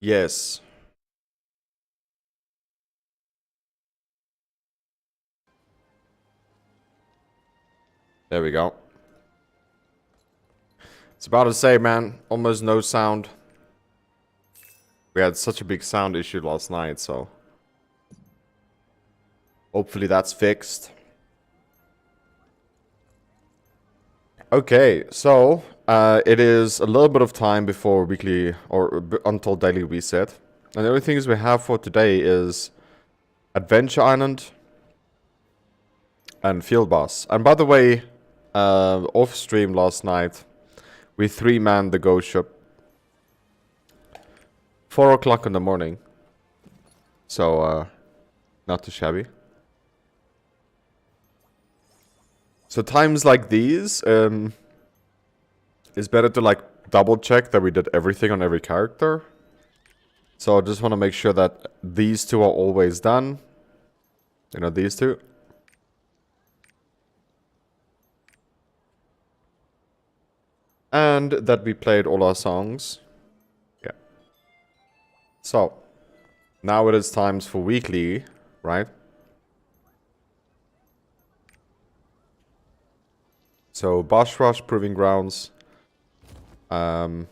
Yes. There we go. It's about to say, man, almost no sound. We had such a big sound issue last night, so hopefully that's fixed. Okay, so it is a little bit of time before weekly or until daily reset. And the only things we have for today is Adventure Island and Field Boss. And by the way, off stream last night, we 3-manned the ghost ship. 4 o'clock in the morning. So, not too shabby. So times like these, it's better to like double check that we did everything on every character. So I just want to make sure that these two are always done. You know, these two. And that we played all our songs. Yeah. So, now it is times for weekly, right? So, Boss Rush, Proving Grounds. Maybe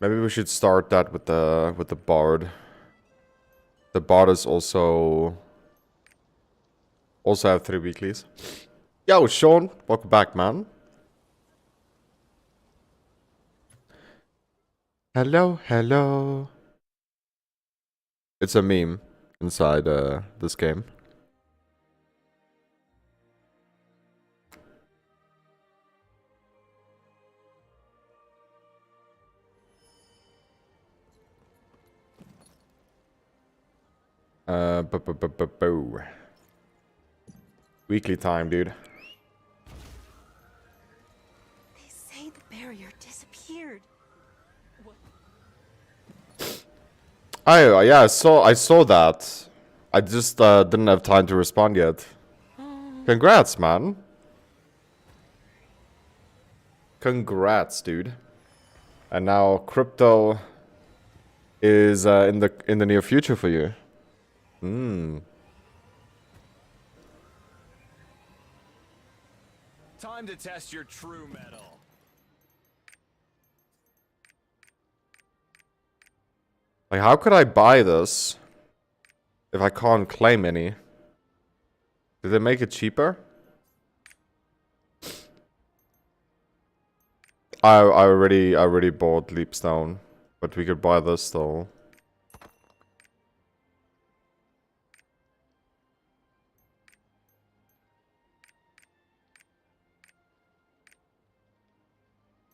we should start that with the Bard. The Bard is also have 3 weeklies. Yo, Sean, welcome back, man. Hello, hello. It's a meme inside this game. Weekly time, dude. They say the barrier disappeared. Yeah, I saw that. I just didn't have time to respond yet. Congrats, man. Congrats, dude. And now crypto is in the near future for you. Time to test your true metal. Like, how could I buy this if I can't claim any? Did they make it cheaper? I already bought Leapstone, but we could buy this though.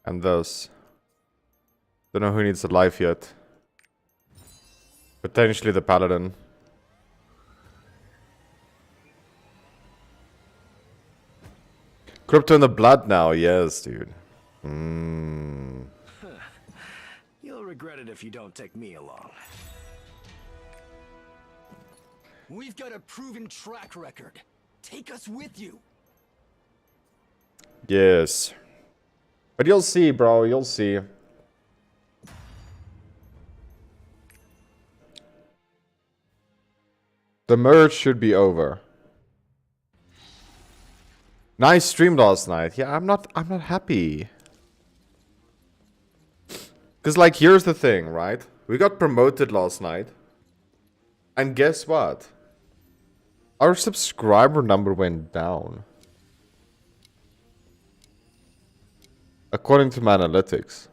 And this. Don't know who needs the life yet. Potentially the Paladin. Crypto in the blood now, yes, dude. You'll regret it if you don't take me along. We've got a proven track record. Take us with you. Yes. But you'll see, bro, you'll see. The merge should be over. Nice stream last night. Yeah, I'm not happy. Cause like here's the thing, right? We got promoted last night. And guess what? Our subscriber number went down. According to my analytics.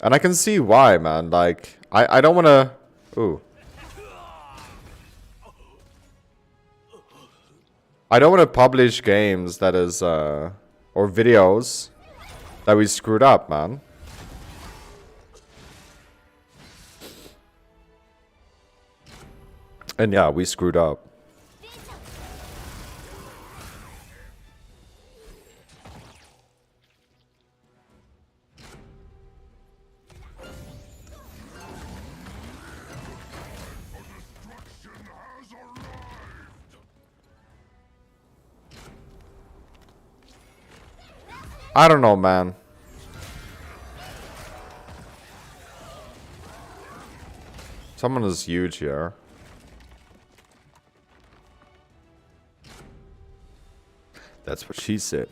And I can see why, man. Like, I don't want to... Ooh. I don't want to publish games that is, or videos that we screwed up, man. And yeah, we screwed up. I don't know, man. Someone is huge here. That's what she said.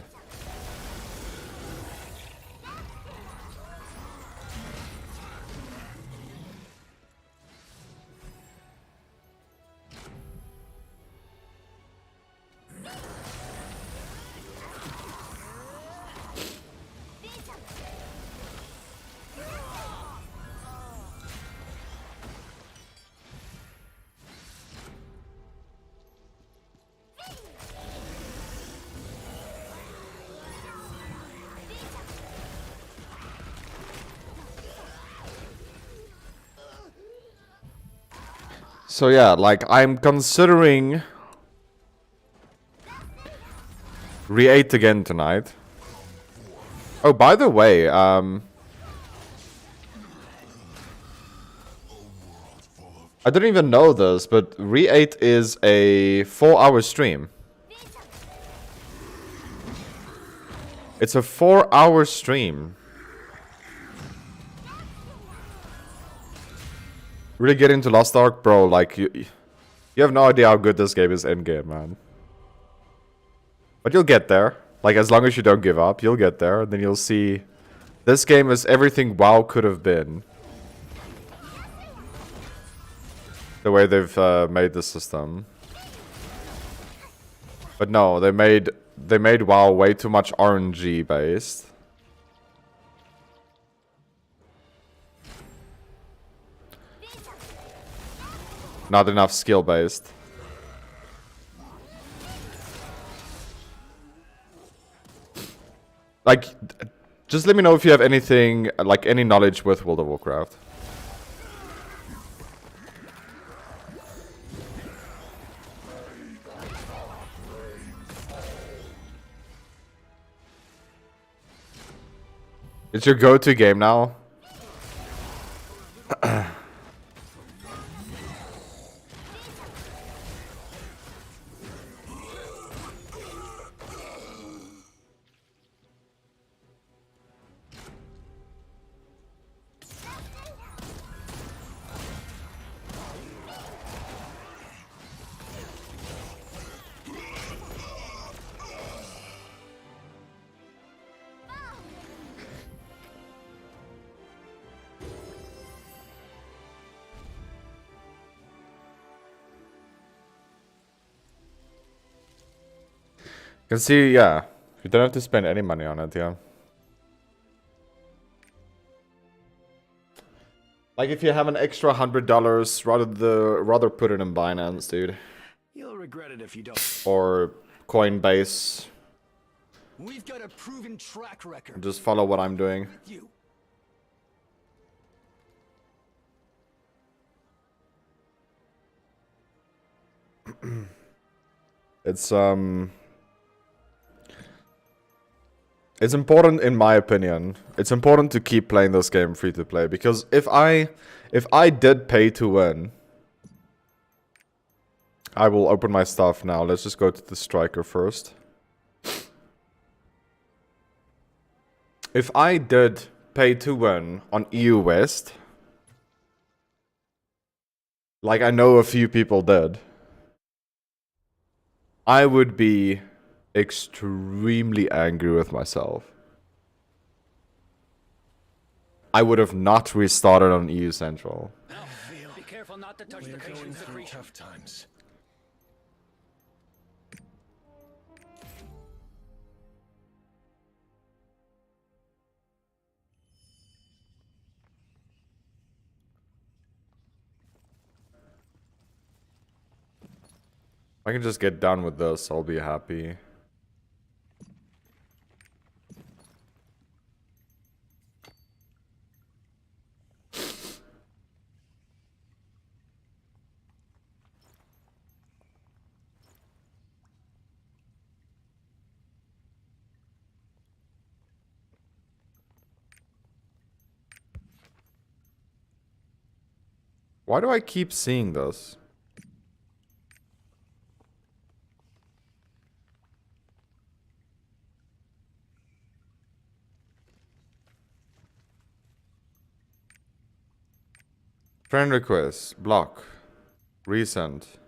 So yeah, like I'm considering Re-8 again tonight. Oh, by the way, I didn't even know this, but Re-8 is a 4-hour stream. It's a 4-hour stream. Really get into Lost Ark, bro. Like you have no idea how good this game is endgame, man. But you'll get there. Like as long as you don't give up, you'll get there, and then you'll see. This game is everything WoW could have been. The way they've made the system. But no, they made WoW way too much RNG based. Not enough skill based. Like, just let me know if you have anything, like any knowledge with World of Warcraft. It's your go-to game now? You can see, yeah, you don't have to spend any money on it, yeah. Like if you have an extra $100, rather put it in Binance, dude. You'll regret it if you don't. Or Coinbase. We've got a proven track record. Just follow what I'm doing. With you. It's important, in my opinion. It's important to keep playing this game free to play, because if I did pay to win, I will open my stuff now. Let's just go to the striker first. If I did pay to win on EU West, like I know a few people did, I would be extremely angry with myself. I would have not restarted on EU Central. Be careful not to touch the patient secretion. Tough times. I can just get done with this, I'll be happy. Why do I keep seeing this? Friend request. Block. Recent.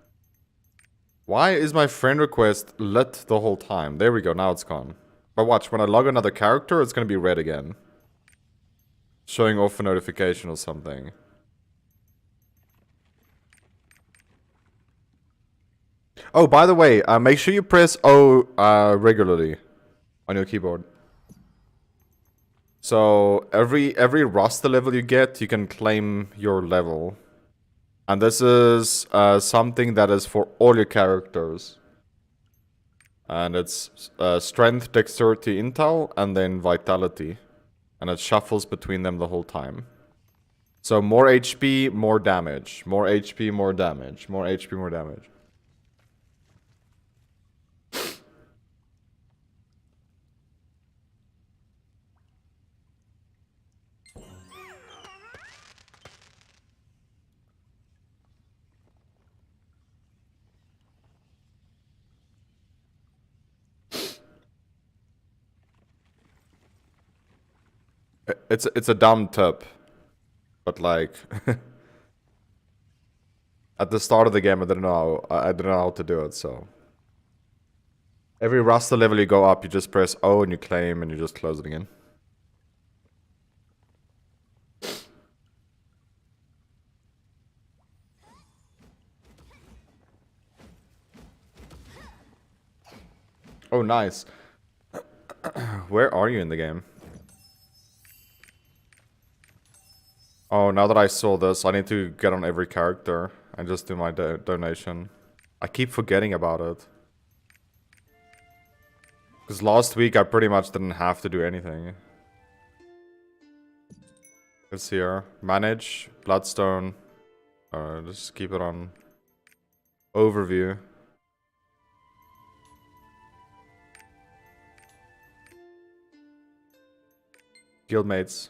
Why is my friend request lit the whole time? There we go, now it's gone. But watch, when I log another character, it's gonna be red again. Showing off a notification or something. Oh, by the way, make sure you press O regularly on your keyboard. So every roster level you get, you can claim your level. And this is something that is for all your characters. And it's strength, dexterity, intel, and then vitality. And it shuffles between them the whole time. So more HP, more damage. More HP, more damage. More HP, more damage. It's a dumb tip. But like at the start of the game I didn't know how to do it, so every roster level you go up, you just press O and you claim and you just close it again. Oh, nice. Where are you in the game? Oh, now that I saw this, I need to get on every character and just do my donation. I keep forgetting about it. Because last week I pretty much didn't have to do anything. It's here. Manage, Bloodstone. Just keep it on overview. Guildmates.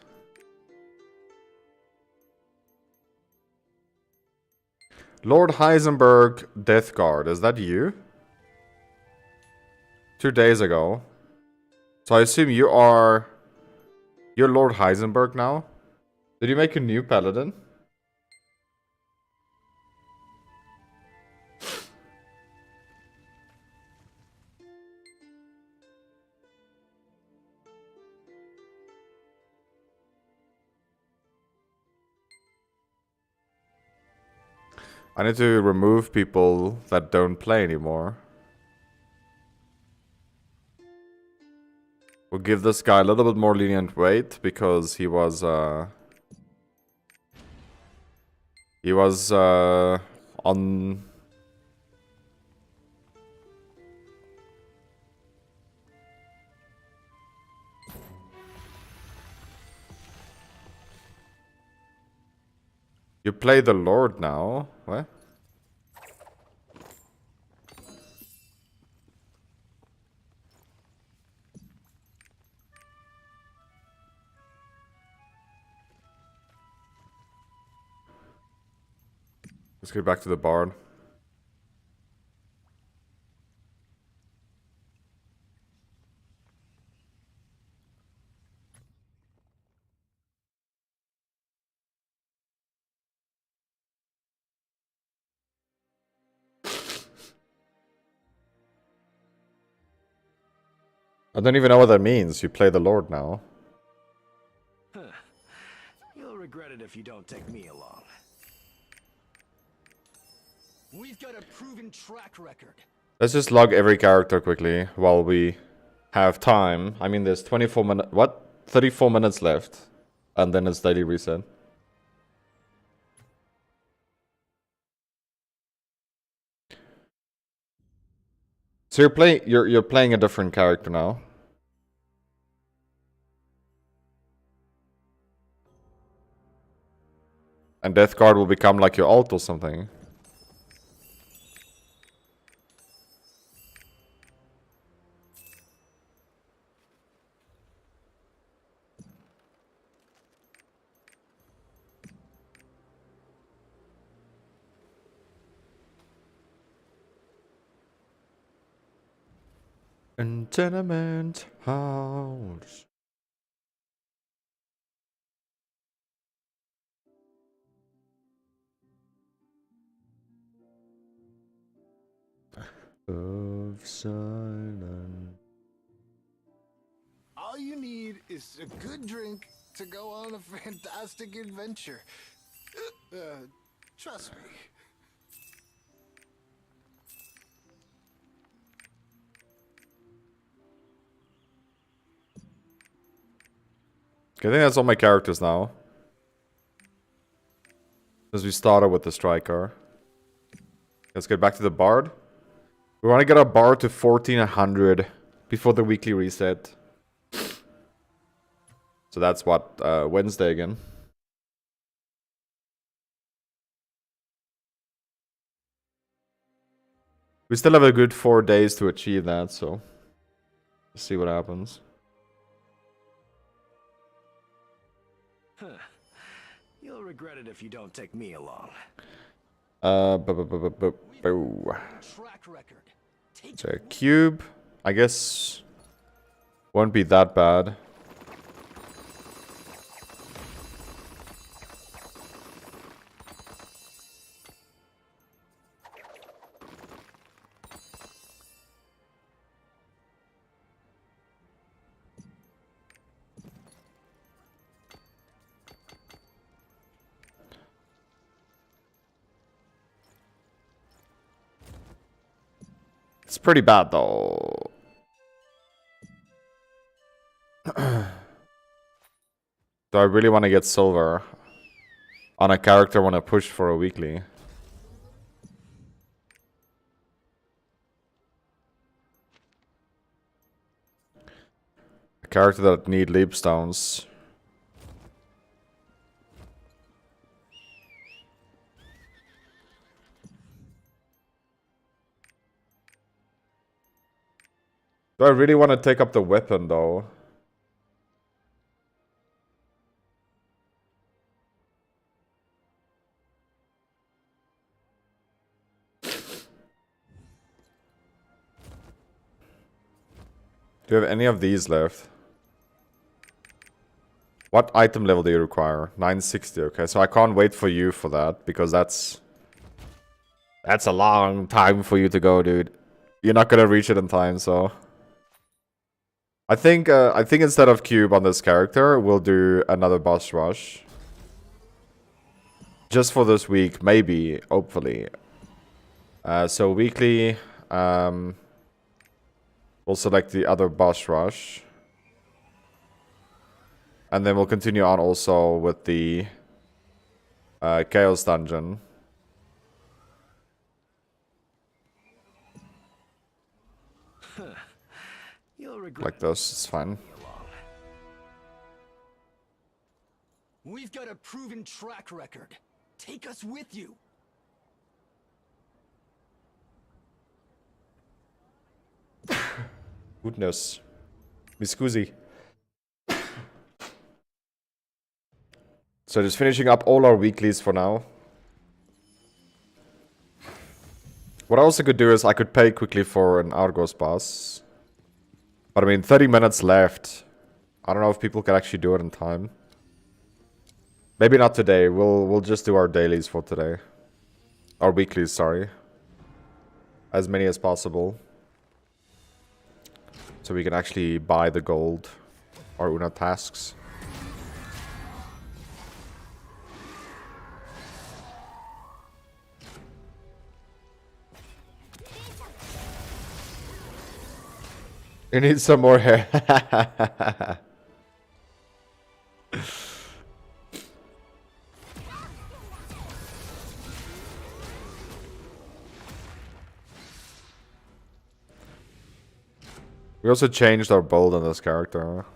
Lord Heisenberg Death Guard, is that you? 2 days ago. So I assume you're Lord Heisenberg now? Did you make a new paladin? I need to remove people that don't play anymore. We'll give this guy a little bit more lenient weight because he was on. You play the Lord now? What? Let's get back to the barn. I don't even know what that means. You play the Lord now. Huh. You'll regret it if you don't take me along. We've got a proven track record. Let's just log every character quickly while we have time. I mean, there's 24 minutes. What? 34 minutes left. And then it's daily reset. So you're playing a different character now. And Death Guard will become like your ult or something. In tenement house. of silence. All you need is a good drink to go on a fantastic adventure. Trust me. Okay, I think that's all my characters now. Because we started with the striker. Let's get back to the bard. We want to get our bard to 1400 before the weekly reset. So that's what, Wednesday again. We still have a good 4 days to achieve that, so let's see what happens. You'll regret it if you don't take me along. Track record. So a cube, I guess, won't be that bad. It's pretty bad though. Do I really want to get silver on a character I want to push for a weekly? A character that need leap stones. Do I really want to take up the weapon though? Do you have any of these left? What item level do you require? 960, okay. So I can't wait for you for that, because that's a long time for you to go, dude. You're not gonna reach it in time, so... I think instead of cube on this character, we'll do another boss rush. Just for this week, maybe, hopefully. So weekly, we'll select the other boss rush. And then we'll continue on also with the Chaos Dungeon. Like this, it's fine. We've got a proven track record. Take us with you. Goodness. Mi scusi. So just finishing up all our weeklies for now. What I also could do is I could pay quickly for an Argos boss. But I mean, 30 minutes left. I don't know if people can actually do it in time. Maybe not today. We'll just do our dailies for today. Our weeklies, sorry. As many as possible. So we can actually buy the gold. Or Una tasks. You need some more hair. We also changed our build on this character.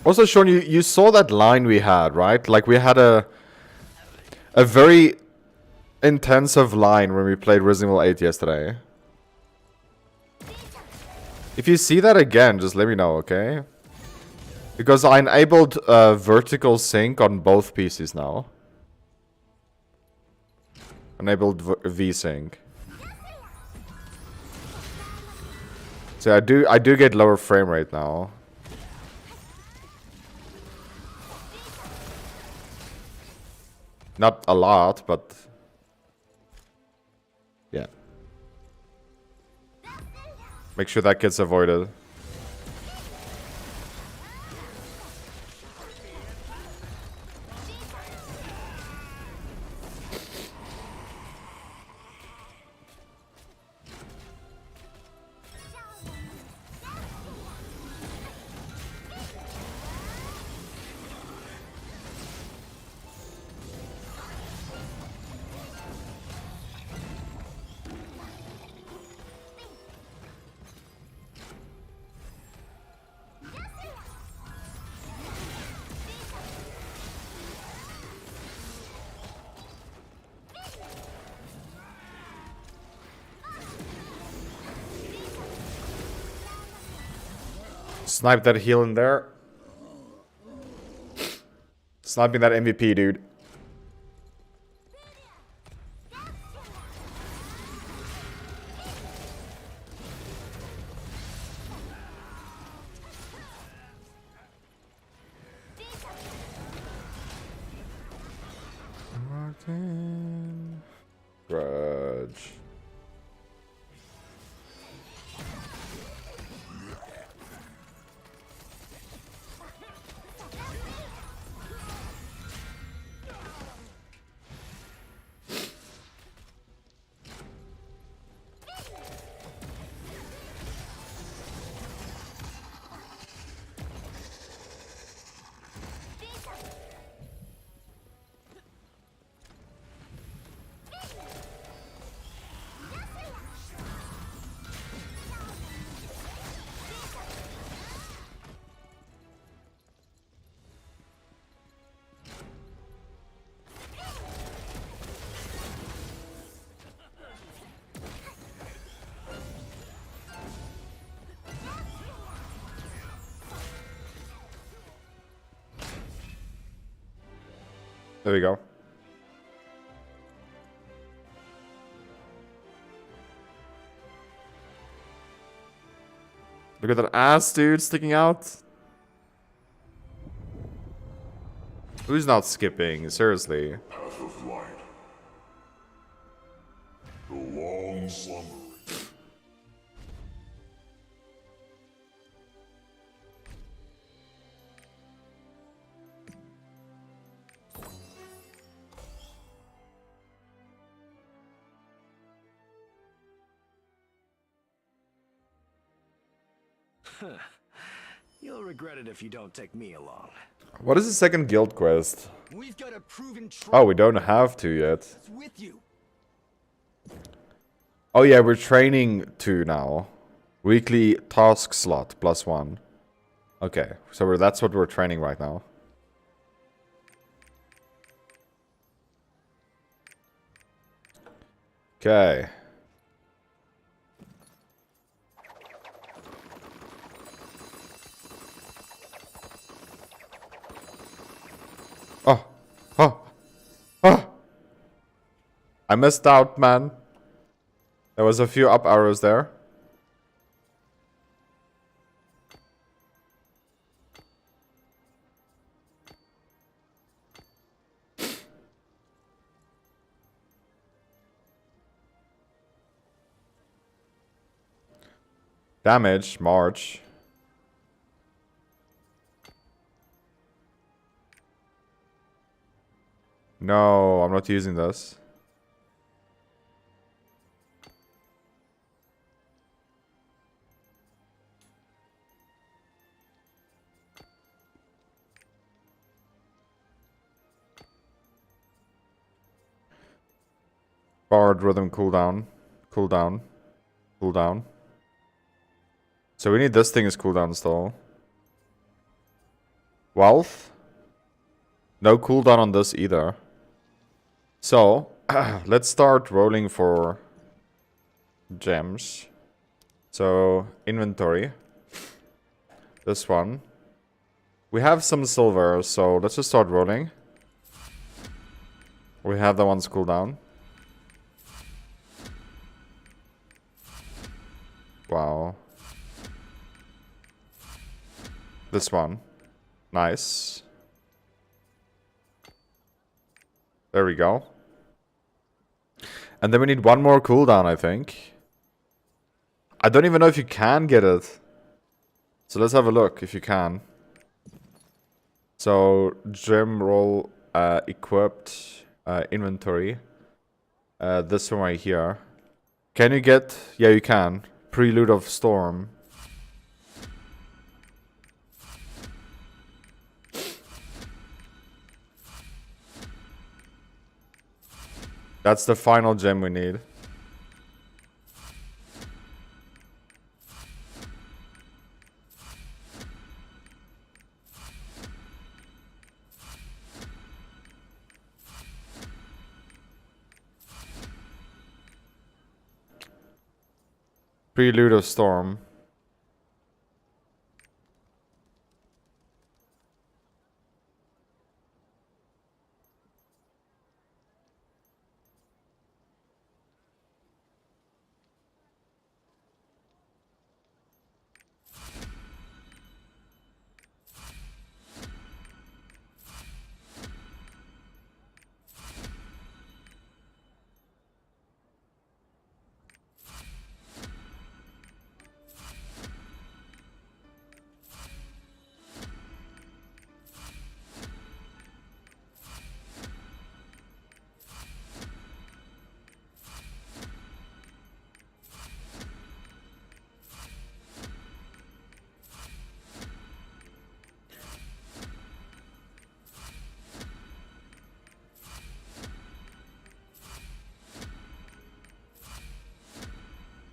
Also, Sean, you saw that line we had, right? Like, we had a very intensive line when we played Resident Evil 8 yesterday. If you see that again, just let me know, okay? Because I enabled vertical sync on both PCs now. Enabled V-sync. So I do get lower frame rate now. Not a lot, but yeah. Make sure that gets avoided. Snipe that heal in there. Sniping that MVP, dude. Martin. Grudge. There we go. Look at that ass, dude, sticking out. Who's not skipping? Seriously. Path of light. The long slumber. You'll regret it if you don't take me along. What is the second guild quest? We've got a proven track Oh, we don't have to yet. with you. Oh yeah, we're training 2 now. Weekly task slot +1. Okay, so that's what we're training right now. Okay. Oh. Oh. Oh. I missed out, man. There was a few up arrows there. Damage, March. No, I'm not using this. Bard rhythm cooldown. Cooldown. Cooldown. So we need this thing as cooldown still. Wealth. No cooldown on this either. So, let's start rolling for gems. So, inventory. This one. We have some silver, so let's just start rolling. We have the one's cooldown. Wow. This one. Nice. There we go. And then we need one more cooldown, I think. I don't even know if you can get it. So let's have a look if you can. So, gem roll, equipped, inventory. This one right here. Can you get... Yeah, you can. Prelude of Storm. That's the final gem we need. Prelude of Storm.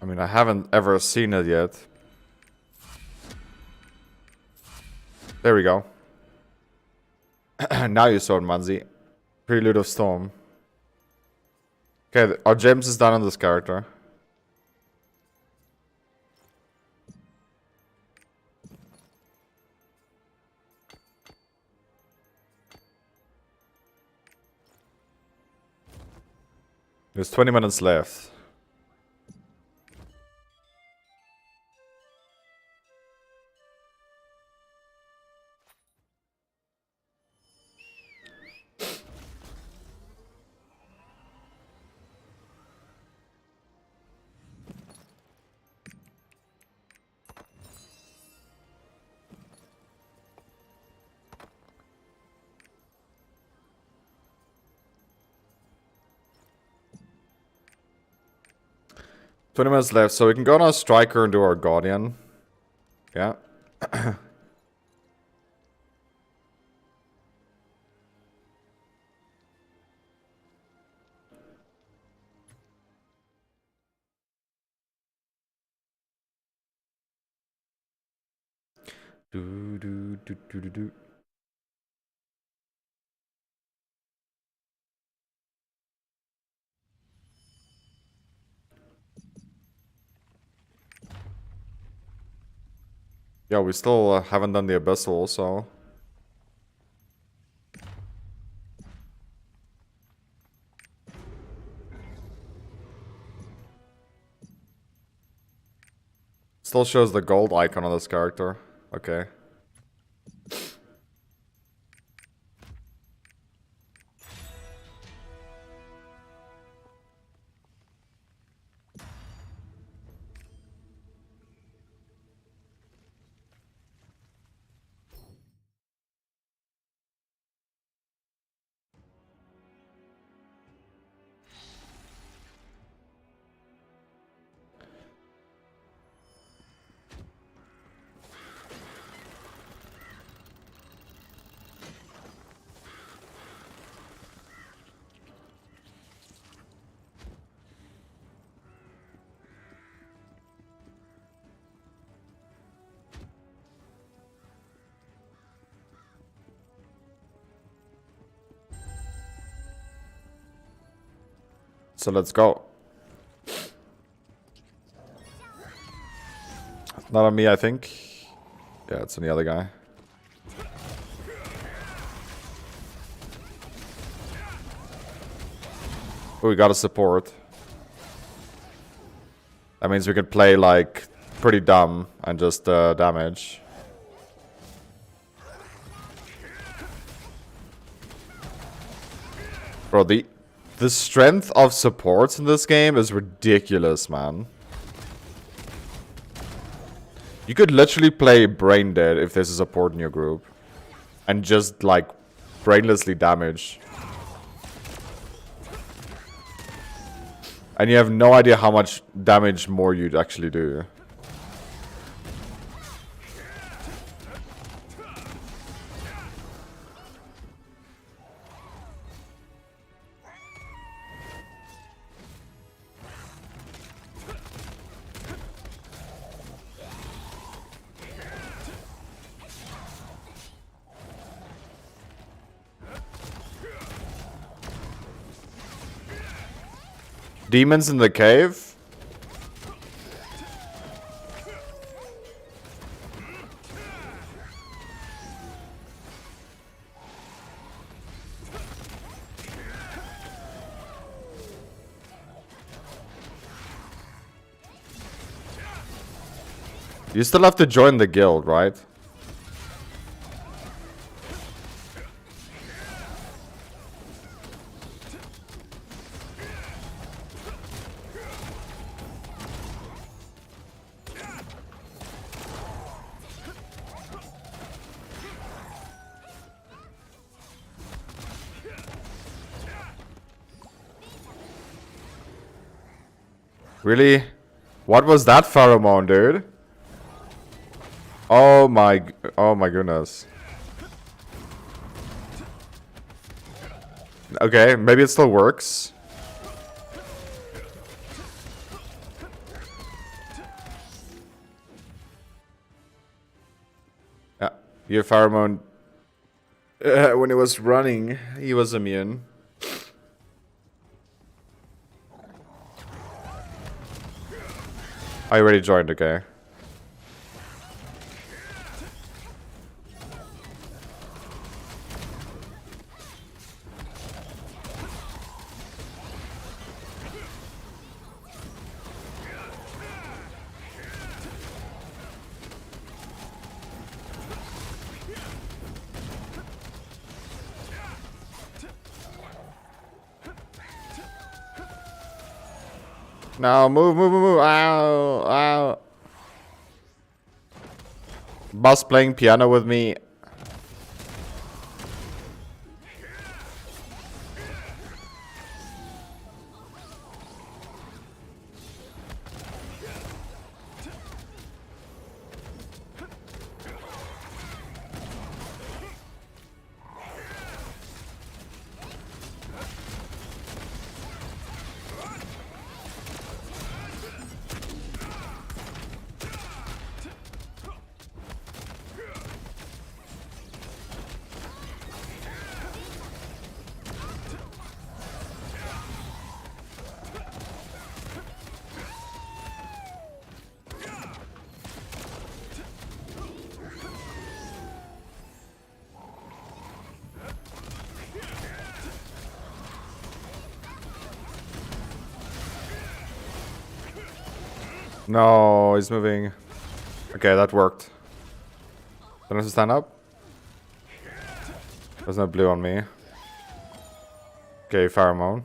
I mean, I haven't ever seen it yet. There we go. Now you saw it, Manzi. Prelude of Storm. Okay, our gems is done on this character. There's 20 minutes left. Twenty minutes left, so we can go on our striker and do our guardian. Yeah. Do do do do do do. Yeah, we still haven't done the abyssal, so still shows the gold icon on this character. Okay. So let's go. Not on me, I think. Yeah, it's on the other guy. Oh, we got a support. That means we can play, like, pretty dumb and just damage. Bro, the strength of supports in this game is ridiculous, man. You could literally play brain dead if there's a support in your group. And just, like, brainlessly damage. And you have no idea how much damage more you'd actually do. Demons in the cave? You still have to join the guild, right? Really? What was that pheromone, dude? Oh my goodness. Okay, maybe it still works. Yeah, your pheromone. When it was running, he was immune. I already joined, okay. No, move. Ow, ow. Boss playing piano with me. No, he's moving. Okay, that worked. Don't have to stand up. There's no blue on me. Okay, pheromone.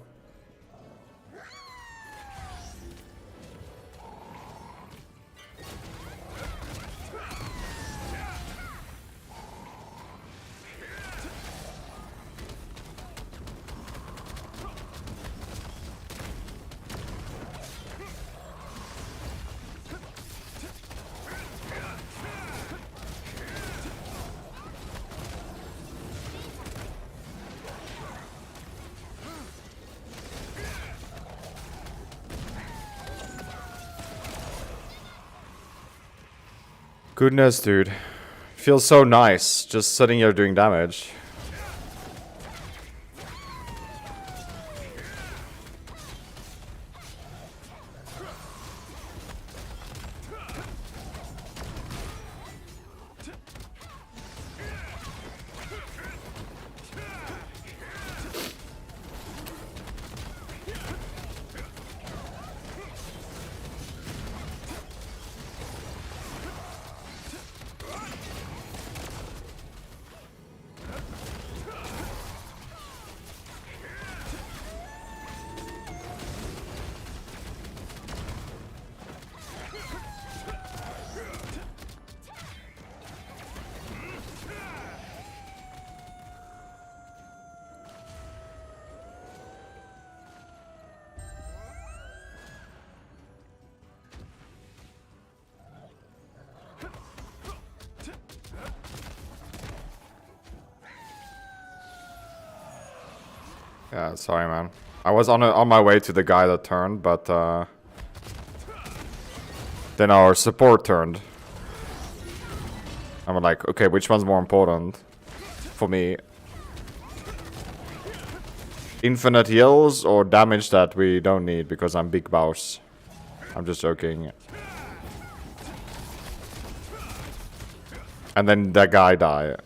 Goodness, dude. Feels so nice just sitting here doing damage. Yeah, sorry, man. I was on my way to the guy that turned, but then our support turned. I'm like, okay, which one's more important for me? Infinite heals or damage that we don't need because I'm big boss. I'm just joking. And then that guy died.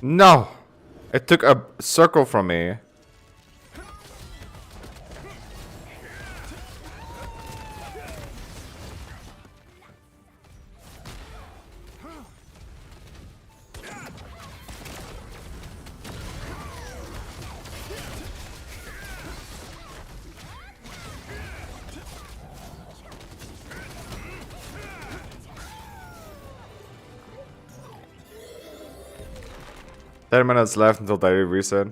No! It took a circle from me. Ten minutes left until daily reset.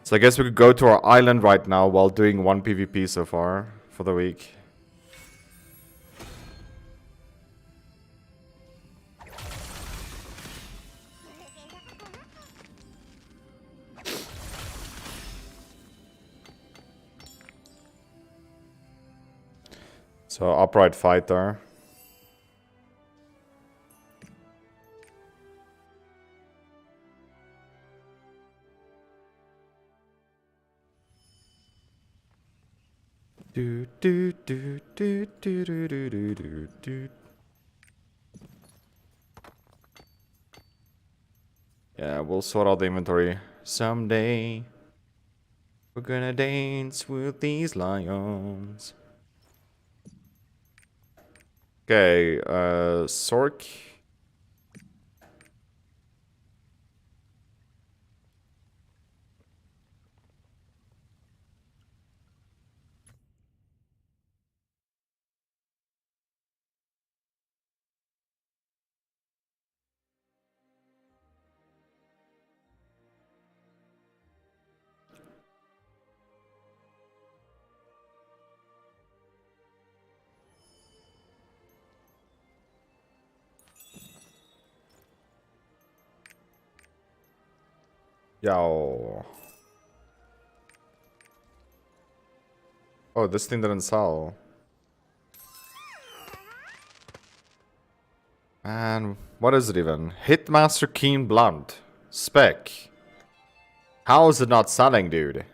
So I guess we could go to our island right now while doing one PvP so far for the week. So upright fighter. Do do do do do do do do do do. Yeah, we'll sort out the inventory someday. We're gonna dance with these lions. Okay, Sork. Yo. Oh, this thing didn't sell. Man, what is it even? Hitmaster Keen Blunt. Spec. How is it not selling, dude?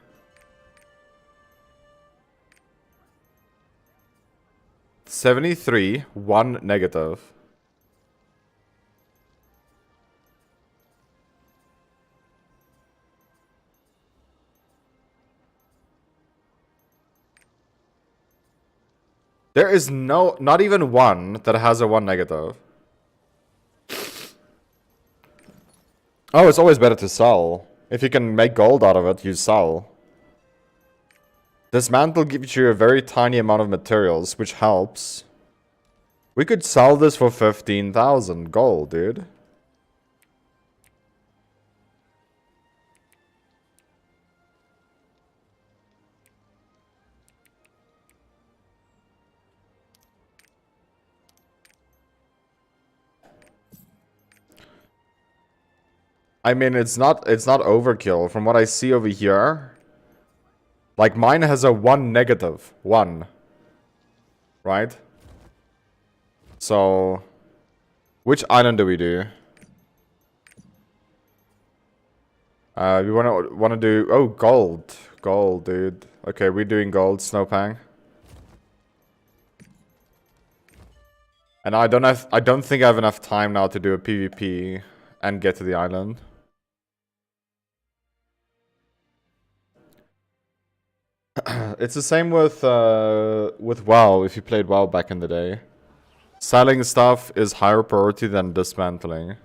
$73, 1 negative. There is not even one that has a 1 negative. Oh, it's always better to sell. If you can make gold out of it, you sell. This mantle gives you a very tiny amount of materials, which helps. We could sell this for 15,000 gold, dude. I mean, it's not overkill from what I see over here. Like mine has a 1 negative, 1. Right? So which island do we do? We wanna do gold. Gold, dude. Okay, we're doing gold, Snowpang. And I don't think I have enough time now to do a PvP and get to the island. It's the same with WoW, if you played WoW back in the day. Selling stuff is higher priority than dismantling.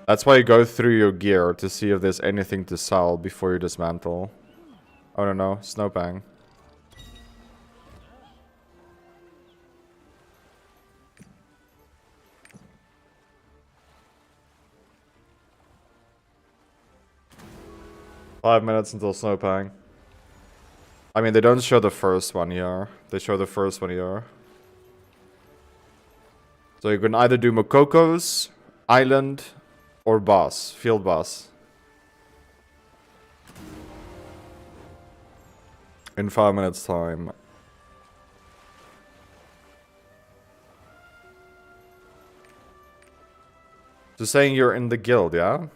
That's why you go through your gear to see if there's anything to sell before you dismantle. Oh no, Snowpang. Five minutes until Snowpang. I mean, they don't show the first one here. They show the first one here. So you can either do Mokoko's, Island, or Boss. Field Boss. In 5 minutes time. So saying you're in the guild, yeah?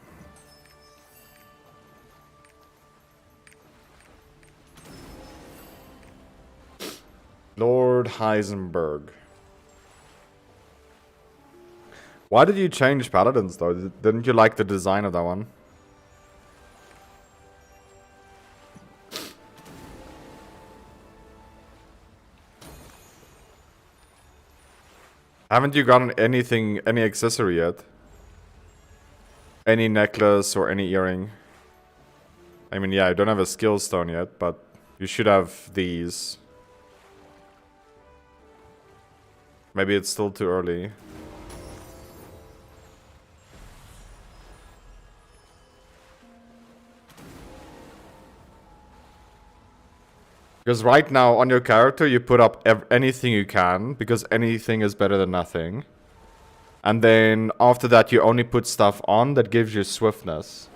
Lord Heisenberg. Why did you change Paladins though? Didn't you like the design of that one? Haven't you gotten anything, any accessory yet? Any necklace or any earring? I mean, yeah, I don't have a skill stone yet, but you should have these. Maybe it's still too early. Because right now on your character you put up anything you can, because anything is better than nothing. And then after that you only put stuff on that gives you swiftness.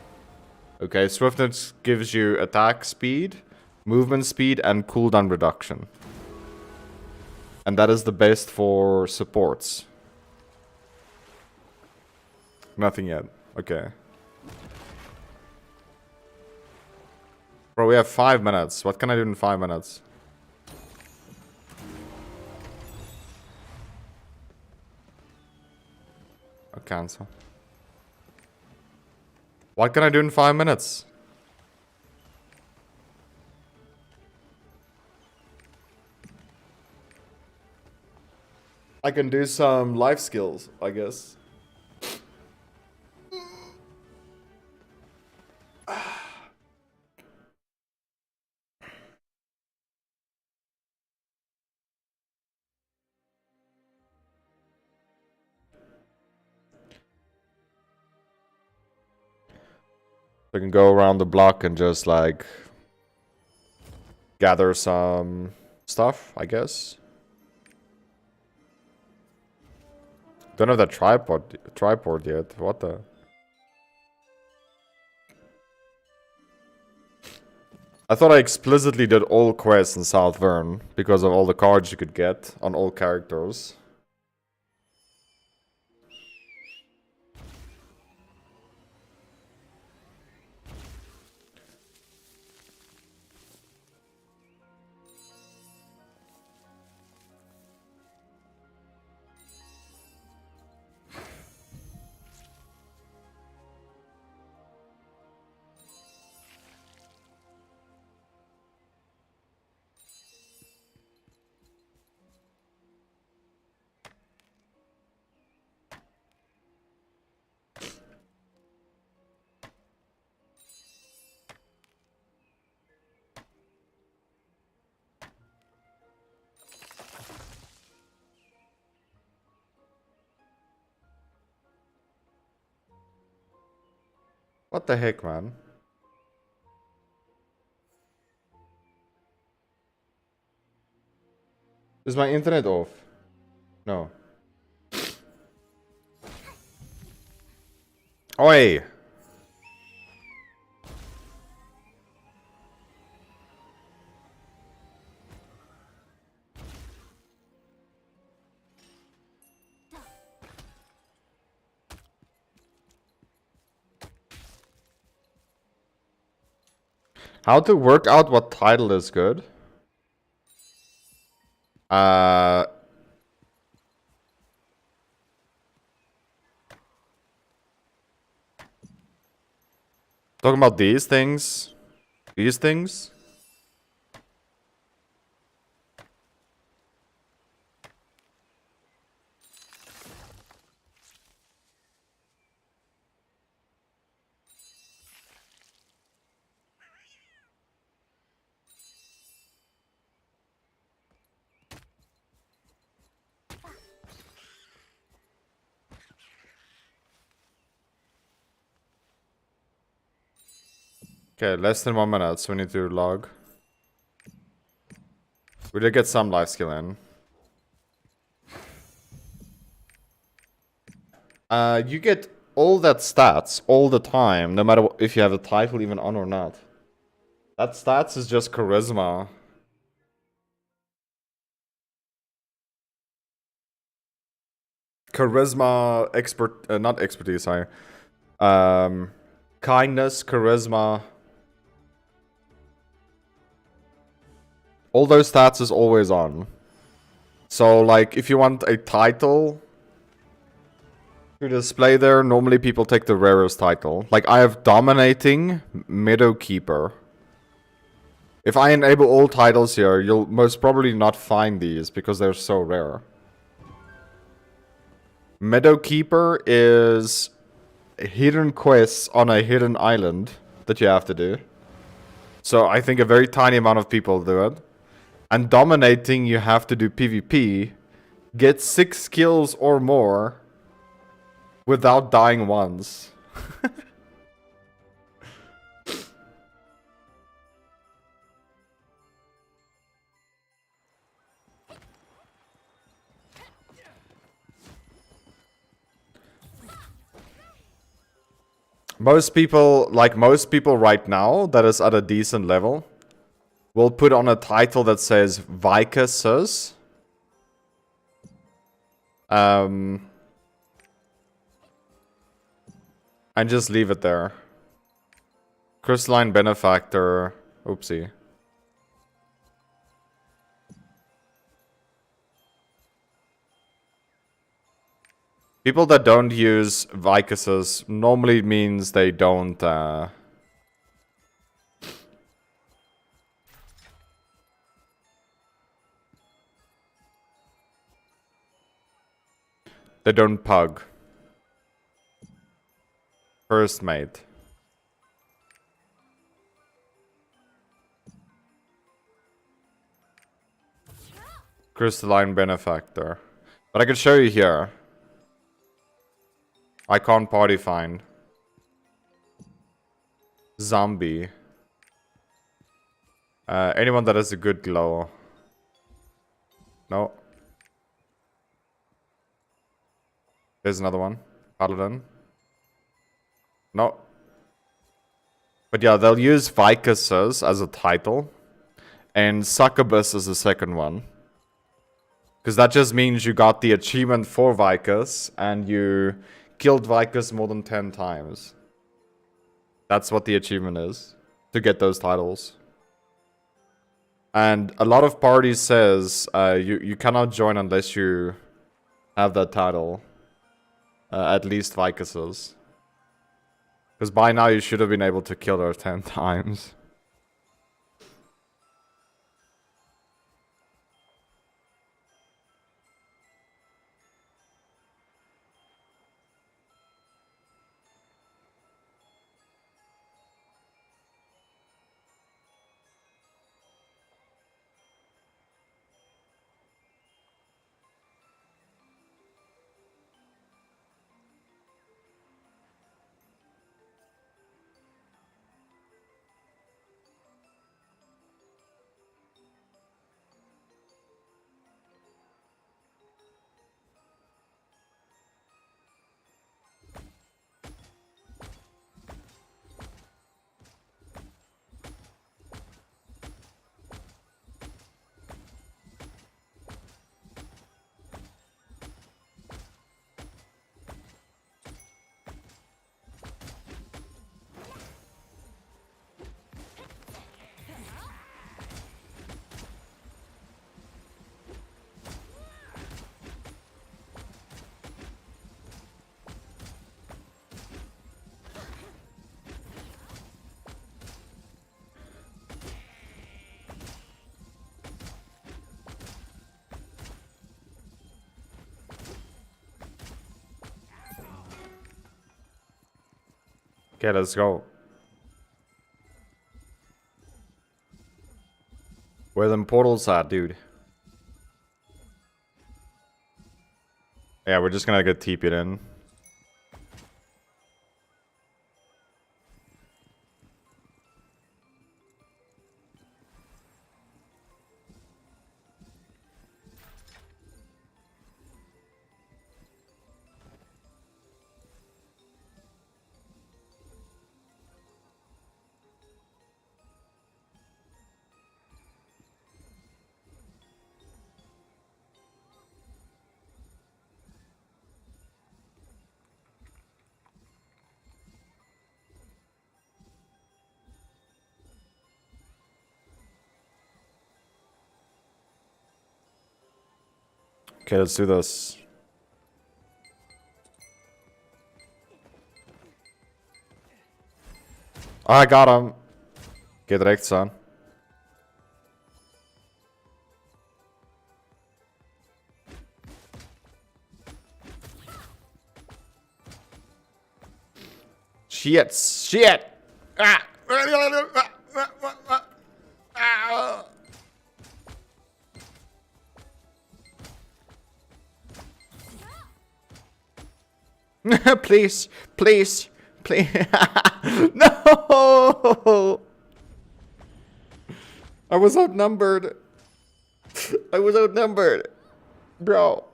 Okay, swiftness gives you attack speed, movement speed, and cooldown reduction. And that is the best for supports. Nothing yet. Okay. Bro, we have 5 minutes. What can I do in 5 minutes? I'll cancel. What can I do in 5 minutes? I can do some life skills, I guess. I can go around the block and just like gather some stuff, I guess. Don't have that tripod yet. What the? I thought I explicitly did all quests in South Vern because of all the cards you could get on all characters. What the heck, man? Is my internet off? No. Oi! How to work out what title is good? Talking about these things? These things? Okay, less than 1 minute, so we need to log. We did get some life skill in. You get all that stats all the time, no matter if you have a title even on or not. That stats is just charisma. Charisma, not expertise, sorry. Kindness, charisma. All those stats is always on. So, like, if you want a title to display there, normally people take the rarest title. Like, I have Dominating, Meadowkeeper. If I enable all titles here, you'll most probably not find these because they're so rare. Meadowkeeper is hidden quests on a hidden island that you have to do. So I think a very tiny amount of people do it. And Dominating, you have to do PvP, get 6 kills or more without dying once. Most people right now that is at a decent level will put on a title that says Vicus's. And just leave it there. Crystalline Benefactor. Oopsie. People that don't use Vicus's normally means they don't pug. First mate. Crystalline Benefactor. But I can show you here. Icon party find. Zombie. Anyone that has a good glow. No. Here's another one. Paladin. No. But yeah, they'll use Vicus's as a title. And Succubus as the second one. Because that just means you got the achievement for Vicus. And you killed Vicus more than 10 times. That's what the achievement is. To get those titles. And a lot of parties says you cannot join unless you have that title. At least Vicus's. Because by now you should have been able to kill her 10 times. Okay, let's go. Where them portals at, dude? Yeah, we're just gonna get TP'd in. Okay, let's do this. Oh, I got him. Get wrecked, son. Shit! Shit! Ah! Ah! Please, please, please. No! I was outnumbered. I was outnumbered. Bro.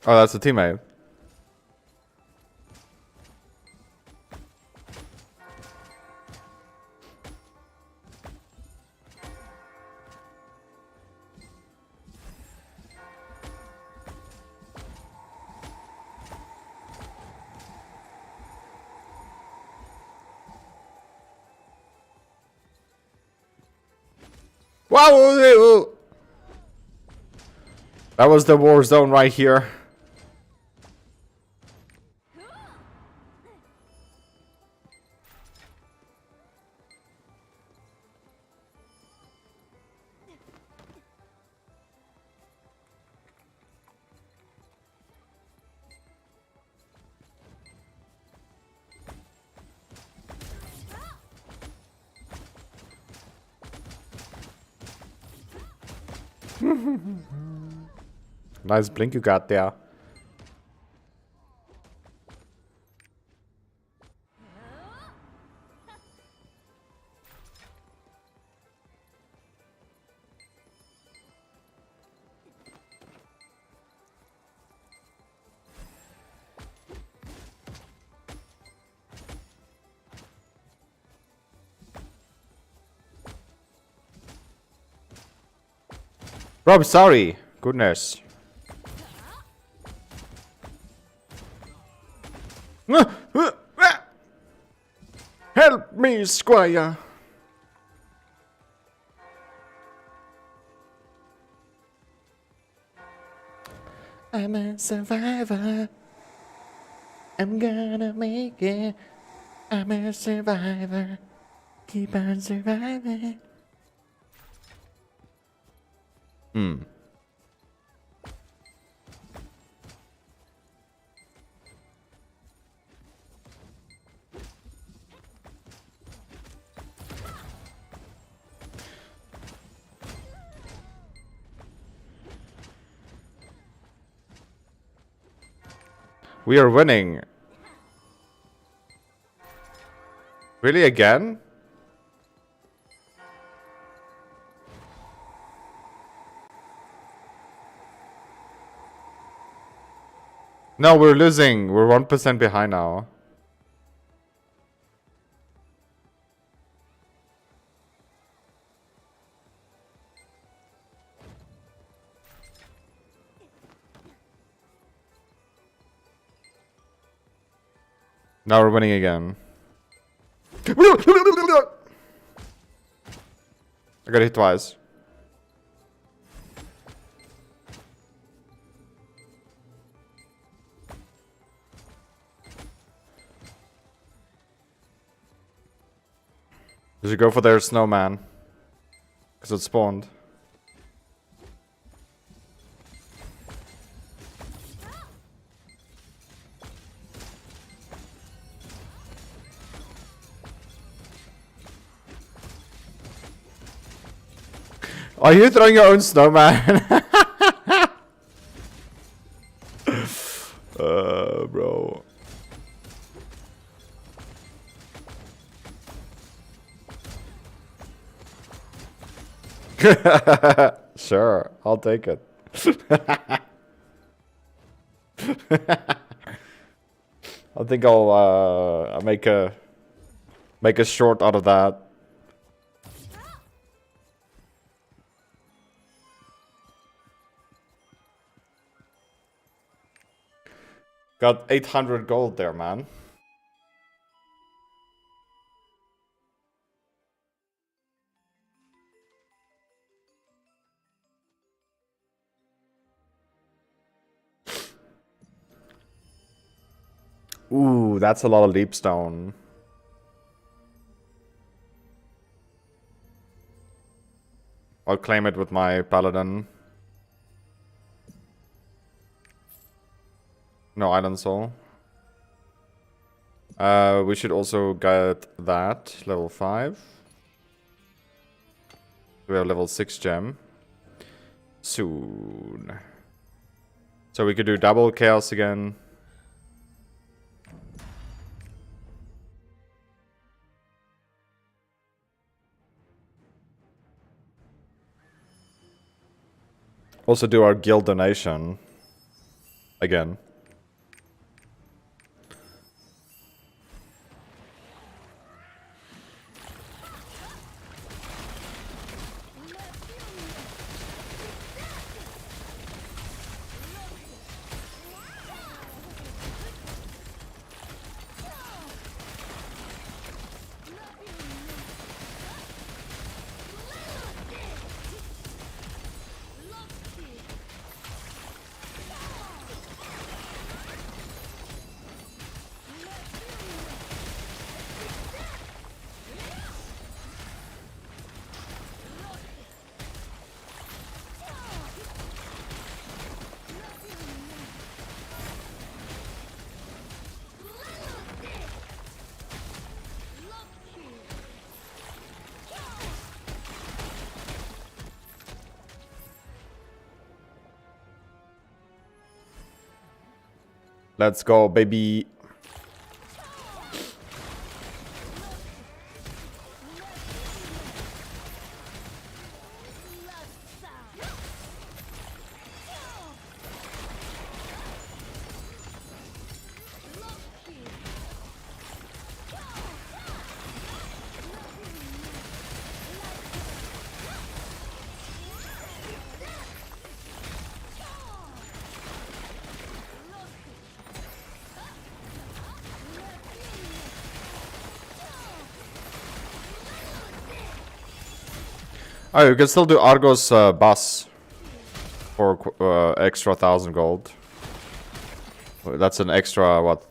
Oh, that's a teammate. Wow! That was the war zone right here. Nice blink you got there. Rob, sorry. Goodness. Help me, Squire. I'm a survivor. I'm gonna make it. I'm a survivor. Keep on surviving. We are winning. Really again? No, we're losing. We're 1% behind now. Now we're winning again. I got hit twice. We should go for their snowman. Because it spawned. Are you throwing your own snowman? Bro. Sure, I'll take it. I think I'll make a short out of that. Got 800 gold there, man. Ooh, that's a lot of leapstone. I'll claim it with my paladin. No island soul. We should also get that level 5. We have level 6 gem soon. So we could do double chaos again. Also do our guild donation again. Let's go, baby. Oh, you can still do Argos bus for extra 1,000 gold. That's an extra, what,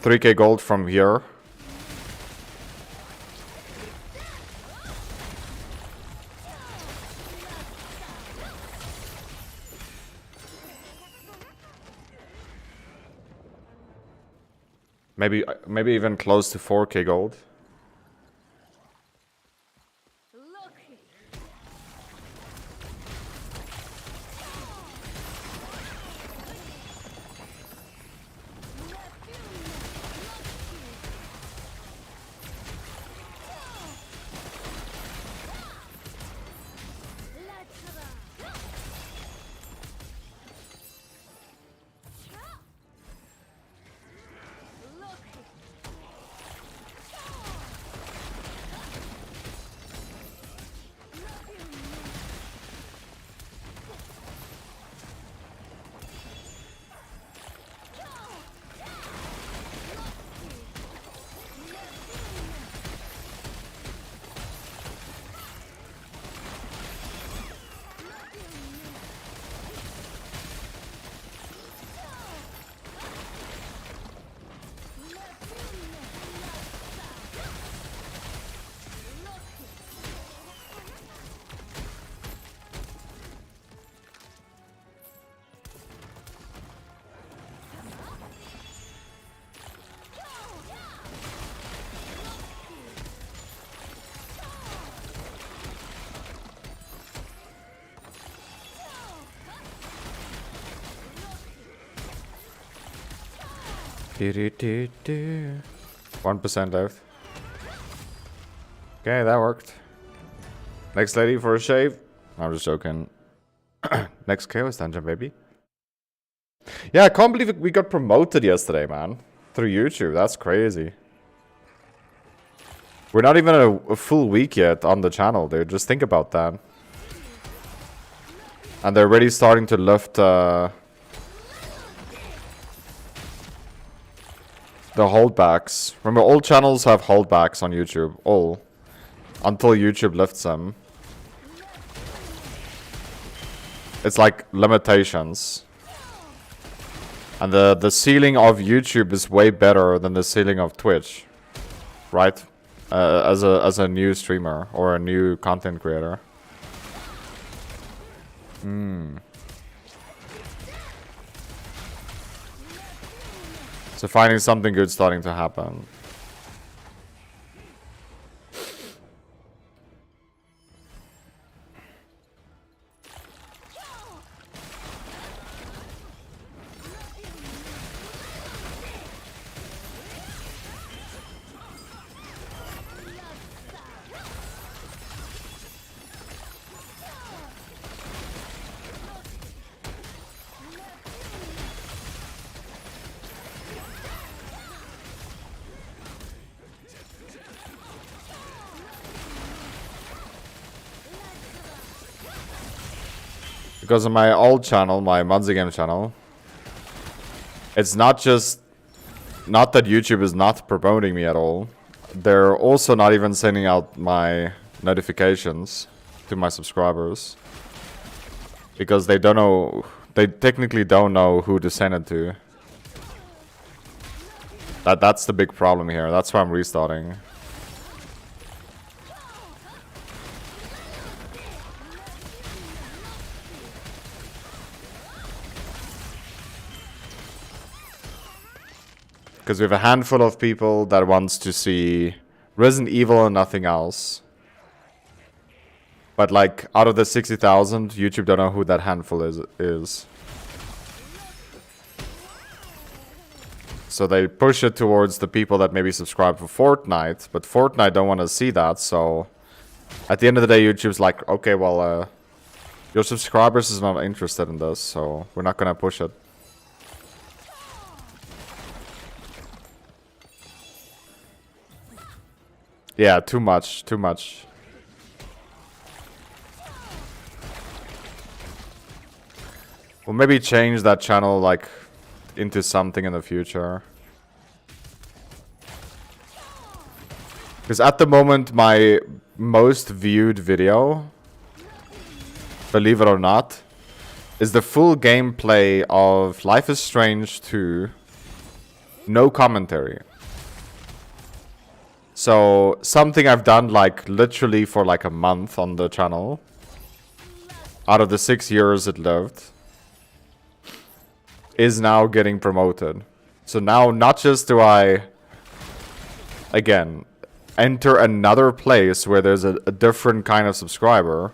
3k gold from here. Maybe even close to 4k gold. 1% left. Okay, that worked. Next lady for a shave. I'm just joking. Next chaos dungeon, baby. Yeah, I can't believe we got promoted yesterday, man. Through YouTube. That's crazy. We're not even a full week yet on the channel, dude. Just think about that. And they're already starting to lift the holdbacks. Remember, all channels have holdbacks on YouTube. All. Until YouTube lifts them. It's like limitations. And the ceiling of YouTube is way better than the ceiling of Twitch. Right? As a new streamer or a new content creator. So finding something good starting to happen. Because on my old channel, my Monzy Game channel, it's not that YouTube is not promoting me at all. They're also not even sending out my notifications to my subscribers. Because they don't know, they technically don't know who to send it to. That's the big problem here. That's why I'm restarting. Because we have a handful of people that wants to see Resident Evil and nothing else. But like, out of the 60,000, YouTube don't know who that handful is. So they push it towards the people that maybe subscribe for Fortnite. But Fortnite don't want to see that, so... At the end of the day, YouTube's like, okay, well, your subscribers is not interested in this, so we're not gonna push it. Yeah, too much, too much. We'll maybe change that channel, like, into something in the future. Because at the moment, my most viewed video, believe it or not, is the full gameplay of Life is Strange 2, no commentary. So, something I've done, like, literally for, like, a month on the channel. Out of the 6 years it lived. Is now getting promoted. So now, not just do I, again, enter another place where there's a different kind of subscriber.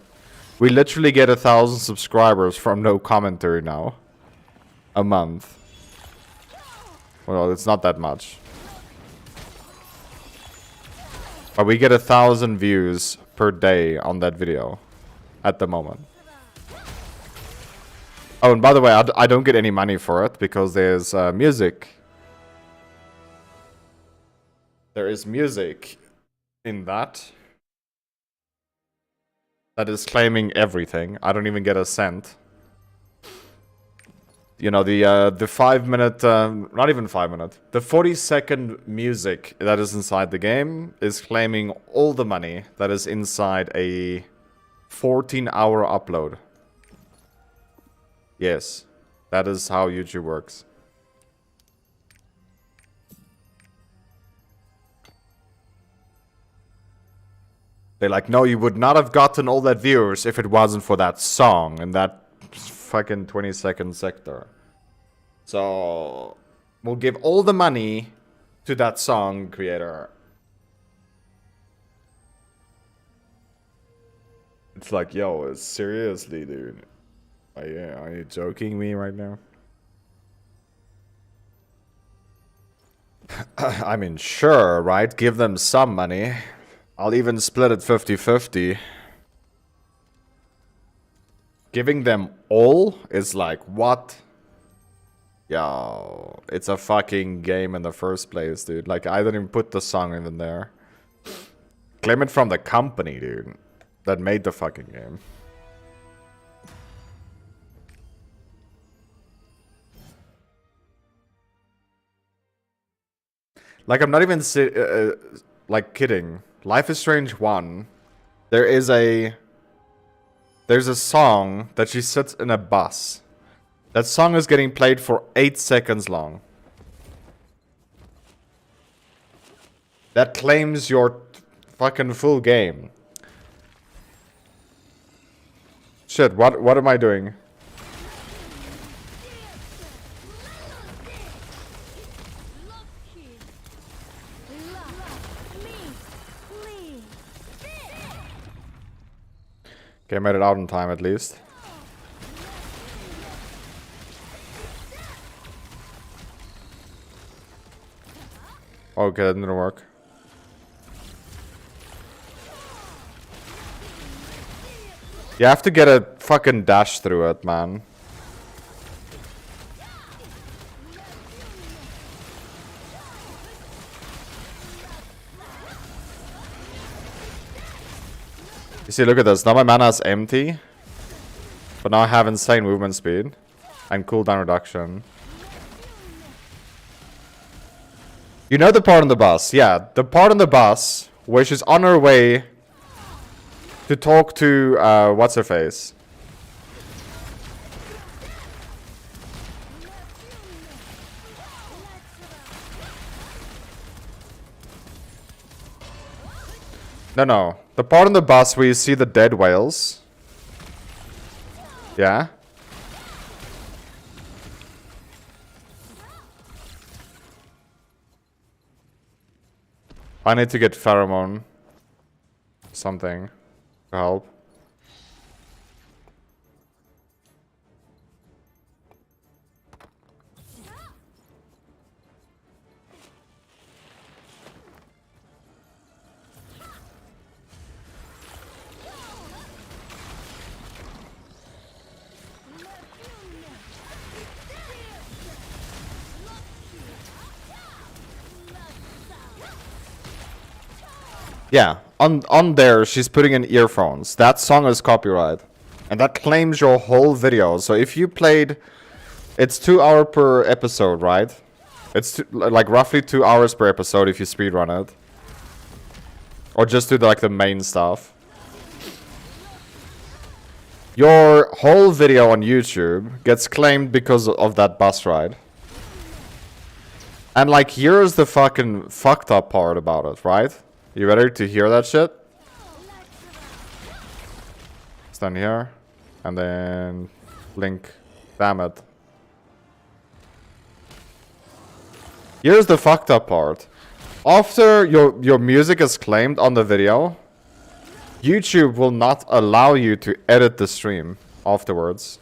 We literally get 1,000 subscribers from no commentary now. A month. Well, it's not that much. But we get 1,000 views per day on that video at the moment. Oh, and by the way, I don't get any money for it because there's music. There is music in that. That is claiming everything. I don't even get a cent. You know, the 5 minute, not even 5 minute, the 40-second music that is inside the game is claiming all the money that is inside a 14-hour upload. Yes, that is how YouTube works. They're like, no, you would not have gotten all that viewers if it wasn't for that song in that fucking 20-second sector. So, we'll give all the money to that song creator. It's like, yo, seriously, dude. Are you joking me right now? I mean, sure, right? Give them some money. I'll even split it 50-50. Giving them all is like, what? Yo, it's a fucking game in the first place, dude. Like, I didn't even put the song in there. Claim it from the company, dude, that made the fucking game. Like, I'm not even like kidding. Life is Strange 1. There's a song that she sits in a bus. That song is getting played for 8 seconds long. That claims your fucking full game. Shit, what am I doing? Okay, I made it out in time at least. Okay, that didn't work. You have to get a fucking dash through it, man. You see, look at this. Now my mana is empty. But now I have insane movement speed. And cooldown reduction. You know the part on the bus? Yeah, the part on the bus where she's on her way to talk to, what's-her-face. No. The part on the bus where you see the dead whales. Yeah? I need to get pheromone. Something. To help. Yeah, on there she's putting in earphones. That song is copyright. And that claims your whole video. So if you played... It's 2 hours per episode, right? It's like roughly 2 hours per episode if you speedrun it. Or just do like the main stuff. Your whole video on YouTube gets claimed because of that bus ride. And like, here's the fucking fucked up part about it, right? You ready to hear that shit? Stand here. And then... Blink. Damn it. Here's the fucked up part. After your music is claimed on the video, YouTube will not allow you to edit the stream afterwards.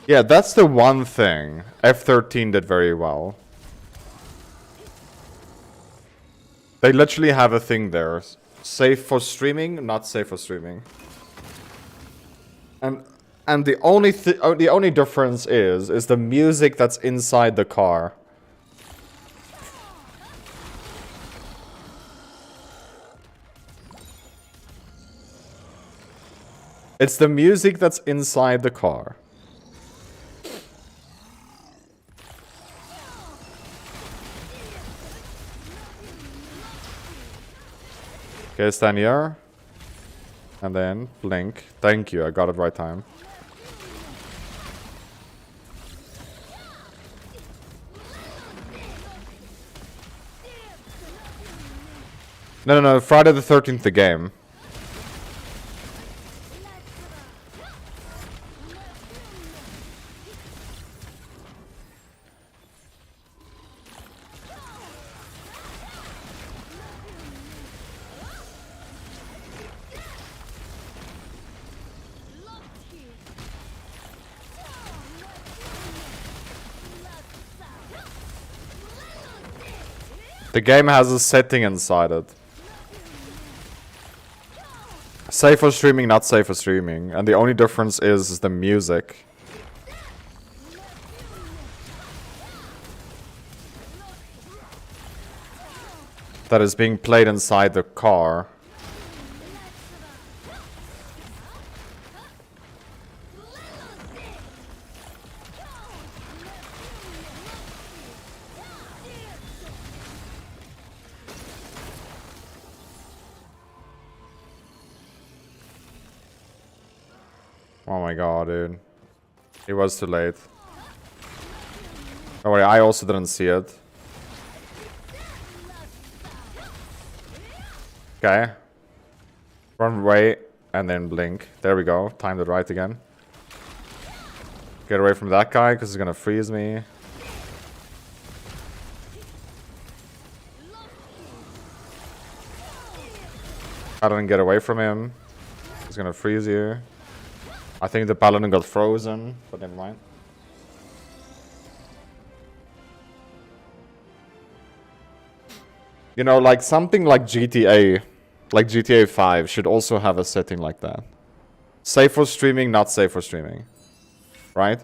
Yeah, that's the one thing F13 did very well. They literally have a thing there. Safe for streaming, not safe for streaming. And the only difference is the music that's inside the car. It's the music that's inside the car. Okay, stand here. And then blink. Thank you, I got it right time. No, Friday the 13th, the game. The game has a setting inside it. Safe for streaming, not safe for streaming. And the only difference is the music. That is being played inside the car. Oh my god, dude. It was too late. Don't worry, I also didn't see it. Okay. Run away and then blink. There we go. Timed it right again. Get away from that guy because he's gonna freeze me. I didn't get away from him. He's gonna freeze you. I think the paladin got frozen, but never mind. You know, like something like GTA 5 should also have a setting like that. Safe for streaming, not safe for streaming. Right?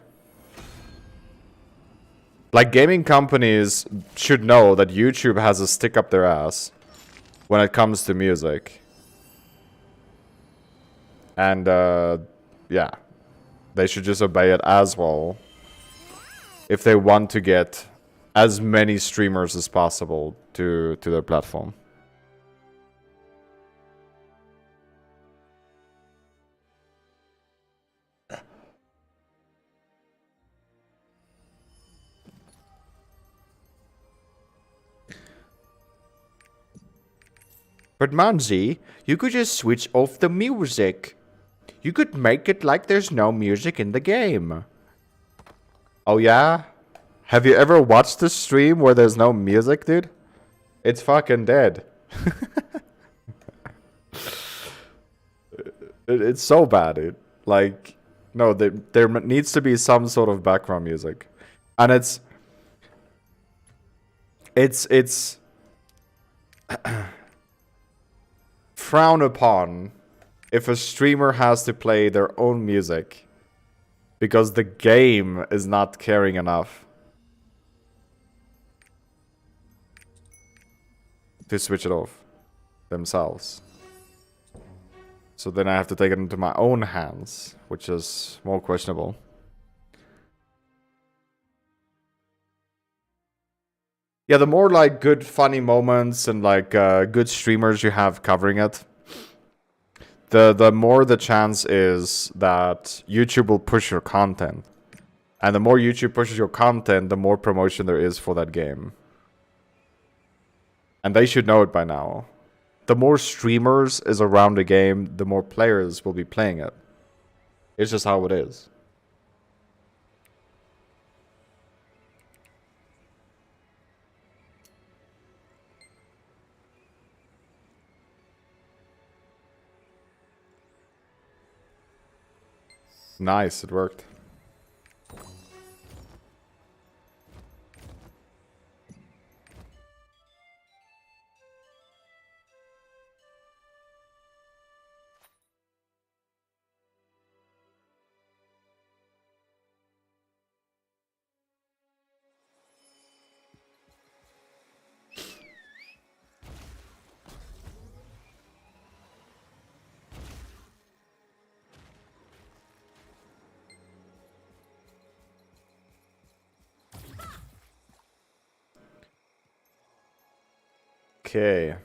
Like gaming companies should know that YouTube has a stick up their ass when it comes to music. And yeah, they should just obey it as well if they want to get as many streamers as possible to their platform. But Manzi, you could just switch off the music. You could make it like there's no music in the game. Oh yeah? Have you ever watched a stream where there's no music, dude? It's fucking dead. It's so bad, dude. Like, no, there needs to be some sort of background music. And it's frowned upon if a streamer has to play their own music because the game is not caring enough to switch it off themselves. So then I have to take it into my own hands, which is more questionable. Yeah, the more like good funny moments and like good streamers you have covering it, the more the chance is that YouTube will push your content. And the more YouTube pushes your content, the more promotion there is for that game. And they should know it by now. The more streamers is around the game, the more players will be playing it. It's just how it is. Nice, it worked. Okay.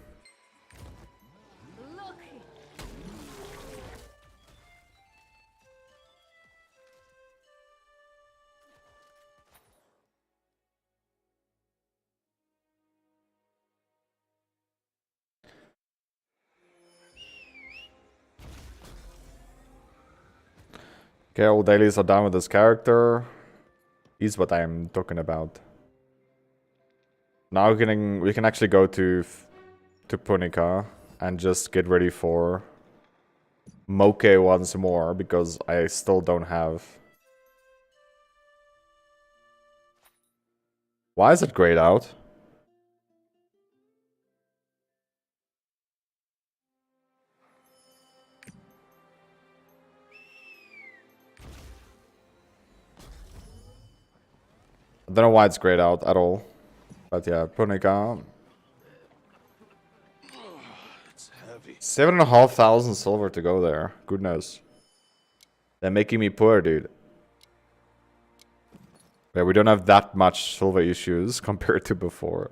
Okay, all dailies are done with this character. He's what I'm talking about. Now we can actually go to Punica and just get ready for Moke once more because I still don't have. Why is it grayed out? I don't know why it's grayed out at all. But yeah, Punica. It's heavy. 7,500 silver to go there. Goodness. They're making me poor, dude. Yeah, we don't have that much silver issues compared to before.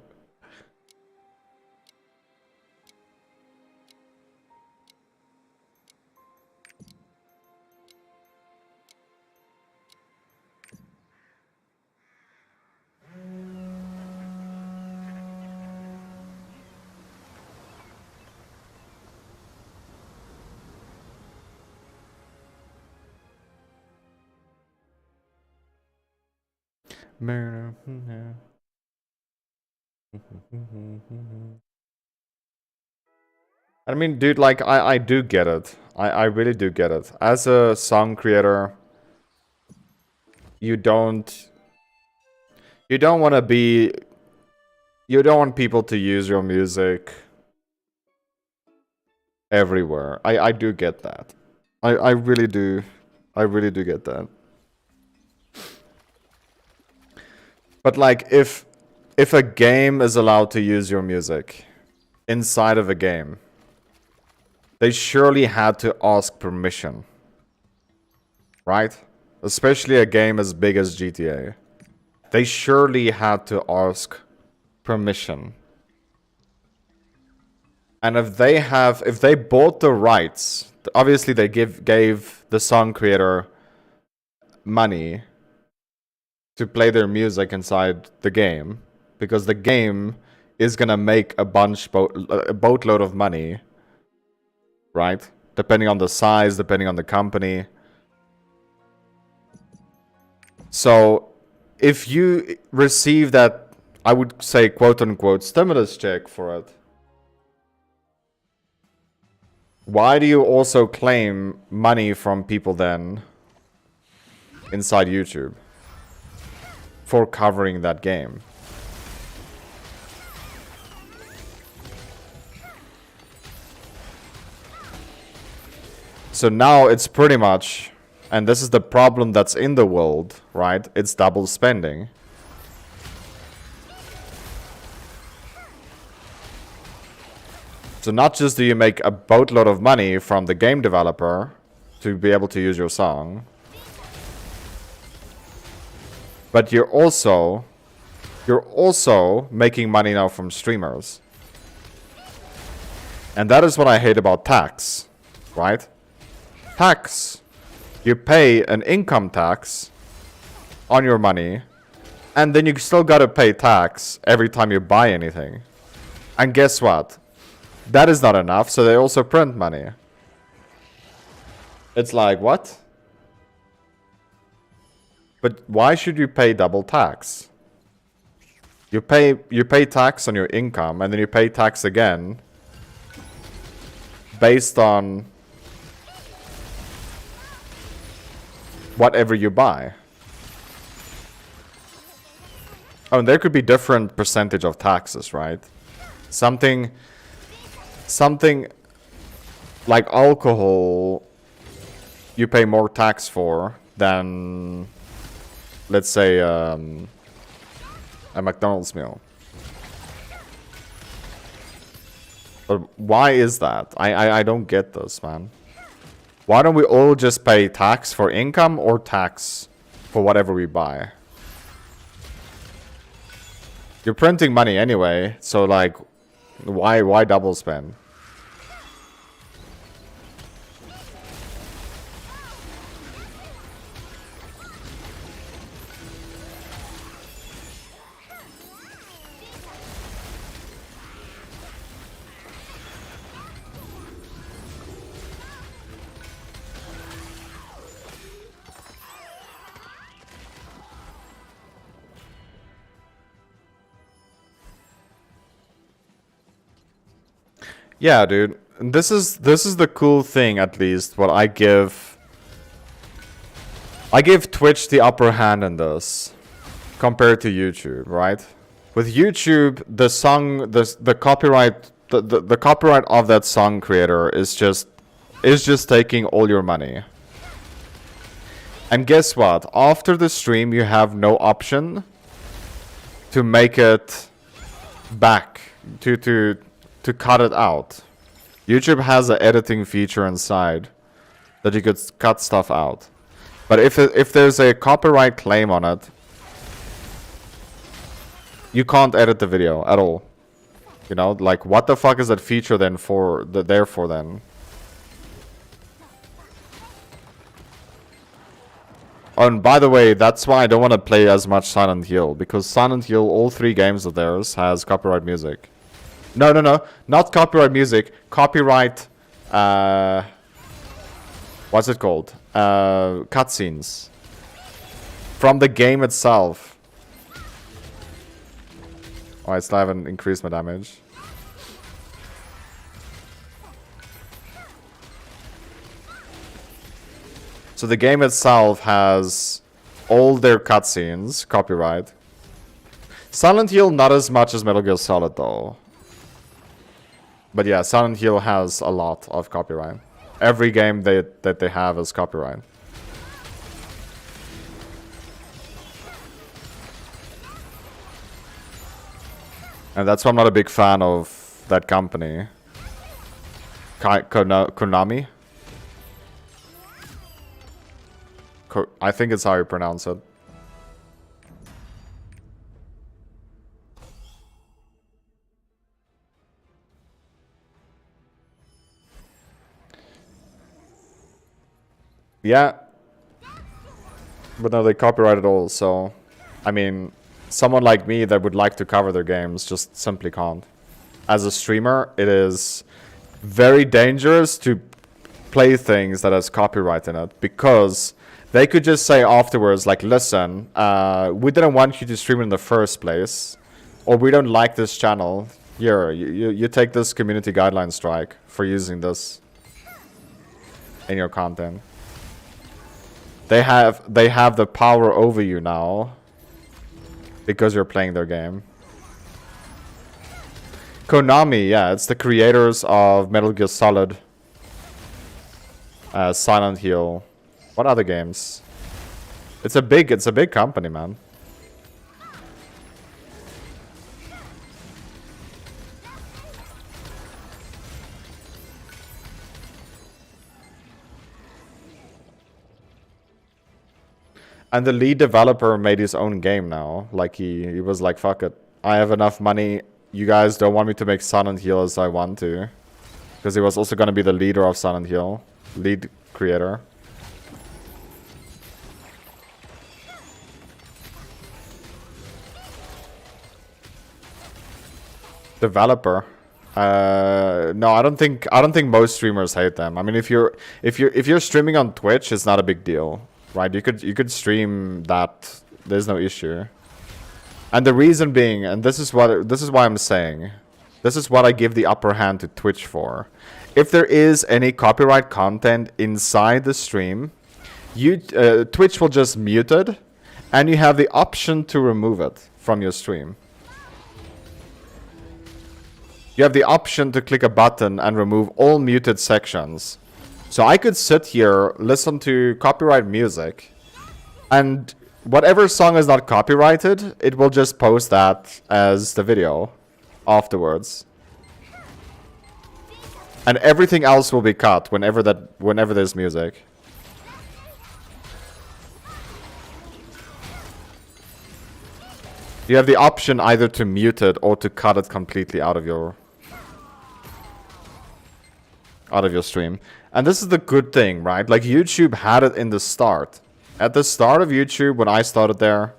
I mean, dude, like, I do get it. I really do get it. As a song creator, you don't want to be... You don't want people to use your music everywhere. I do get that. I really do. I really do get that. But like, if a game is allowed to use your music inside of a game, they surely had to ask permission. Right? Especially a game as big as GTA. They surely had to ask permission. And if they bought the rights, obviously they gave the song creator money to play their music inside the game, because the game is gonna make a boatload of money, right? Depending on the size, depending on the company. So if you receive that, I would say quote-unquote stimulus check for it, why do you also claim money from people then inside YouTube for covering that game? So now it's pretty much, and this is the problem that's in the world, right? It's double spending. So not just do you make a boatload of money from the game developer to be able to use your song, but you're also making money now from streamers. And that is what I hate about tax, right? Tax. You pay an income tax on your money, and then you still gotta pay tax every time you buy anything. And guess what? That is not enough, so they also print money. It's like, what? But why should you pay double tax? You pay tax on your income, and then you pay tax again based on whatever you buy. Oh, and there could be different percentage of taxes, right? Something like alcohol, you pay more tax for than, let's say, a McDonald's meal. But why is that? I don't get this, man. Why don't we all just pay tax for income or tax for whatever we buy? You're printing money anyway, so like, why double spend? Yeah, dude. This is the cool thing, at least. What I give Twitch the upper hand in this compared to YouTube, right? With YouTube, the song, the copyright, the copyright of that song creator is just taking all your money. And guess what? After the stream, you have no option to make it back, to cut it out. YouTube has an editing feature inside that you could cut stuff out. But if there's a copyright claim on it, you can't edit the video at all. You know, like what the fuck is that feature then for? There for then? Oh, and by the way, that's why I don't want to play as much Silent Hill, because Silent Hill, all 3 games of theirs, has copyright music. No, not copyright music. Copyright. What's it called? Cutscenes from the game itself. Oh, I still haven't increased my damage. So the game itself has all their cutscenes, copyright. Silent Hill not as much as Metal Gear Solid though. But yeah, Silent Hill has a lot of copyright. Every game that they have is copyright. And that's why I'm not a big fan of that company. Konami? I think it's how you pronounce it. Yeah. But no, they copyright it all, so... I mean, someone like me that would like to cover their games just simply can't. As a streamer, it is very dangerous to play things that has copyright in it, because they could just say afterwards, like, listen, we didn't want you to stream it in the first place, or we don't like this channel. Here, you take this community guideline strike for using this in your content. They have the power over you now because you're playing their game. Konami, yeah, it's the creators of Metal Gear Solid, Silent Hill. What other games? It's a big company, man. And the lead developer made his own game now. Like he was like, fuck it. I have enough money. You guys don't want me to make Silent Hill as I want to. Because he was also going to be the leader of Silent Hill. Lead creator. Developer. No, I don't think most streamers hate them. I mean, if you're streaming on Twitch, it's not a big deal. Right, you could stream that. There's no issue. And the reason being, and this is why I'm saying, this is what I give the upper hand to Twitch for. If there is any copyright content inside the stream, Twitch will just mute it, and you have the option to remove it from your stream. You have the option to click a button and remove all muted sections. So I could sit here, listen to copyright music, and whatever song is not copyrighted, it will just post that as the video afterwards. And everything else will be cut whenever there's music. You have the option either to mute it or to cut it completely out of your stream. And this is the good thing, right? Like, YouTube had it in the start. At the start of YouTube, when I started there,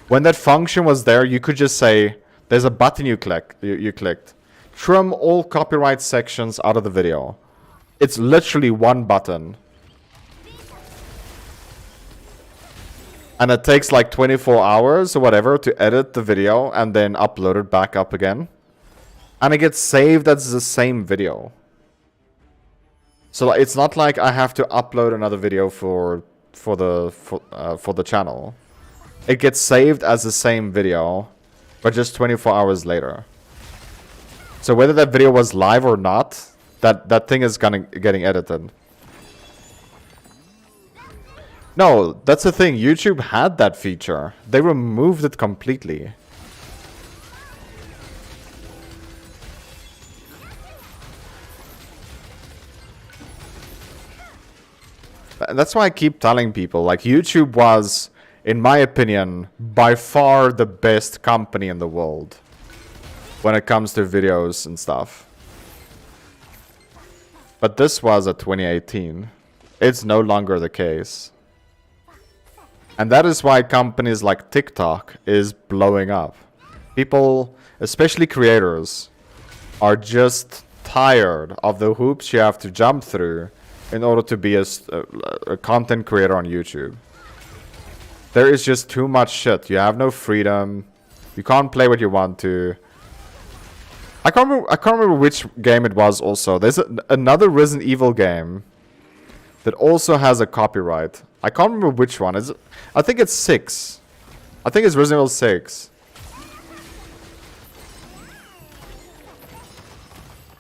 when that function was there, you could just say, there's a button you clicked. Trim all copyright sections out of the video. It's literally one button. And it takes like 24 hours or whatever to edit the video and then upload it back up again. And it gets saved as the same video. So it's not like I have to upload another video for the channel. It gets saved as the same video, but just 24 hours later. So whether that video was live or not, that thing is getting edited. No, that's the thing. YouTube had that feature. They removed it completely. That's why I keep telling people, like, YouTube was, in my opinion, by far the best company in the world when it comes to videos and stuff. But this was at 2018. It's no longer the case. And that is why companies like TikTok is blowing up. People, especially creators, are just tired of the hoops you have to jump through in order to be a content creator on YouTube. There is just too much shit. You have no freedom. You can't play what you want to. I can't remember which game it was also. There's another Resident Evil game that also has a copyright. I can't remember which one. I think it's 6. I think it's Resident Evil 6.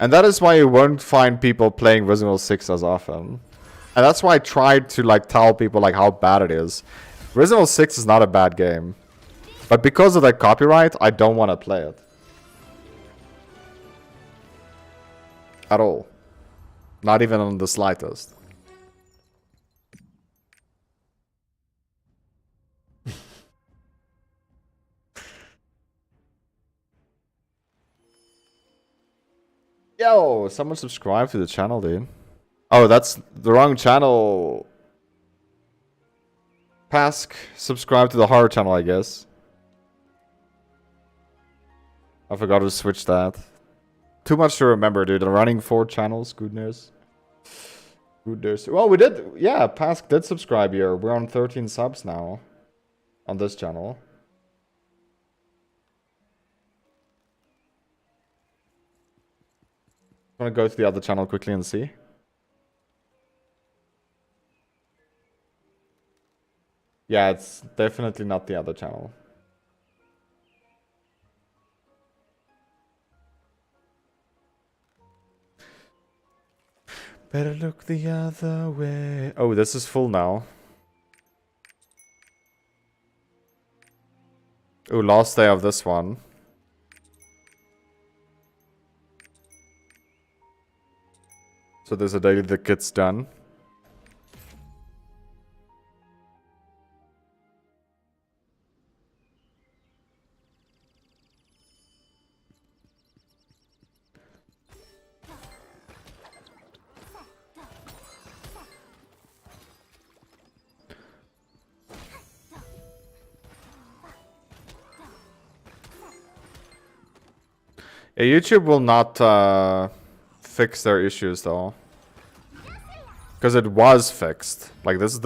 And that is why you won't find people playing Resident Evil 6 as often. And that's why I tried to like tell people like how bad it is. Resident Evil 6 is not a bad game. But because of that copyright, I don't want to play it. At all. Not even on the slightest. Yo, someone subscribed to the channel, dude. Oh, that's the wrong channel. Pask, subscribe to the horror channel, I guess. I forgot to switch that. Too much to remember, dude. I'm running 4 channels. Goodness. Goodness. Well, we did. Yeah, Pask did subscribe here. We're on 13 subs now. On this channel. Want to go to the other channel quickly and see? Yeah, it's definitely not the other channel. Better look the other way. Oh, this is full now. Oh, last day of this one. So there's a daily that gets done. Yeah, YouTube will not fix their issues though. Because it was fixed. Like this is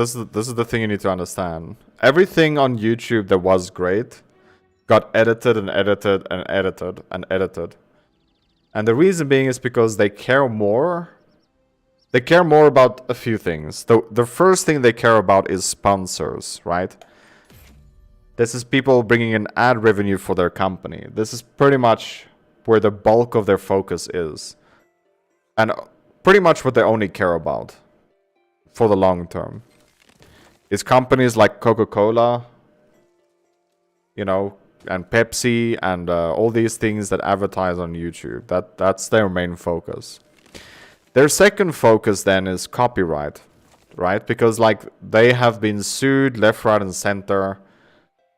the thing you need to understand. Everything on YouTube that was great got edited and edited and edited and edited. And the reason being is because they care more. They care more about a few things. The first thing they care about is sponsors, right? This is people bringing in ad revenue for their company. This is pretty much where the bulk of their focus is. And pretty much what they only care about. For the long term. Is companies like Coca-Cola, you know, and Pepsi and all these things that advertise on YouTube. That's their main focus. Their second focus then is copyright, right? Because like they have been sued left, right, and center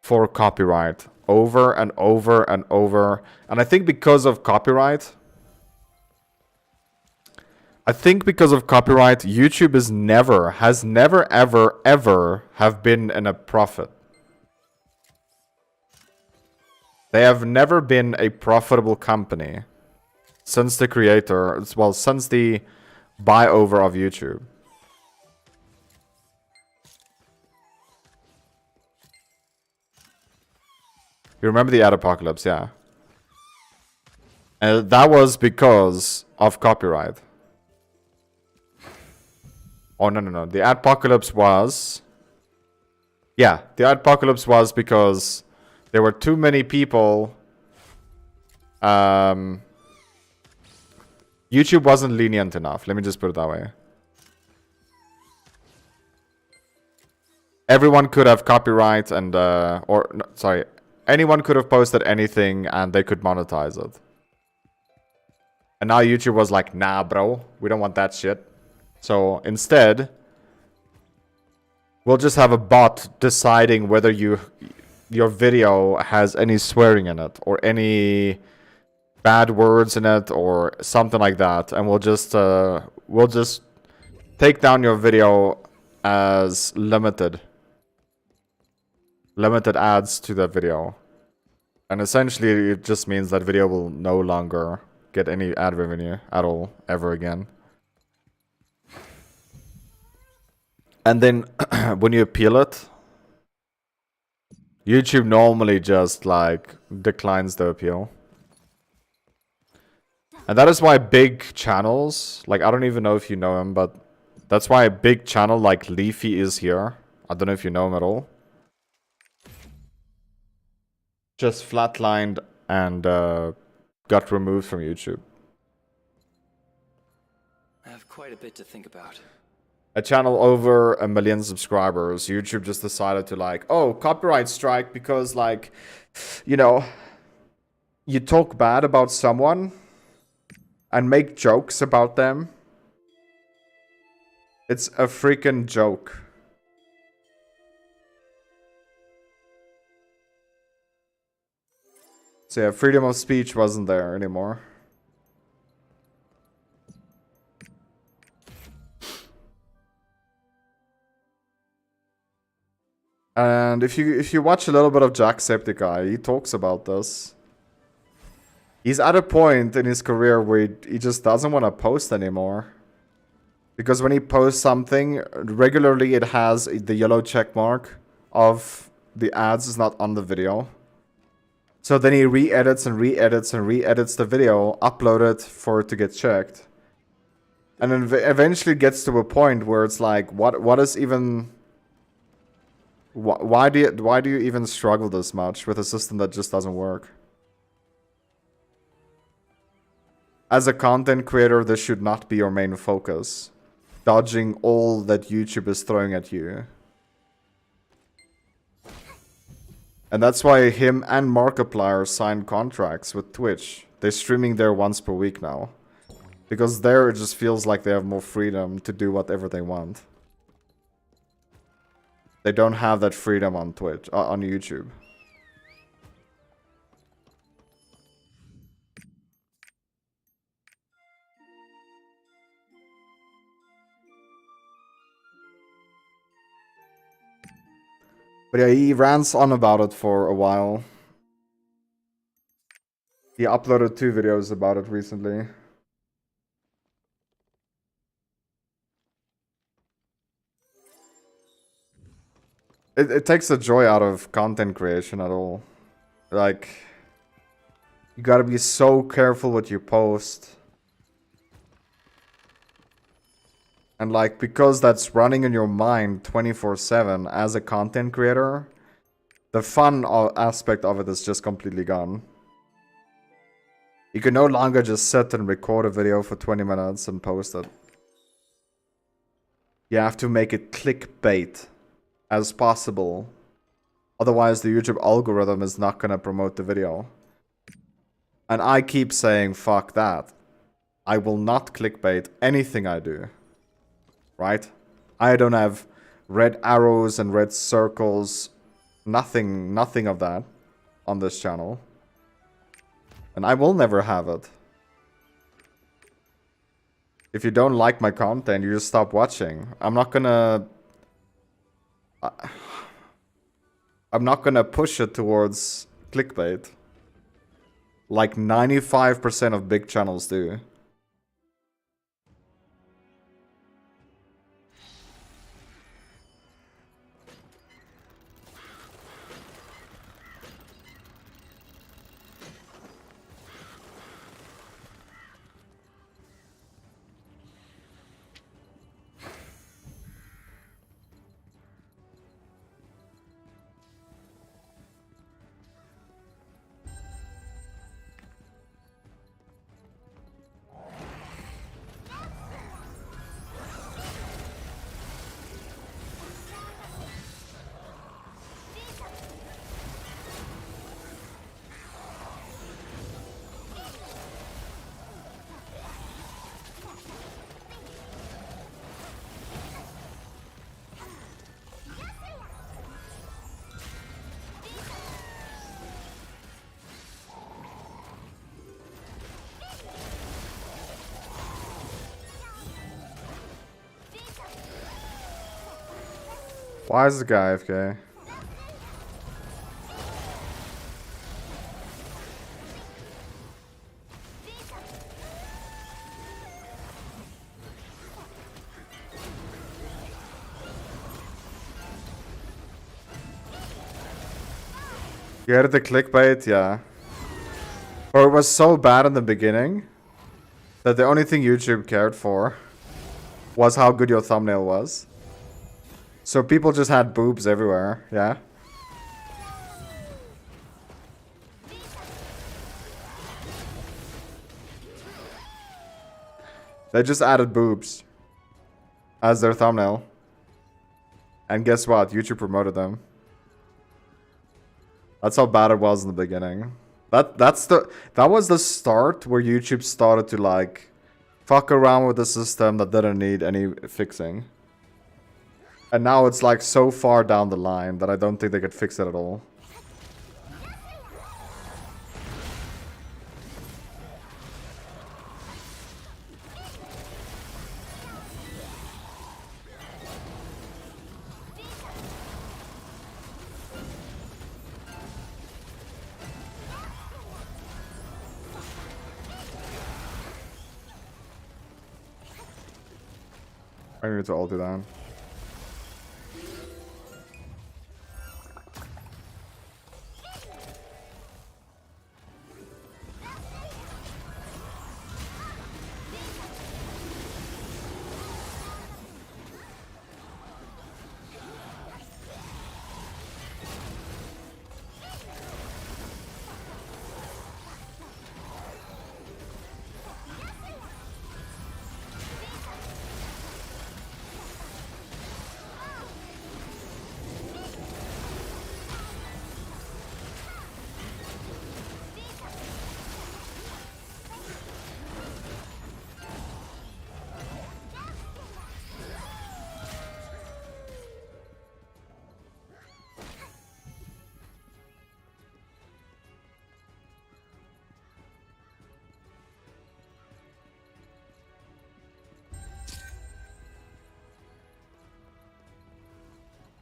for copyright over and over and over. And I think because of copyright, YouTube has never, ever, ever have been in a profit. They have never been a profitable company since the creator, well, since the buyover of YouTube. You remember the ad apocalypse, yeah. And that was because of copyright. Oh, no. The adpocalypse was... Yeah, the adpocalypse was because there were too many people... YouTube wasn't lenient enough. Let me just put it that way. Everyone could have copyright and... anyone could have posted anything and they could monetize it. And now YouTube was like, nah, bro. We don't want that shit. So instead, We'll just have a bot deciding whether your video has any swearing in it or any bad words in it or something like that, and we'll just take down your video as limited ads to that video. And essentially it just means that video will no longer get any ad revenue at all ever again. And then when you appeal it, YouTube normally just like declines the appeal. And that is why big channels, like I don't even know if you know him, but that's why a big channel like Leafy is here. I don't know if you know him at all. Just flatlined and got removed from YouTube. I have quite a bit to think about. A channel over 1 million subscribers. YouTube just decided to like, oh, copyright strike because like, you know, you talk bad about someone and make jokes about them. It's a freaking joke. So yeah, freedom of speech wasn't there anymore. And if you watch a little bit of Jacksepticeye, he talks about this. He's at a point in his career where he just doesn't want to post anymore. Because when he posts something, regularly it has the yellow check mark of the ads is not on the video. So then he re-edits and re-edits and re-edits the video, upload it for it to get checked. And then eventually gets to a point where it's like, what is even... Why do you even struggle this much with a system that just doesn't work? As a content creator, this should not be your main focus. Dodging all that YouTube is throwing at you. And that's why him and Markiplier signed contracts with Twitch. They're streaming there once per week now. Because there it just feels like they have more freedom to do whatever they want. They don't have that freedom on Twitch, on YouTube. But yeah, he rants on about it for a while. He uploaded 2 videos about it recently. It takes the joy out of content creation at all. Like, you gotta be so careful what you post. And like, because that's running in your mind 24/7 as a content creator, the fun aspect of it is just completely gone. You can no longer just sit and record a video for 20 minutes and post it. You have to make it clickbait as possible. Otherwise, the YouTube algorithm is not gonna promote the video. And I keep saying, fuck that. I will not clickbait anything I do. Right? I don't have red arrows and red circles. Nothing of that on this channel. And I will never have it. If you don't like my content, you just stop watching. I'm not gonna push it towards clickbait. Like 95% of big channels do. Why is the guy AFK? You had the clickbait, yeah. Or it was so bad in the beginning that the only thing YouTube cared for was how good your thumbnail was. So people just had boobs everywhere, yeah? They just added boobs as their thumbnail. And guess what? YouTube promoted them. That's how bad it was in the beginning. That was the start where YouTube started to like fuck around with the system that didn't need any fixing. And now it's like so far down the line that I don't think they could fix it at all. I need to ult it down.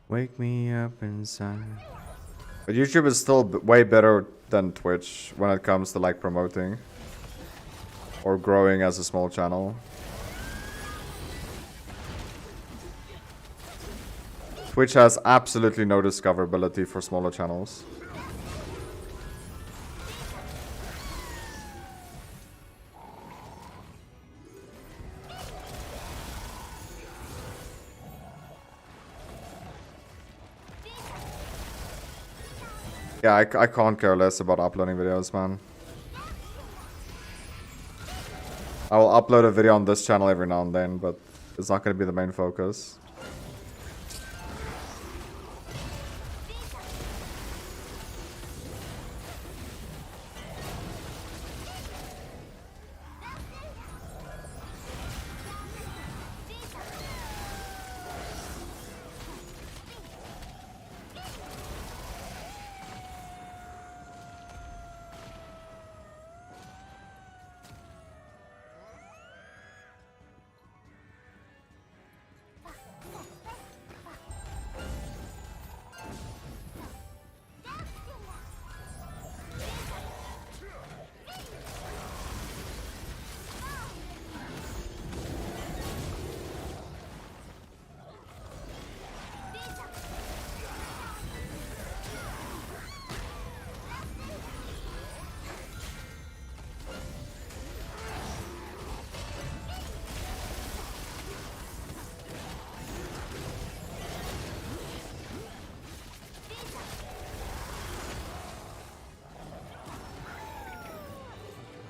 Wake me up inside. But YouTube is still way better than Twitch when it comes to like promoting or growing as a small channel. Twitch has absolutely no discoverability for smaller channels. Yeah, I can't care less about uploading videos, man. I will upload a video on this channel every now and then, but it's not going to be the main focus.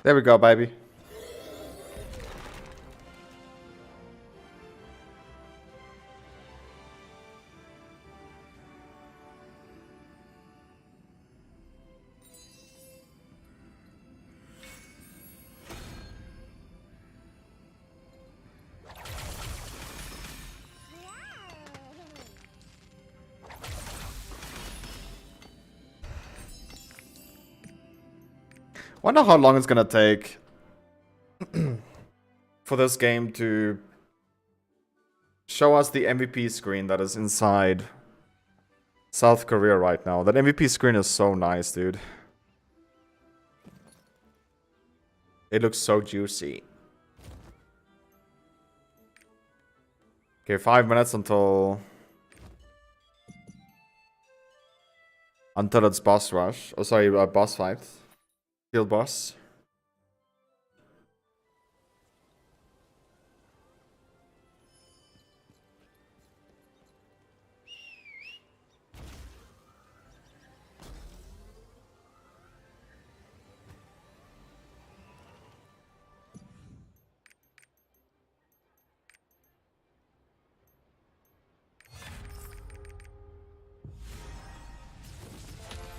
There we go, baby. Wonder how long it's gonna take for this game to show us the MVP screen that is inside South Korea right now. That MVP screen is so nice, dude. It looks so juicy. Okay, 5 minutes until it's boss rush. Oh, sorry, boss fight. Field boss.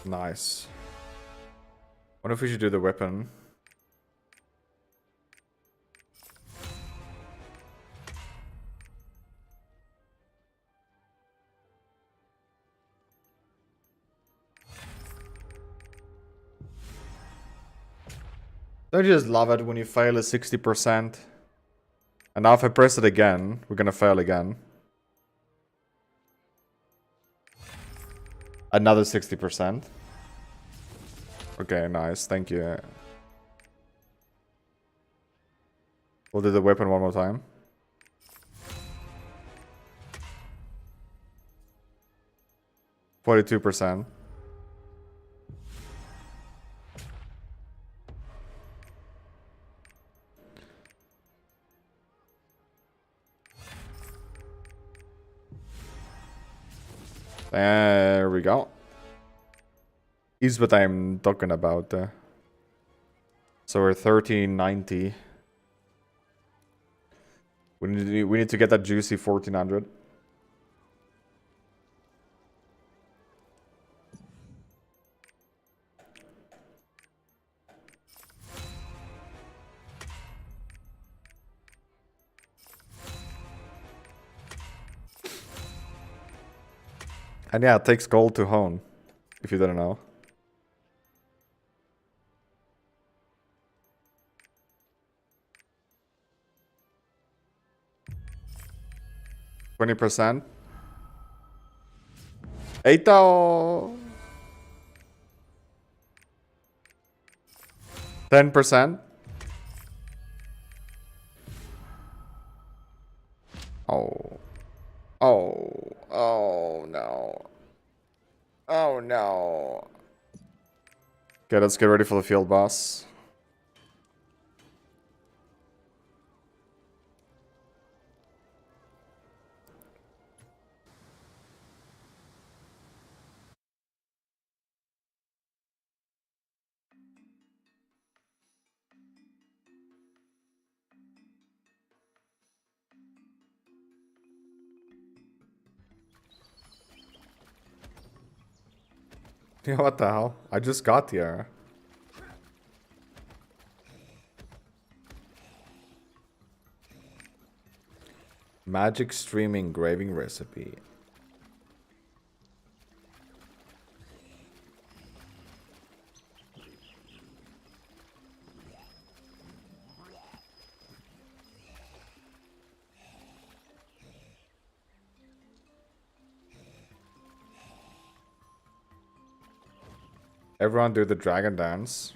Nice. What if we should do the weapon? Don't you just love it when you fail at 60%? And now if I press it again, we're gonna fail again. Another 60%. Okay, nice. Thank you. We'll do the weapon one more time. %. There we go. Is what I'm talking about. So we're 1390. We need to get that juicy 1400. And yeah, it takes gold to hone, if you didn't know. %. Eito! 10%. Oh. Oh. Oh no. Oh no. Okay, let's get ready for the field boss. Yeah, what the hell? I just got here. Magic stream engraving recipe. Everyone do the dragon dance.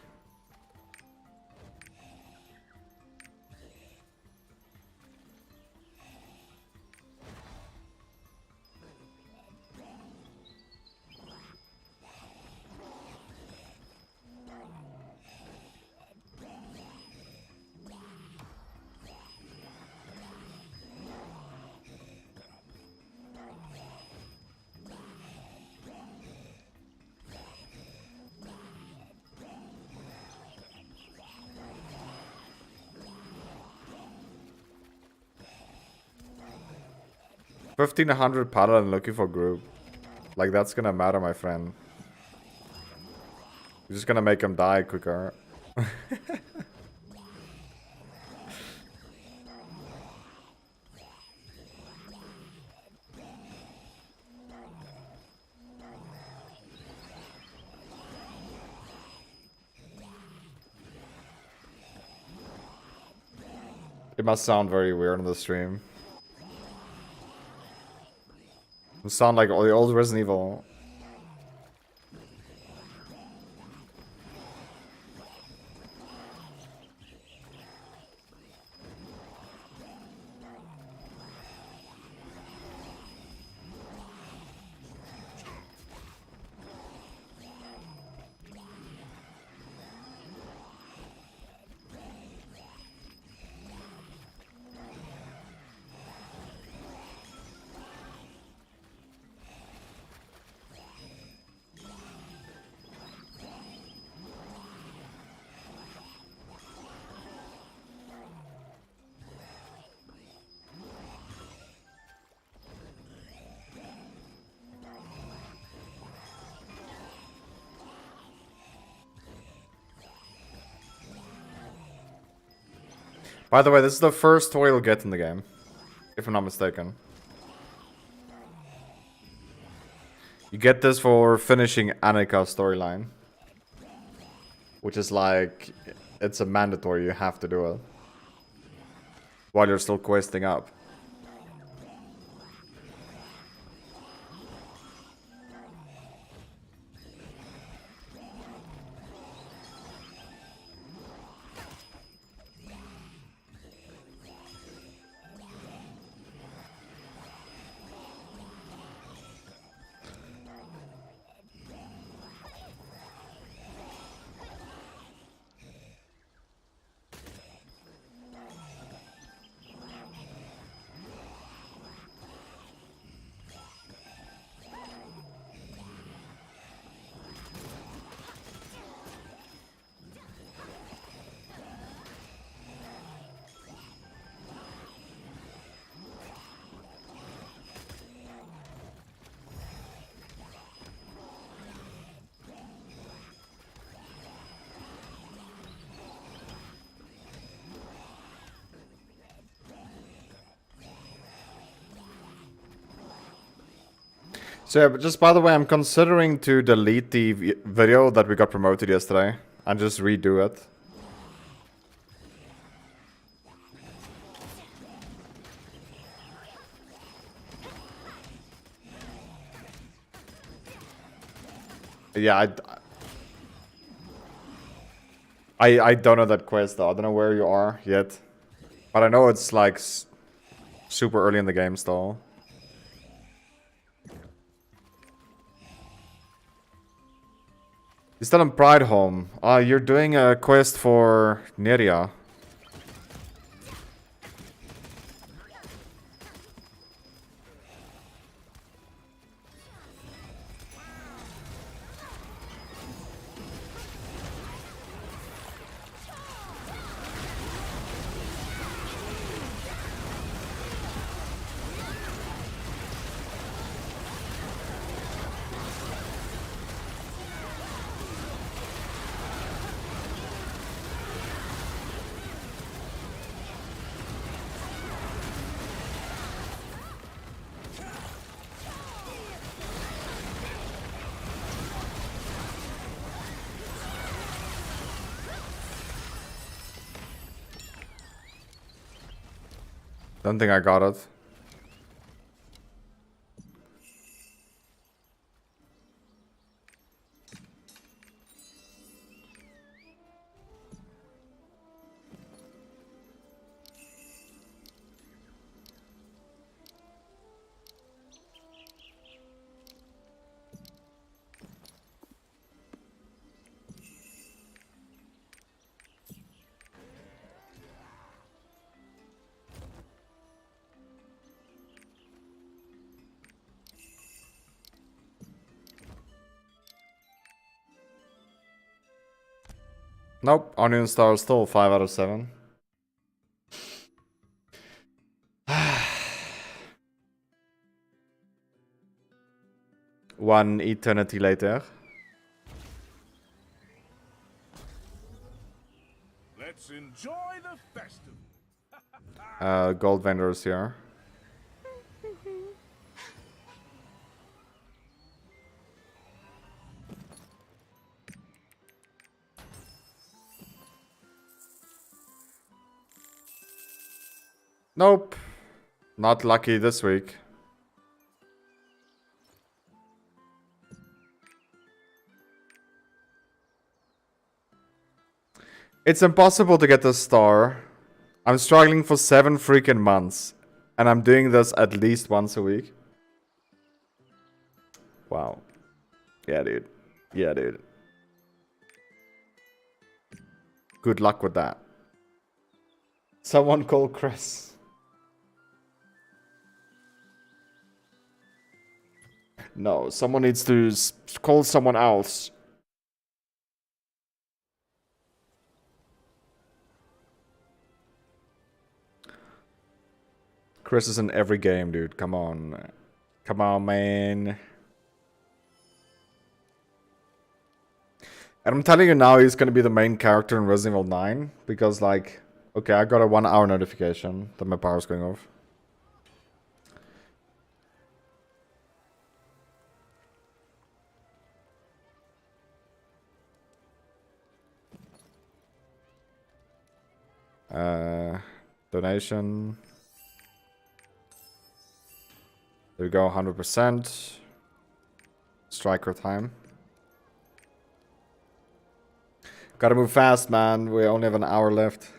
$1,500 paladin looking for group. Like, that's gonna matter, my friend. You're just gonna make him die quicker. It must sound very weird on the stream. It sound like all the old Resident Evil. By the way, this is the first toy you'll get in the game, if I'm not mistaken. You get this for finishing Annika's storyline. Which is like, it's a mandatory, you have to do it. While you're still questing up. So yeah, but just by the way, I'm considering to delete the video that we got promoted yesterday and just redo it. Yeah, I don't know that quest though. I don't know where you are yet, but I know it's like super early in the game still. You're still in Pride Home. You're doing a quest for Neria. Don't think I got it. Nope, Onion Star is still 5 out of 7. One eternity later. Let's enjoy the festival. Gold vendors here. Nope. Not lucky this week. It's impossible to get the star. I'm struggling for 7 freaking months. And I'm doing this at least once a week. Wow. Yeah, dude. Yeah, dude. Good luck with that. Someone call Chris. No, someone needs to call someone else. Chris is in every game, dude. Come on. Come on, man. And I'm telling you now, he's gonna be the main character in Resident Evil 9. Because, like, Okay, I got a 1 hour notification that my power's going off. Donation. There we go, 100%. Striker time. Gotta move fast, man. We only have an hour left.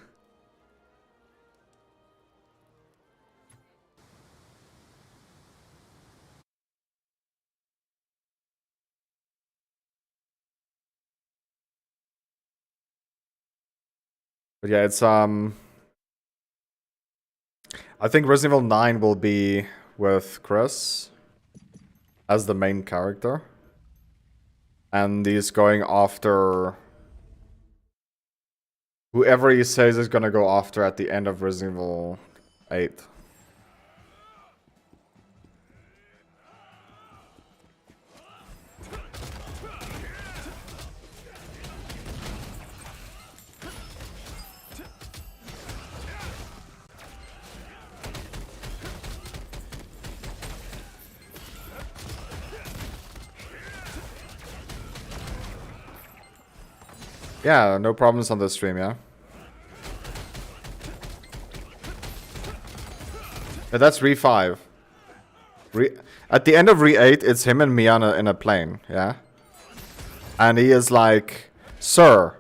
But yeah, it's I think Resident Evil 9 will be with Chris as the main character. And he's going after whoever he says is gonna go after at the end of Resident Evil 8. Yeah, no problems on this stream, yeah? Yeah, that's Re 5. At the end of Re 8, it's him and Mia in a plane, yeah? And he is like, "Sir,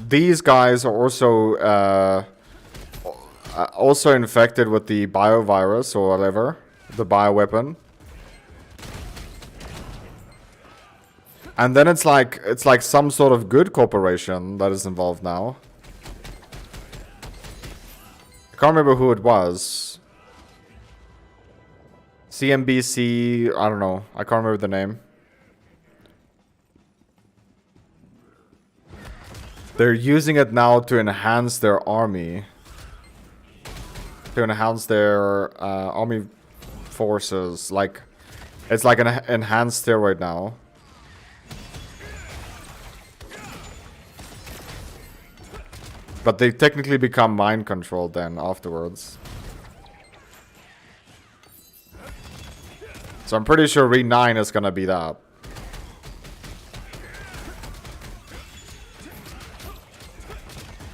these guys are also infected with the biovirus or whatever, the bioweapon." And then it's like some sort of good corporation that is involved now. I can't remember who it was. CNBC, I don't know. I can't remember the name. They're using it now to enhance their army. To enhance their army forces. Like, it's like an enhanced steroid now. But they technically become mind controlled then afterwards. So I'm pretty sure Re 9 is gonna be that.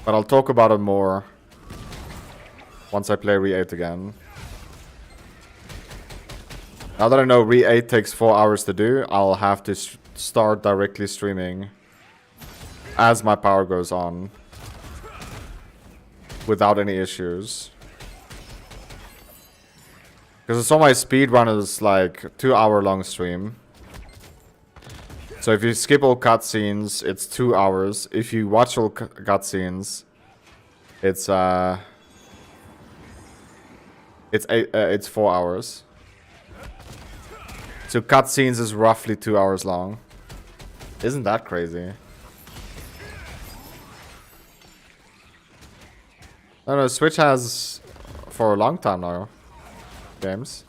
But I'll talk about it more once I play Re 8 again. Now that I know Re 8 takes 4 hours to do, I'll have to start directly streaming as my power goes on. Without any issues. Because I saw my speedrun is like 2-hour long stream. So if you skip all cutscenes, it's 2 hours. If you watch all cutscenes, it's 4 hours. So cutscenes is roughly 2 hours long. Isn't that crazy? I don't know, Switch has for a long time now games.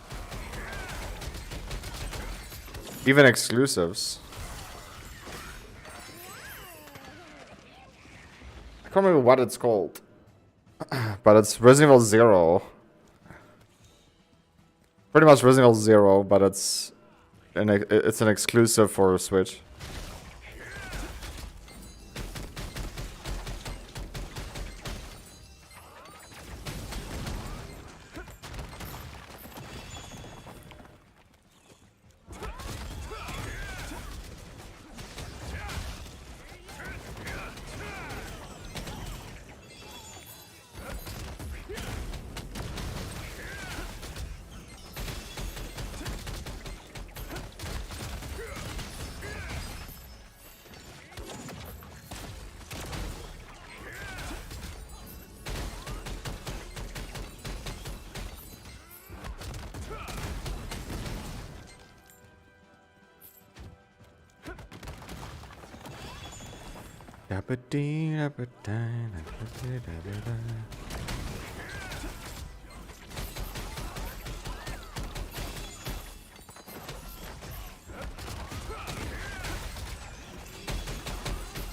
Even exclusives. I can't remember what it's called. But it's Resident Evil 0. Pretty much Resident Evil 0, but it's an exclusive for Switch.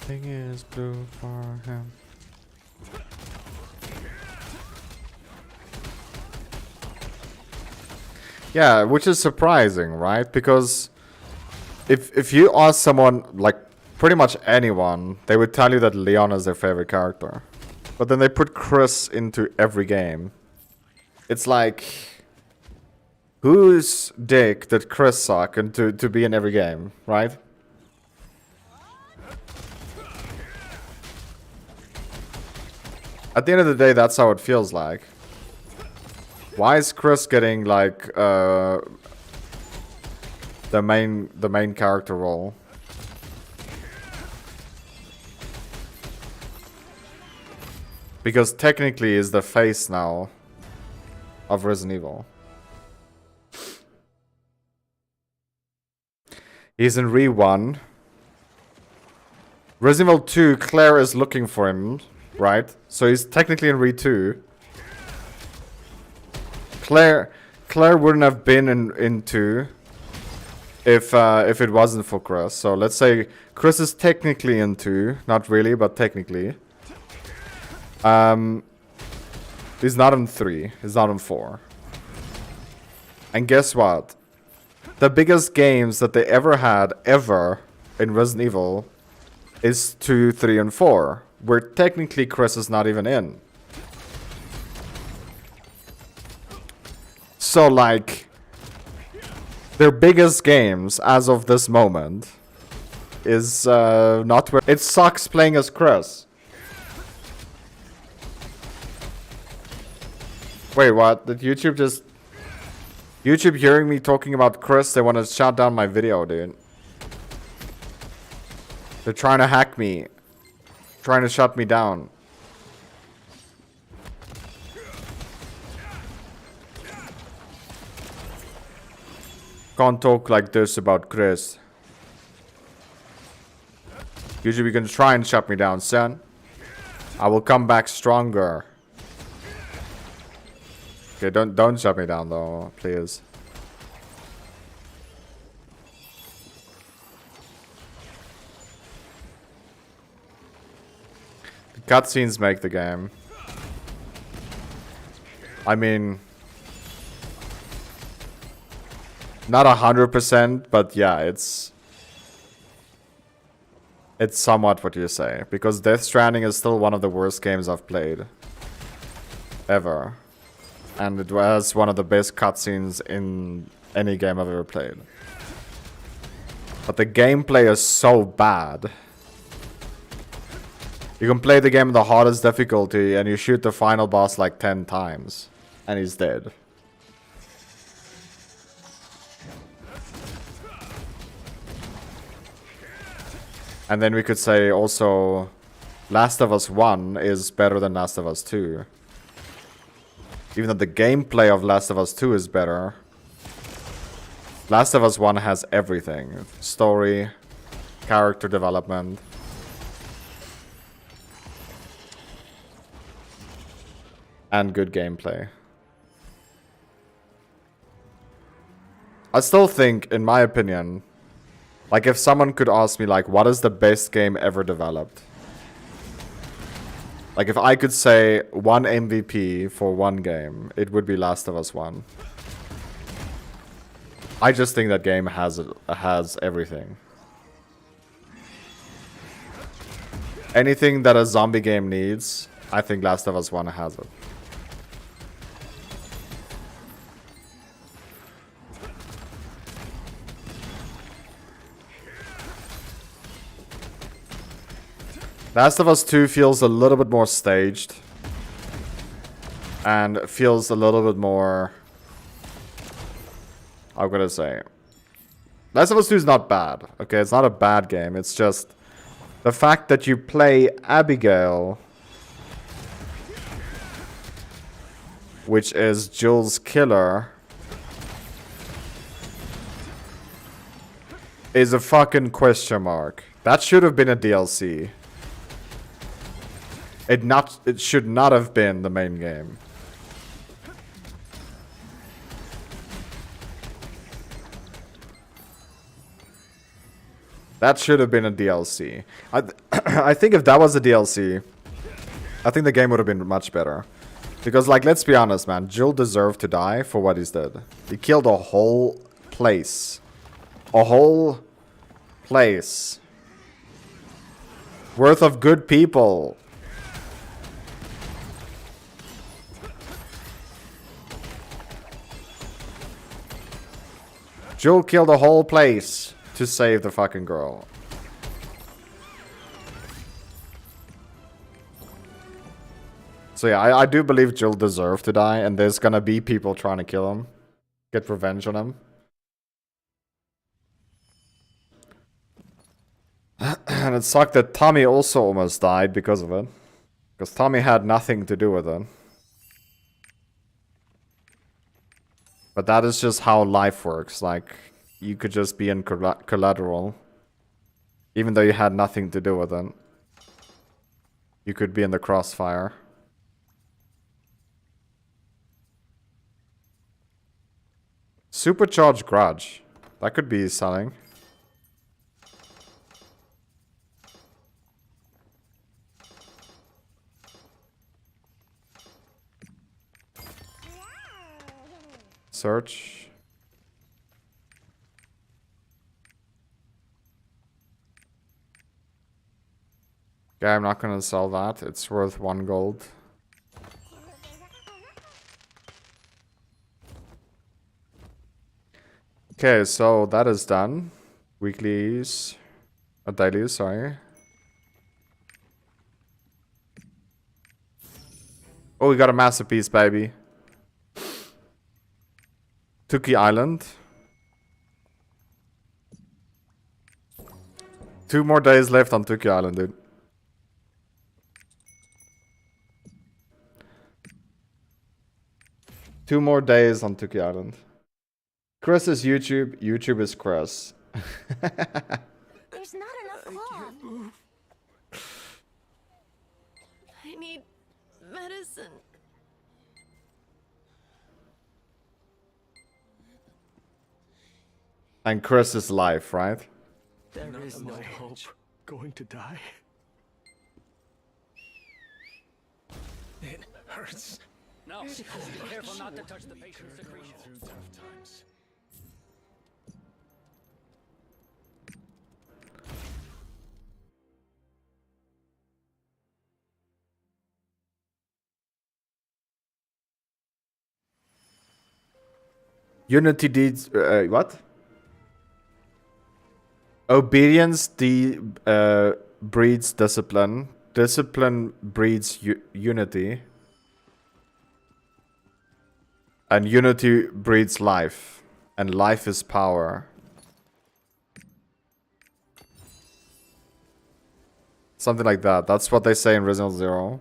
Thing is blue for him. Yeah, which is surprising, right? Because if you ask someone, like pretty much anyone, they would tell you that Leon is their favorite character. But then they put Chris into every game. It's like, whose dick did Chris suck and to be in every game, right? At the end of the day, that's how it feels like. Why is Chris getting like the main character role? Because technically is the face now of Resident Evil. He's in Re 1. Resident Evil 2, Claire is looking for him, right? So he's technically in Re 2. Claire wouldn't have been in 2 if it wasn't for Chris. So let's say Chris is technically in 2, not really, but technically. He's not in 3. He's not in 4. And guess what? The biggest games that they ever had, ever, in Resident Evil is 2, 3, and 4. Where technically Chris is not even in. So, like, their biggest games, as of this moment, is not where... It sucks playing as Chris. Wait, what? Did YouTube just... YouTube hearing me talking about Chris, they want to shut down my video, dude. They're trying to hack me. Trying to shut me down. Can't talk like this about Chris. YouTube, you can try and shut me down, son. I will come back stronger. Okay, don't shut me down though, please. The cutscenes make the game. I mean, not 100%, but yeah, it's somewhat what you say. Because Death Stranding is still one of the worst games I've played. Ever. And it was one of the best cutscenes in any game I've ever played. But the gameplay is so bad. You can play the game at the hardest difficulty and you shoot the final boss like 10 times. And he's dead. And then we could say also Last of Us 1 is better than Last of Us 2. Even though the gameplay of Last of Us 2 is better. Last of Us 1 has everything. Story, character development. And good gameplay. I still think, in my opinion, like if someone could ask me like, what is the best game ever developed? Like, if I could say one MVP for one game, it would be Last of Us 1. I just think that game has everything. Anything that a zombie game needs, I think Last of Us 1 has it. Last of Us 2 feels a little bit more staged. And feels a little bit more... I'm gonna say... Last of Us 2 is not bad. Okay, it's not a bad game. It's just... the fact that you play Abigail... which is Jules' killer... is a fucking question mark. That should have been a DLC. It should not have been the main game. That should have been a DLC. I think if that was a DLC, I think the game would have been much better. Because, like, let's be honest, man. Jill deserved to die for what he's did. He killed a whole place. A whole place. Worth of good people. Jill killed a whole place to save the fucking girl. So yeah, I do believe Jill deserved to die, and there's gonna be people trying to kill him. Get revenge on him. And it sucked that Tommy also almost died because of it. Because Tommy had nothing to do with it. But that is just how life works. Like, you could just be in collateral. Even though you had nothing to do with it. You could be in the crossfire. Supercharged Grudge. That could be selling. Search. Okay, I'm not gonna sell that. It's worth 1 gold. Okay, so that is done. Weeklies. Dailies, sorry. Oh, we got a masterpiece, baby. Tuki Island. 2 more days left on Tuki Island, dude. Two more days on Tuki Island. Chris is YouTube. YouTube is Chris. There's not enough cloth. I need medicine. And Chris is life, right? There is no hope. Going to die? It hurts. No, careful not to touch the patient's secretion. Through tough times. Unity deeds. What? Obedience breeds discipline. Discipline breeds unity. And unity breeds life. And life is power. Something like that. That's what they say in Resident Evil 0.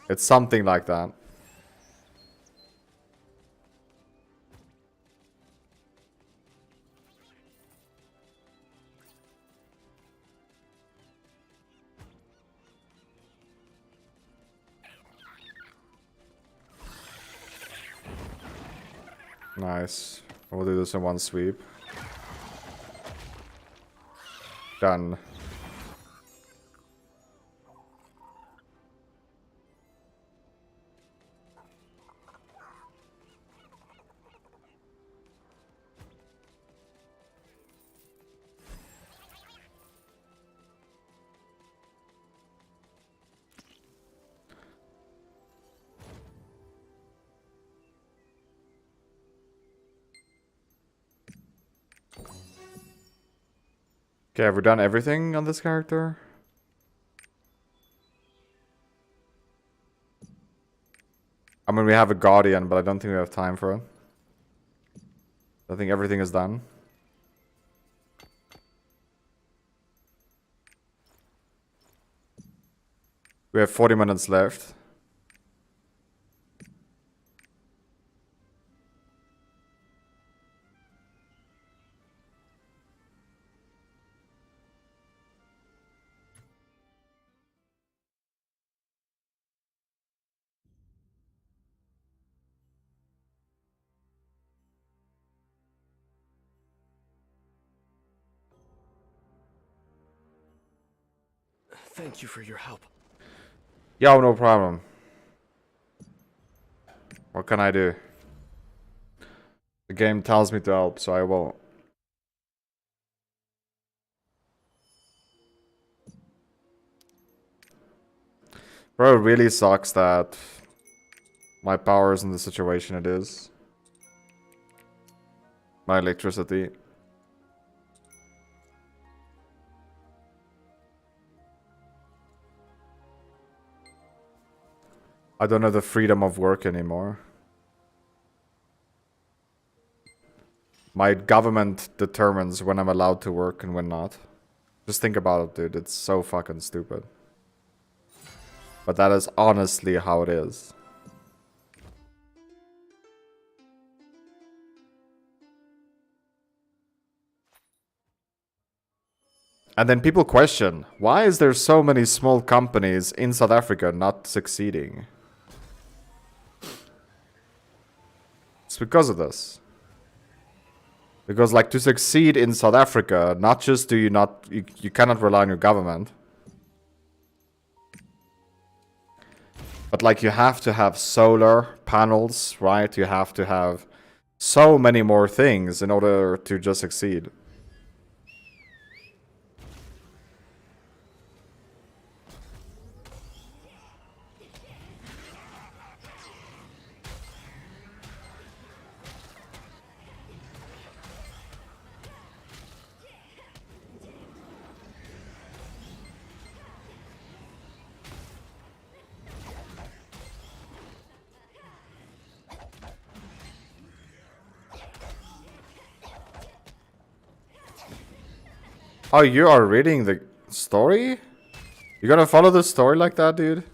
It's something like that. Nice. We'll do this in one sweep. Done. Okay, have we done everything on this character? I mean, we have a Guardian, but I don't think we have time for it. I think everything is done. We have 40 minutes left. Thank you for your help. Yo, no problem. What can I do? The game tells me to help, so I will. Bro, it really sucks that my power is in the situation it is. My electricity. I don't have the freedom of work anymore. My government determines when I'm allowed to work and when not. Just think about it, dude. It's so fucking stupid. But that is honestly how it is. And then people question, why is there so many small companies in South Africa not succeeding? It's because of this. Because like to succeed in South Africa, not just do you not, you cannot rely on your government. But like you have to have solar panels, right? You have to have so many more things in order to just succeed. Oh, you are reading the story? You gonna follow the story like that, dude?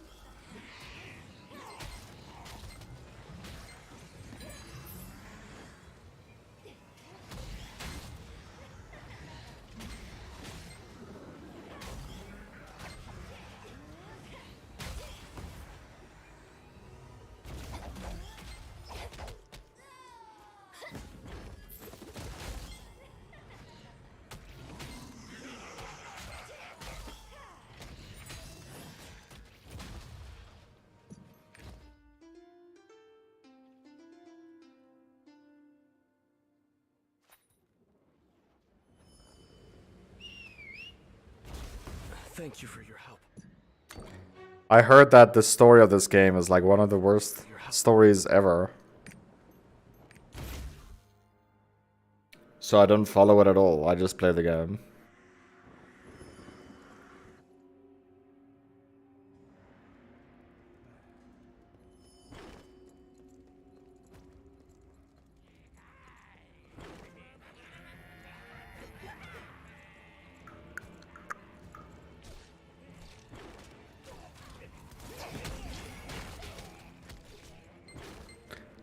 Thank you for your help. I heard that the story of this game is like one of the worst stories ever. So I don't follow it at all. I just play the game.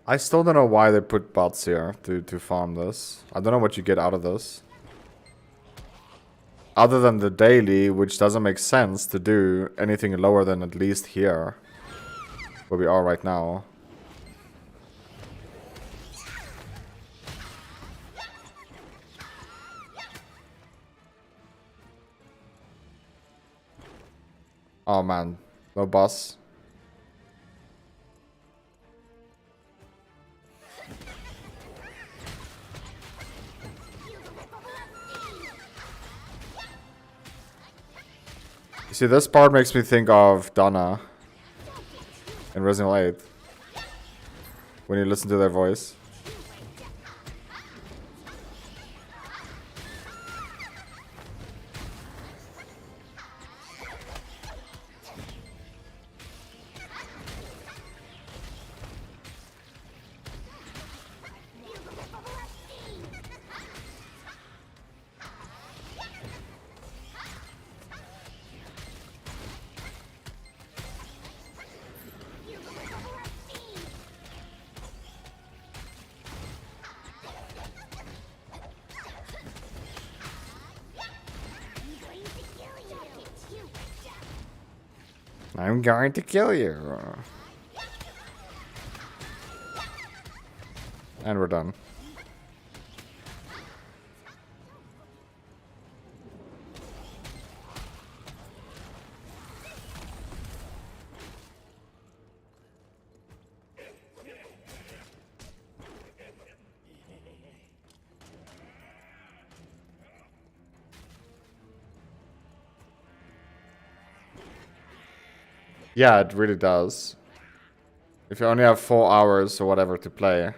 I still don't know why they put bots here to farm this. I don't know what you get out of this. Other than the daily, which doesn't make sense to do anything lower than at least here. Where we are right now. Oh man, no boss. You see, this part makes me think of Donna in Resident Evil 8. When you listen to their voice. I'm going to kill you. And we're done. Yeah, it really does. If you only have 4 hours or whatever to play,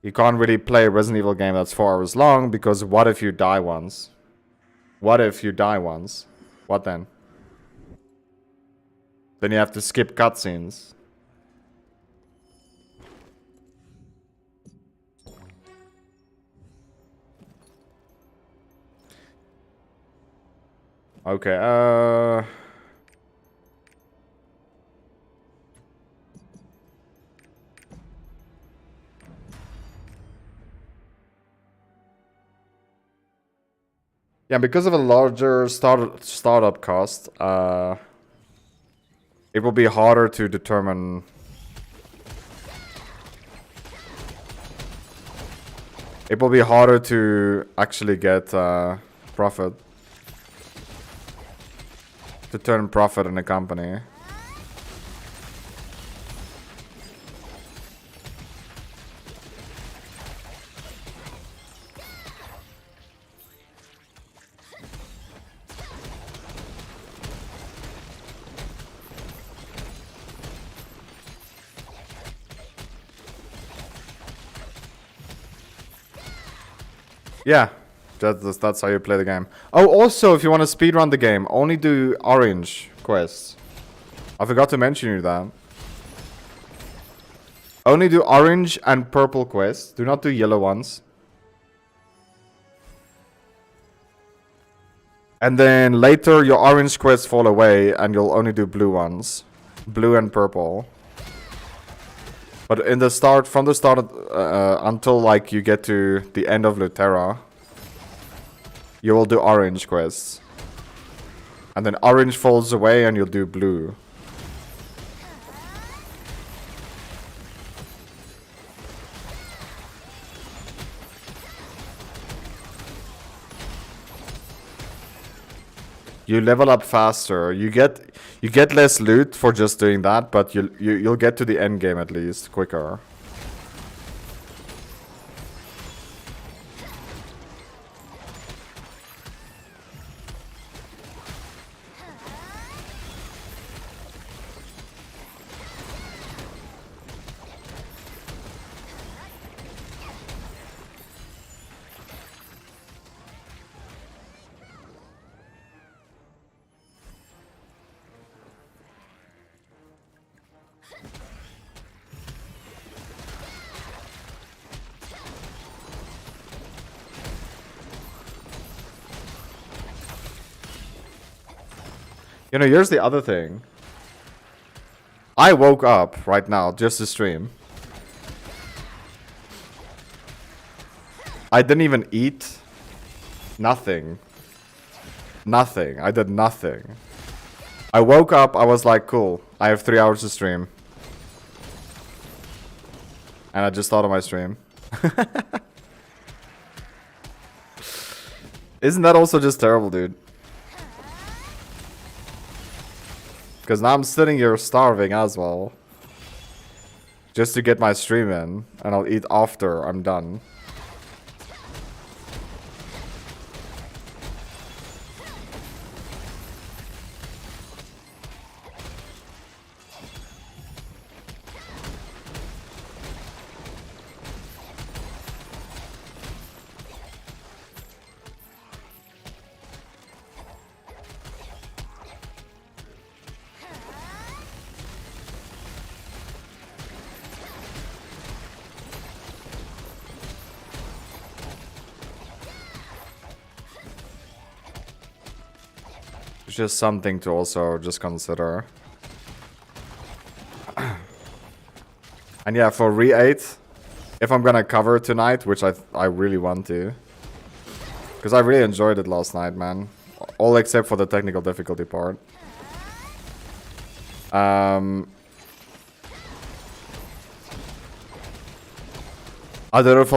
you can't really play a Resident Evil game that's 4 hours long, because what if you die once? What if you die once? What then? Then you have to skip cutscenes. Okay, yeah, because of a larger startup cost, it will be harder to determine. It will be harder to actually get profit. To turn profit in a company. Yeah, that's how you play the game. Oh, also, if you want to speedrun the game, only do orange quests. I forgot to mention you that. Only do orange and purple quests. Do not do yellow ones. And then later your orange quests fall away and you'll only do blue ones. Blue and purple. But in the start, from the start until like you get to the end of Lutera, you will do orange quests. And then orange falls away and you'll do blue. You level up faster. You get less loot for just doing that, but you'll get to the end game at least quicker. You know, here's the other thing. I woke up right now just to stream. I didn't even eat. Nothing. Nothing. I did nothing. I woke up, I was like, cool. I have 3 hours to stream. And I just thought of my stream. Isn't that also just terrible, dude? Because now I'm sitting here starving as well. Just to get my stream in. And I'll eat after I'm done. It's just something to also just consider. And yeah, for Re-8, if I'm gonna cover tonight, which I really want to. Because I really enjoyed it last night, man. All except for the technical difficulty part. I don't know if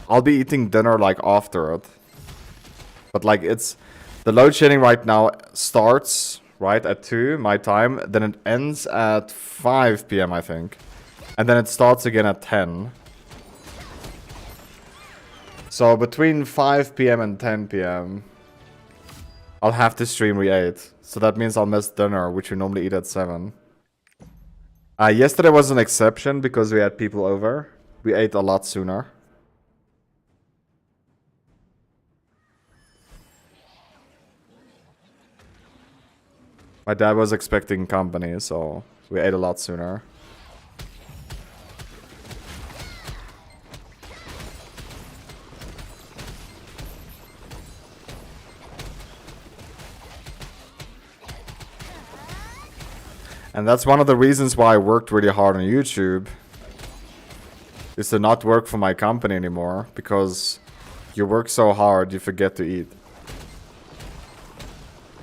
I'll be eating dinner like after it. But like it's... The load shedding right now starts, right, at 2, my time. Then it ends at 5 PM, I think. And then it starts again at 10. So between 5 PM and 10 PM, I'll have to stream re-8. So that means I'll miss dinner, which we normally eat at 7. Yesterday was an exception because we had people over. We ate a lot sooner. My dad was expecting company, so we ate a lot sooner. And that's one of the reasons why I worked really hard on YouTube. Is to not work for my company anymore. Because you work so hard, you forget to eat.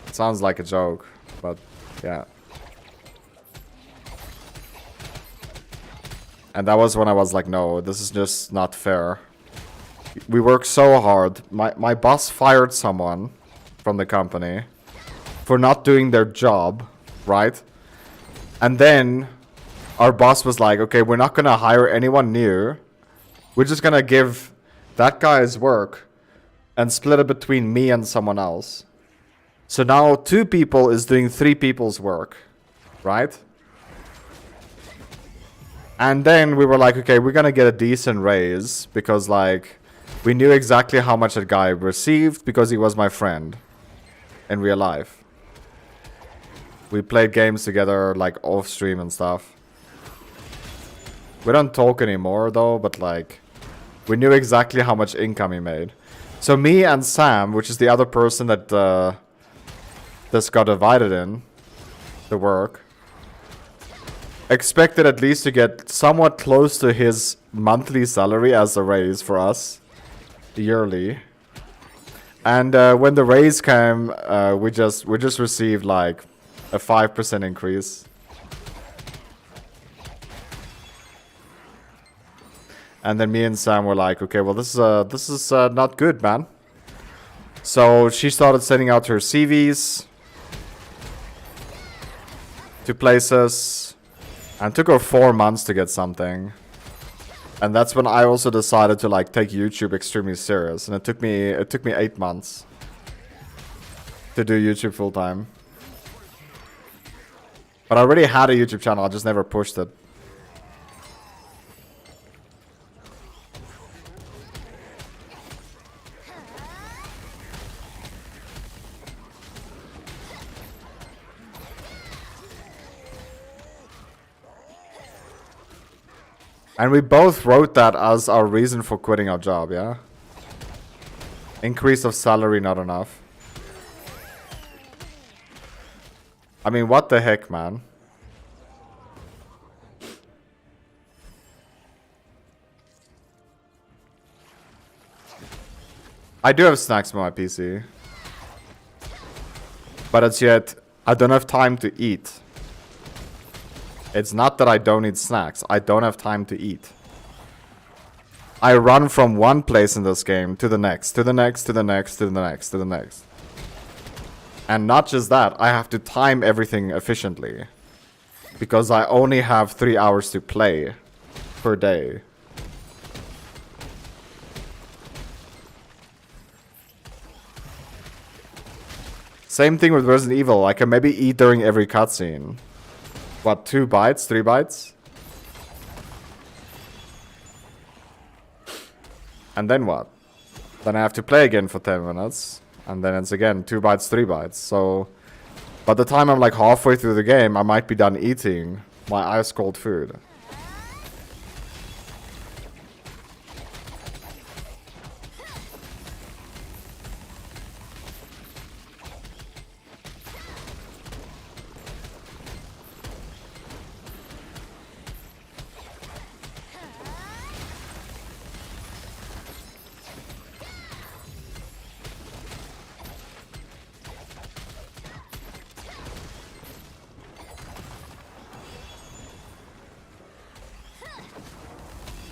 It sounds like a joke, but yeah. And that was when I was like, no, this is just not fair. We work so hard. My boss fired someone from the company for not doing their job, right? And then our boss was like, okay, we're not going to hire anyone new. We're just going to give that guy his work and split it between me and someone else. So now 2 people is doing 3 people's work, right? And then we were like, okay, we're going to get a decent raise because like we knew exactly how much that guy received because he was my friend in real life. We played games together, like, off-stream and stuff. We don't talk anymore, though, but, like, we knew exactly how much income he made. So me and Sam, which is the other person that this got divided in, the work, expected at least to get somewhat close to his monthly salary as a raise for us, yearly. And when the raise came, we just received, like, a 5% increase. And then me and Sam were like, okay, well, this is not good, man. So she started sending out her CVs to places, and took her 4 months to get something. And that's when I also decided to like take YouTube extremely serious, and it took me 8 months to do YouTube full time. But I already had a YouTube channel, I just never pushed it. And we both wrote that as our reason for quitting our job, yeah? Increase of salary, not enough. I mean, what the heck, man? I do have snacks on my PC. But it's yet, I don't have time to eat. It's not that I don't eat snacks. I don't have time to eat. I run from one place in this game to the next, to the next, to the next, to the next, to the next. And not just that, I have to time everything efficiently. Because I only have 3 hours to play per day. Same thing with Resident Evil. I can maybe eat during every cutscene. What, 2 bites? 3 bites? And then what? Then I have to play again for 10 minutes. And then it's again 2 bites, 3 bites. So by the time I'm like halfway through the game, I might be done eating my ice cold food.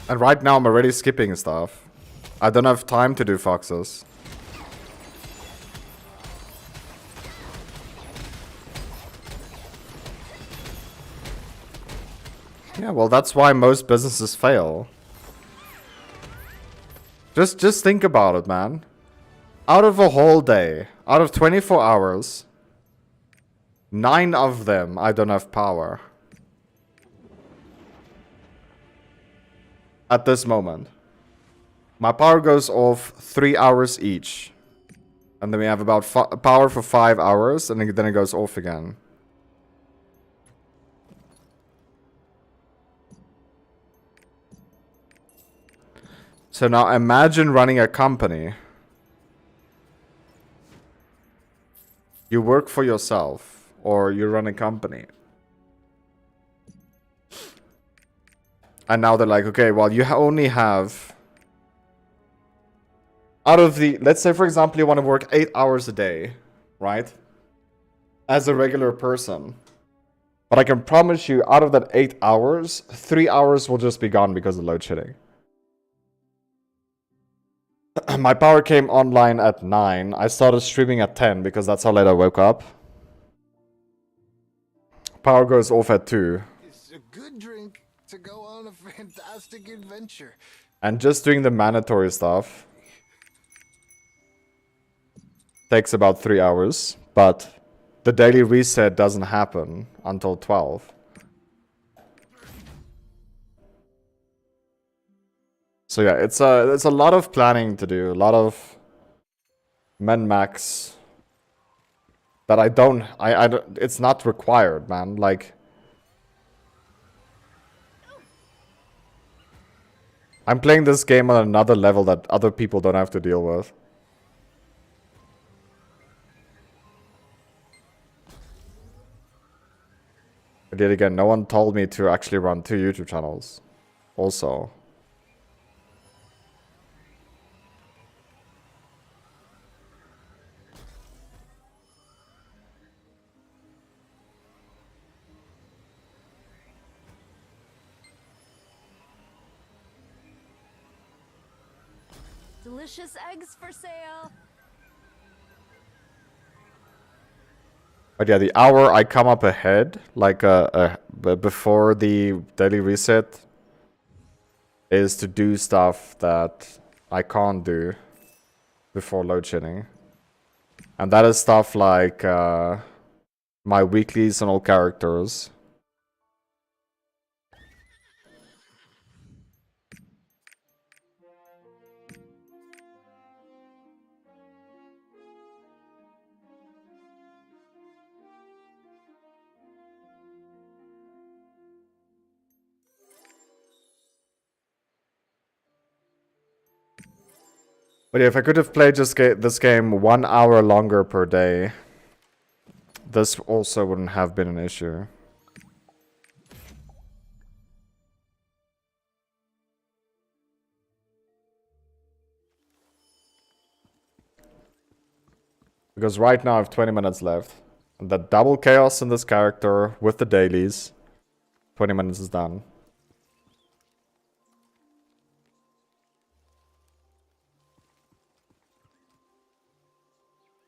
And right now I'm already skipping stuff. I don't have time to do foxes. Yeah, well, that's why most businesses fail. Just think about it, man. Out of a whole day, Out of 24 hours, 9 of them I don't have power. At this moment. My power goes off 3 hours each. And then we have about power for 5 hours, and then it goes off again. So now imagine running a company. You work for yourself, or you run a company. And now they're like, okay, well, you only have... Out of the... Let's say, for example, you want to work 8 hours a day, right? As a regular person. But I can promise you, out of that 8 hours, 3 hours will just be gone because of load shedding. My power came online at 9. I started streaming at 10 because that's how late I woke up. Power goes off at 2. It's a good drink to go on a fantastic adventure. And just doing the mandatory stuff takes about 3 hours. But the daily reset doesn't happen until 12. So yeah, it's a lot of planning to do, a lot of min-max that I don't, it's not required, man. Like, I'm playing this game on another level that other people don't have to deal with. But yet again, no one told me to actually run 2 YouTube channels. Also. Delicious eggs for sale. But yeah, the hour I come up ahead, like before the daily reset, is to do stuff that I can't do before load shedding. And that is stuff like my weeklies on all characters. But yeah, if I could have played this game 1 hour longer per day, this also wouldn't have been an issue. Because right now I have 20 minutes left. And the double chaos in this character with the dailies, 20 minutes is done.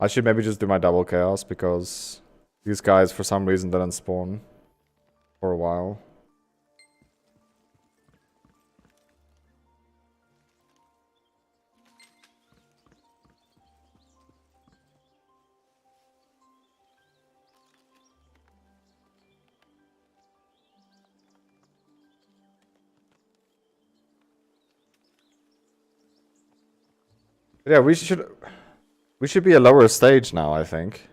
I should maybe just do my double chaos because these guys for some reason didn't spawn for a while. Yeah, we should be a lower stage now, I think.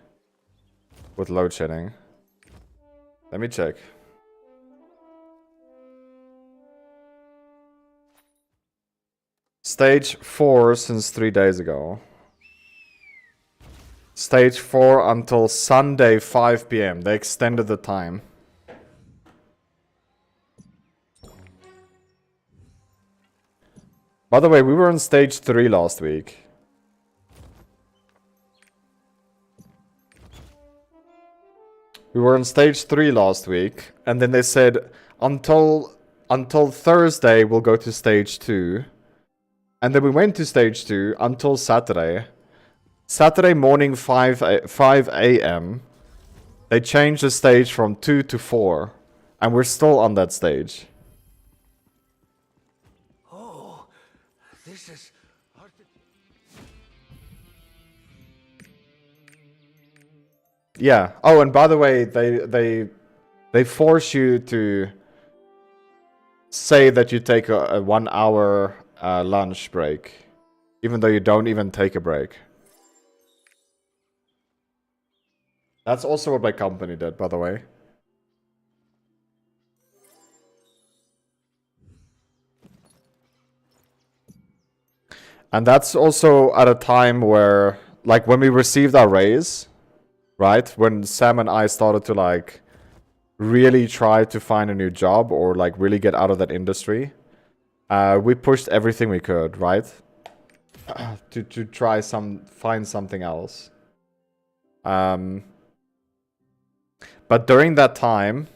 With load shedding. Let me check. Stage 4 since 3 days ago. Stage 4 until Sunday 5 PM. They extended the time. By the way, we were on stage 3 last week. We were on stage 3 last week, and then they said until Thursday we'll go to stage 2. And then we went to stage 2 until Saturday. Saturday morning 5 AM. They changed the stage from 2 to 4. And we're still on that stage. Oh, this is... Yeah. Oh, and by the way, they force you to say that you take a 1 hour lunch break, even though you don't even take a break. That's also what my company did, by the way. And that's also at a time where, like, when we received our raise, right? When Sam and I started to, like, really try to find a new job or, like, really get out of that industry, we pushed everything we could, right? to try find something else. But during that time,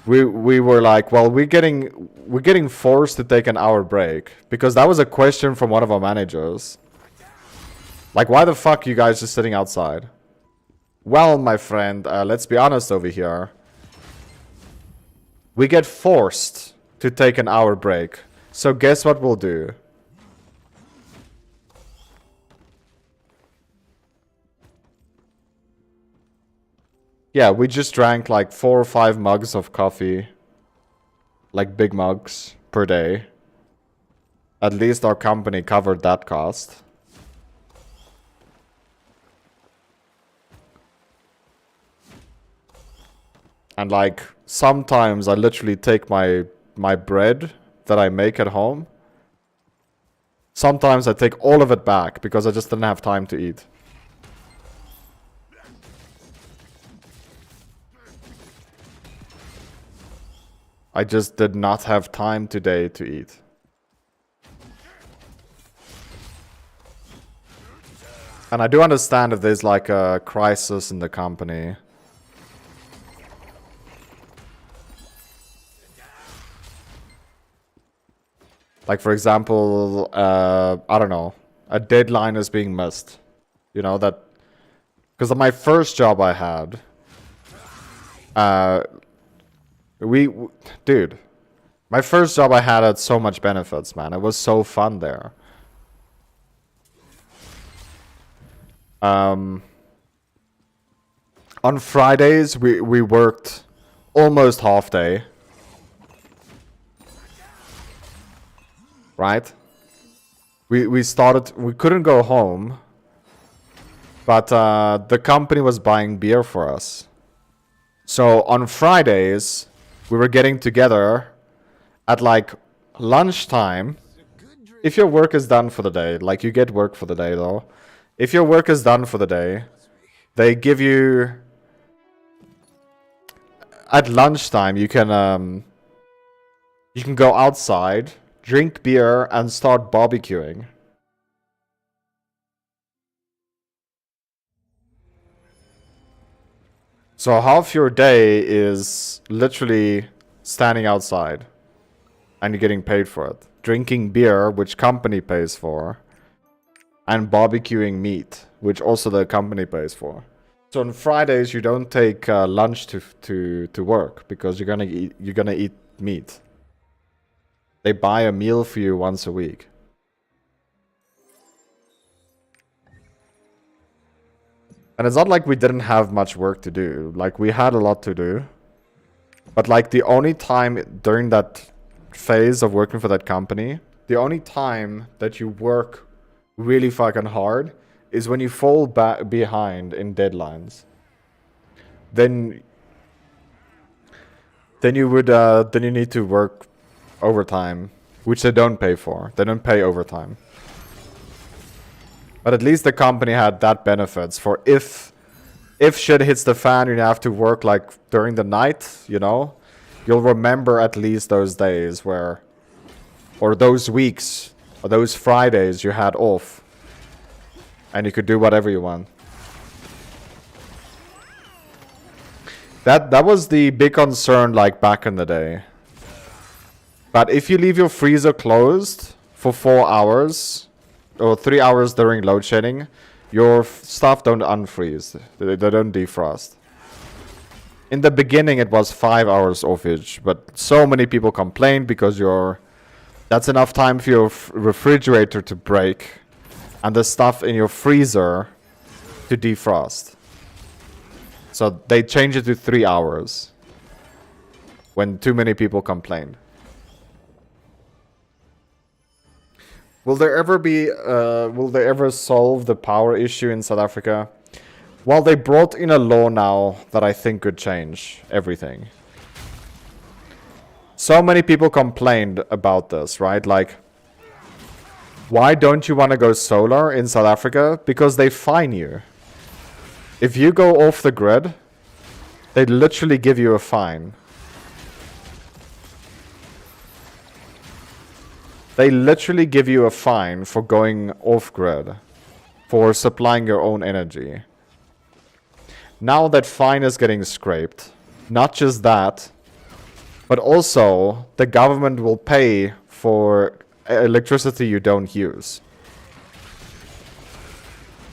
we were like, well, we're getting forced to take an hour break because that was a question from one of our managers. Like, why the fuck you guys just sitting outside? Well, my friend, let's be honest over here. We get forced to take an hour break. So guess what we'll do? Yeah, we just drank like 4 or 5 mugs of coffee. Like big mugs per day. At least our company covered that cost. And like sometimes I literally take my bread that I make at home. Sometimes I take all of it back because I just didn't have time to eat. I just did not have time today to eat. And I do understand if there's like a crisis in the company. Like, for example, I don't know, a deadline is being missed. You know, that... Because of my first job I had... Dude, my first job I had so much benefits, man. It was so fun there. On Fridays, we worked almost half day. Right? We couldn't go home. But the company was buying beer for us. So on Fridays... we were getting together at like lunchtime. If your work is done for the day, like you get work for the day though. If your work is done for the day, they give you... At lunchtime, you can go outside, drink beer, and start barbecuing. So half your day is literally standing outside and you're getting paid for it. Drinking beer, which company pays for, and barbecuing meat, which also the company pays for. So on Fridays you don't take lunch to work because you're gonna eat meat. They buy a meal for you once a week. And it's not like we didn't have much work to do. Like, we had a lot to do. But, like, the only time during that phase of working for that company, the only time that you work really fucking hard is when you fall behind in deadlines. Then you need to work overtime, which they don't pay for. They don't pay overtime. But at least the company had that benefits for if shit hits the fan and you have to work like during the night, you know, you'll remember at least those days where, or those weeks, or those Fridays you had off. And you could do whatever you want. That was the big concern like back in the day. But if you leave your freezer closed for 4 hours... or 3 hours during load shedding, your stuff don't unfreeze. They don't defrost. In the beginning, it was 5 hours offage, but so many people complained because that's enough time for your refrigerator to break, and the stuff in your freezer to defrost. So they changed it to 3 hours when too many people complained. Will there ever solve the power issue in South Africa? Well, they brought in a law now that I think could change everything. So many people complained about this, right? Like, why don't you want to go solar in South Africa? Because they fine you. If you go off the grid, they literally give you a fine. They literally give you a fine for going off-grid, for supplying your own energy. Now that fine is getting scraped. Not just that, but also the government will pay for electricity you don't use.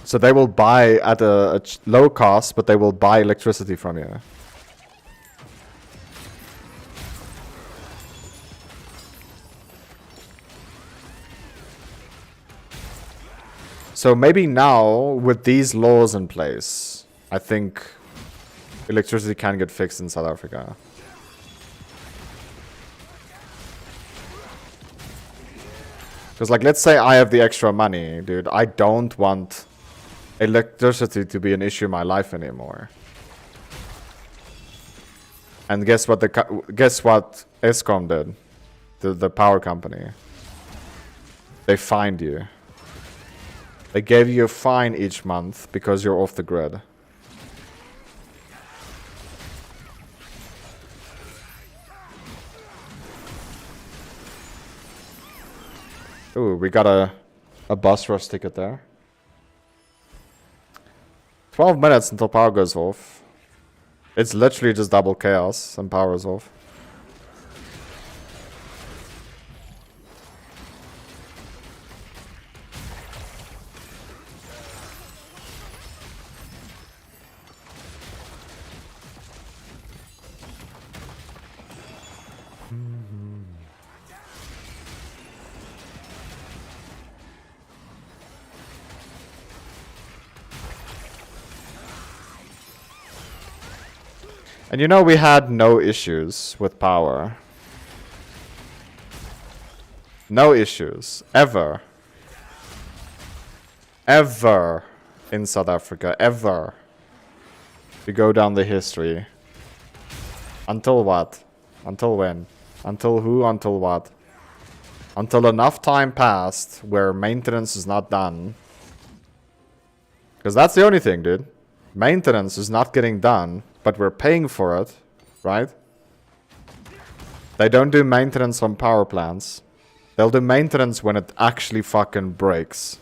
So they will buy at a low cost, but they will buy electricity from you. So maybe now, with these laws in place, I think electricity can get fixed in South Africa. Because, like, let's say I have the extra money, dude. I don't want electricity to be an issue in my life anymore. And guess what Eskom did? The power company. They fined you. They gave you a fine each month because you're off the grid. Ooh, we got a bus rush ticket there. 12 minutes until power goes off. It's literally just double chaos and power is off. And you know, we had no issues with power. No issues. Ever. Ever in South Africa. Ever. To go down the history. Until what? Until when? Until who? Until what? Until enough time passed where maintenance is not done. Because that's the only thing, dude. Maintenance is not getting done. But we're paying for it, right? They don't do maintenance on power plants. They'll do maintenance when it actually fucking breaks.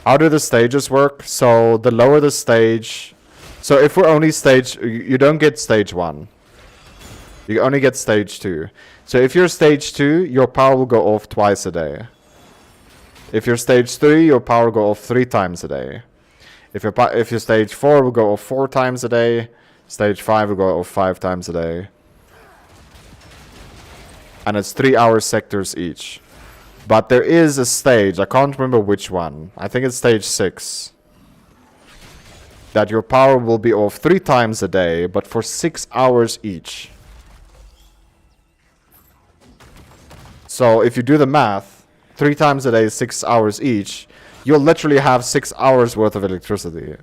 How do the stages work? So the lower the stage... So if we're only stage... You don't get stage 1. You only get stage 2. So if you're stage 2, your power will go off twice a day. If you're stage 3, your power will go off 3 times a day. If you're stage 4, will go off 4 times a day. Stage 5 will go off 5 times a day. And it's 3-hour sectors each. But there is a stage, I can't remember which one. I think it's stage 6. That your power will be off 3 times a day, but for 6 hours each. So if you do the math, 3 times a day, 6 hours each. You'll literally have 6 hours worth of electricity.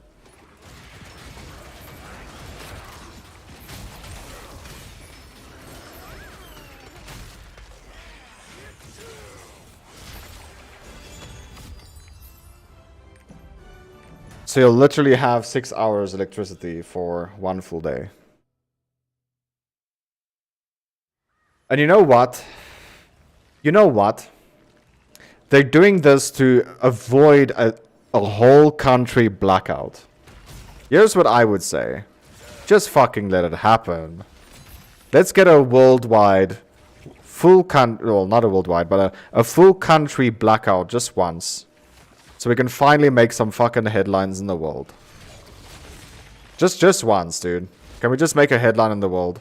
So you'll literally have 6 hours electricity for 1 full day. And you know what? You know what? They're doing this to avoid a whole country blackout. Here's what I would say. Just fucking let it happen. Let's get a worldwide, well, not a worldwide, but a full country blackout just once. So we can finally make some fucking headlines in the world. Just once, dude. Can we just make a headline in the world?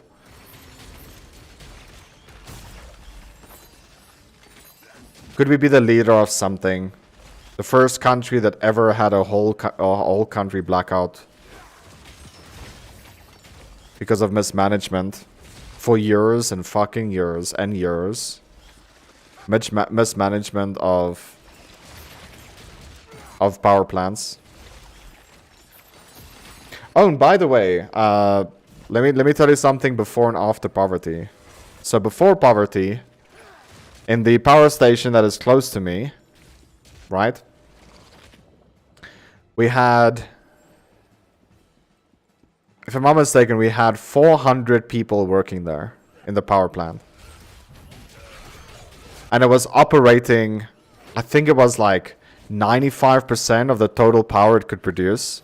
Could we be the leader of something? The first country that ever had a whole country blackout because of mismanagement for years and fucking years and years. Mismanagement of power plants. Oh, and by the way, let me tell you something before and after poverty. So before poverty, in the power station that is close to me, right? We had, if I'm not mistaken, we had 400 people working there in the power plant. And it was operating, I think it was like 95% of the total power it could produce.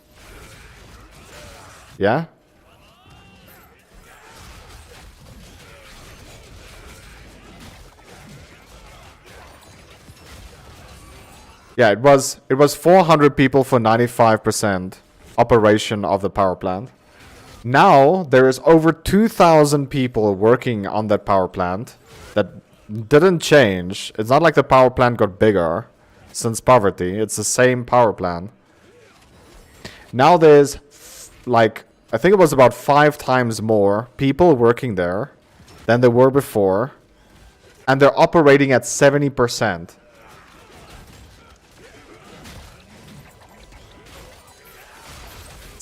Yeah? Yeah, it was 400 people for 95% operation of the power plant. Now there is over 2,000 people working on that power plant that didn't change. It's not like the power plant got bigger since poverty. It's the same power plant. Now there's like, I think it was about 5 times more people working there than there were before. And they're operating at 70%.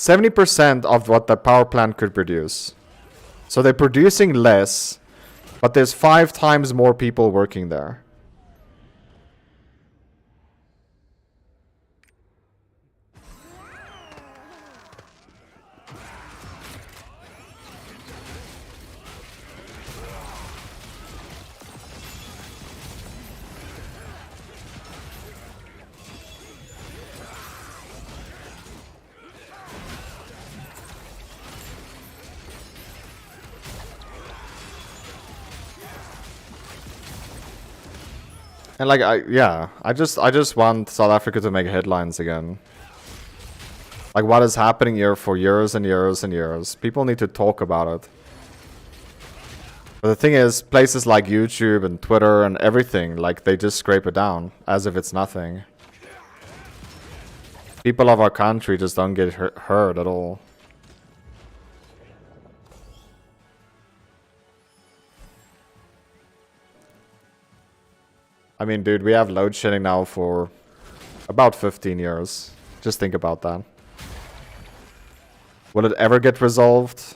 %70 of what the power plant could produce. So they're producing less, but there's 5 times more people working there. And like, I just want South Africa to make headlines again. Like what is happening here for years and years and years. People need to talk about it. But the thing is, places like YouTube and Twitter and everything, like they just scrape it down as if it's nothing. People of our country just don't get heard at all. I mean, dude, we have load shedding now for about 15 years. Just think about that. Will it ever get resolved?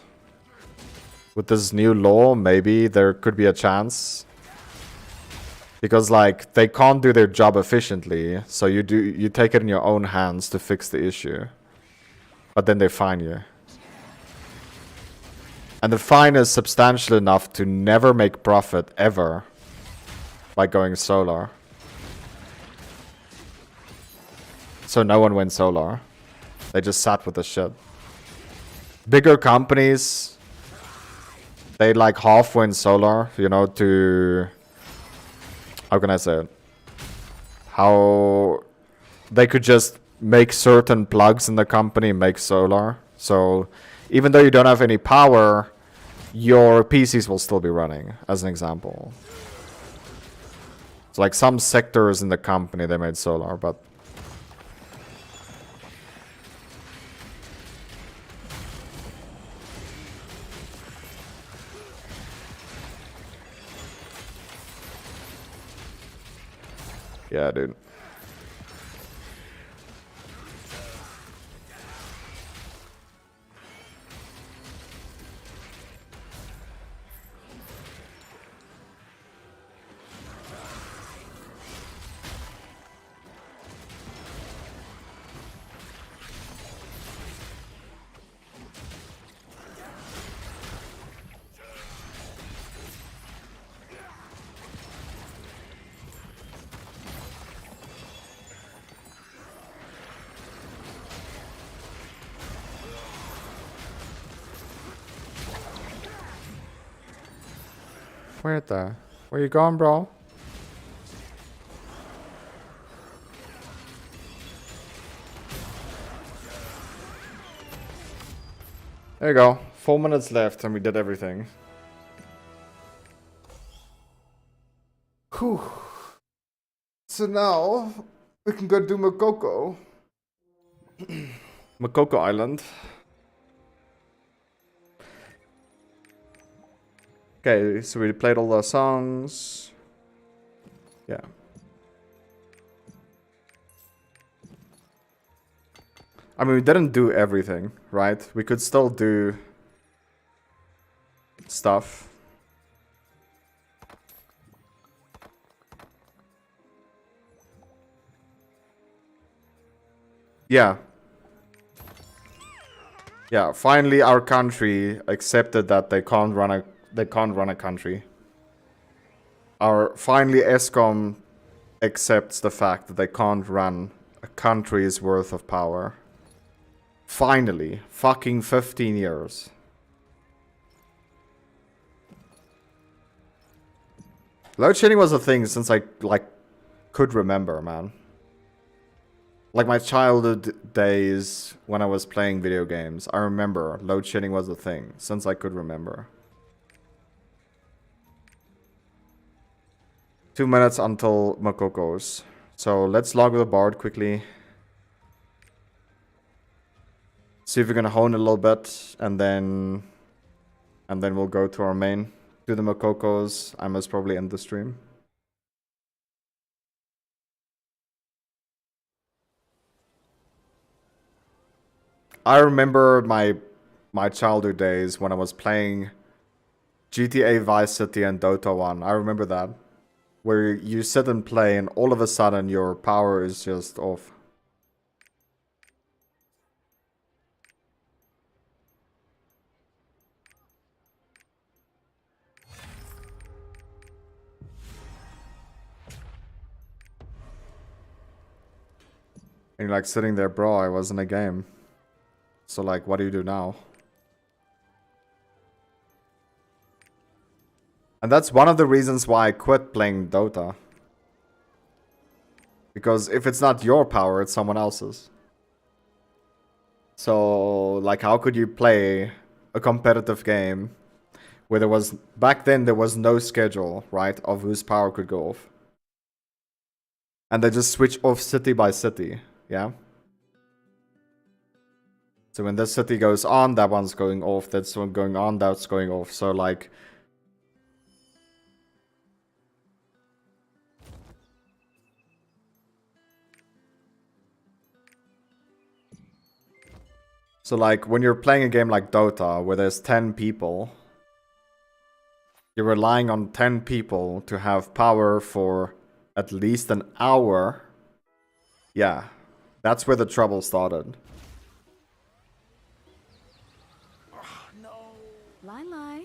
With this new law, maybe there could be a chance. Because, like, they can't do their job efficiently, so you take it in your own hands to fix the issue. But then they fine you. And the fine is substantial enough to never make profit, ever. By going solar. So no one went solar. They just sat with the shit. Bigger companies, they like half went solar, you know, to... How can I say it? How they could just make certain plugs in the company make solar. So even though you don't have any power, your PCs will still be running, as an example. So like some sectors in the company, they made solar, but... Yeah, dude. Where you going, bro? There you go. 4 minutes left and we did everything. Whew. So now We can go do Makoko. Makoko Island. Okay, so we played all the songs. Yeah. I mean, we didn't do everything, right? We could still do stuff. Yeah. Yeah, finally our country accepted that they can't run a country. Finally ESCOM accepts the fact that they can't run a country's worth of power. Finally, fucking 15 years. Load shedding was a thing since I could remember, man. Like my childhood days when I was playing video games, I remember load shedding was a thing since I could remember. 2 minutes until Makoko's. So let's log with the Bard quickly. See if we're gonna hone a little bit, and then we'll go to our main. Do the Makoko's. I must probably end the stream. I remember my childhood days when I was playing GTA Vice City and Dota 1. I remember that. Where you sit and play and all of a sudden your power is just off. And you're like sitting there, bro, I was in a game. So like, what do you do now? And that's one of the reasons why I quit playing Dota. Because if it's not your power, it's someone else's. So, like, how could you play a competitive game where there was... Back then, there was no schedule, right, of whose power could go off. And they just switch off city by city, yeah? So when this city goes on, that one's going off. That's one going on, that's going off. So, like... So like, when you're playing a game like Dota, where there's 10 people, you're relying on 10 people to have power for at least an hour. Yeah, that's where the trouble started. Lai.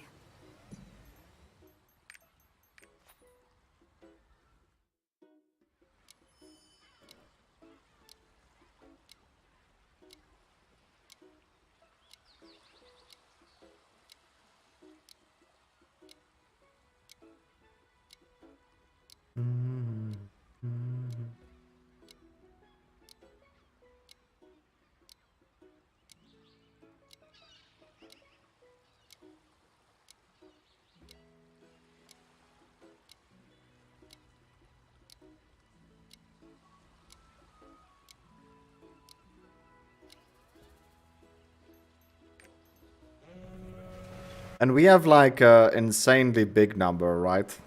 And we have like an insanely big number, right?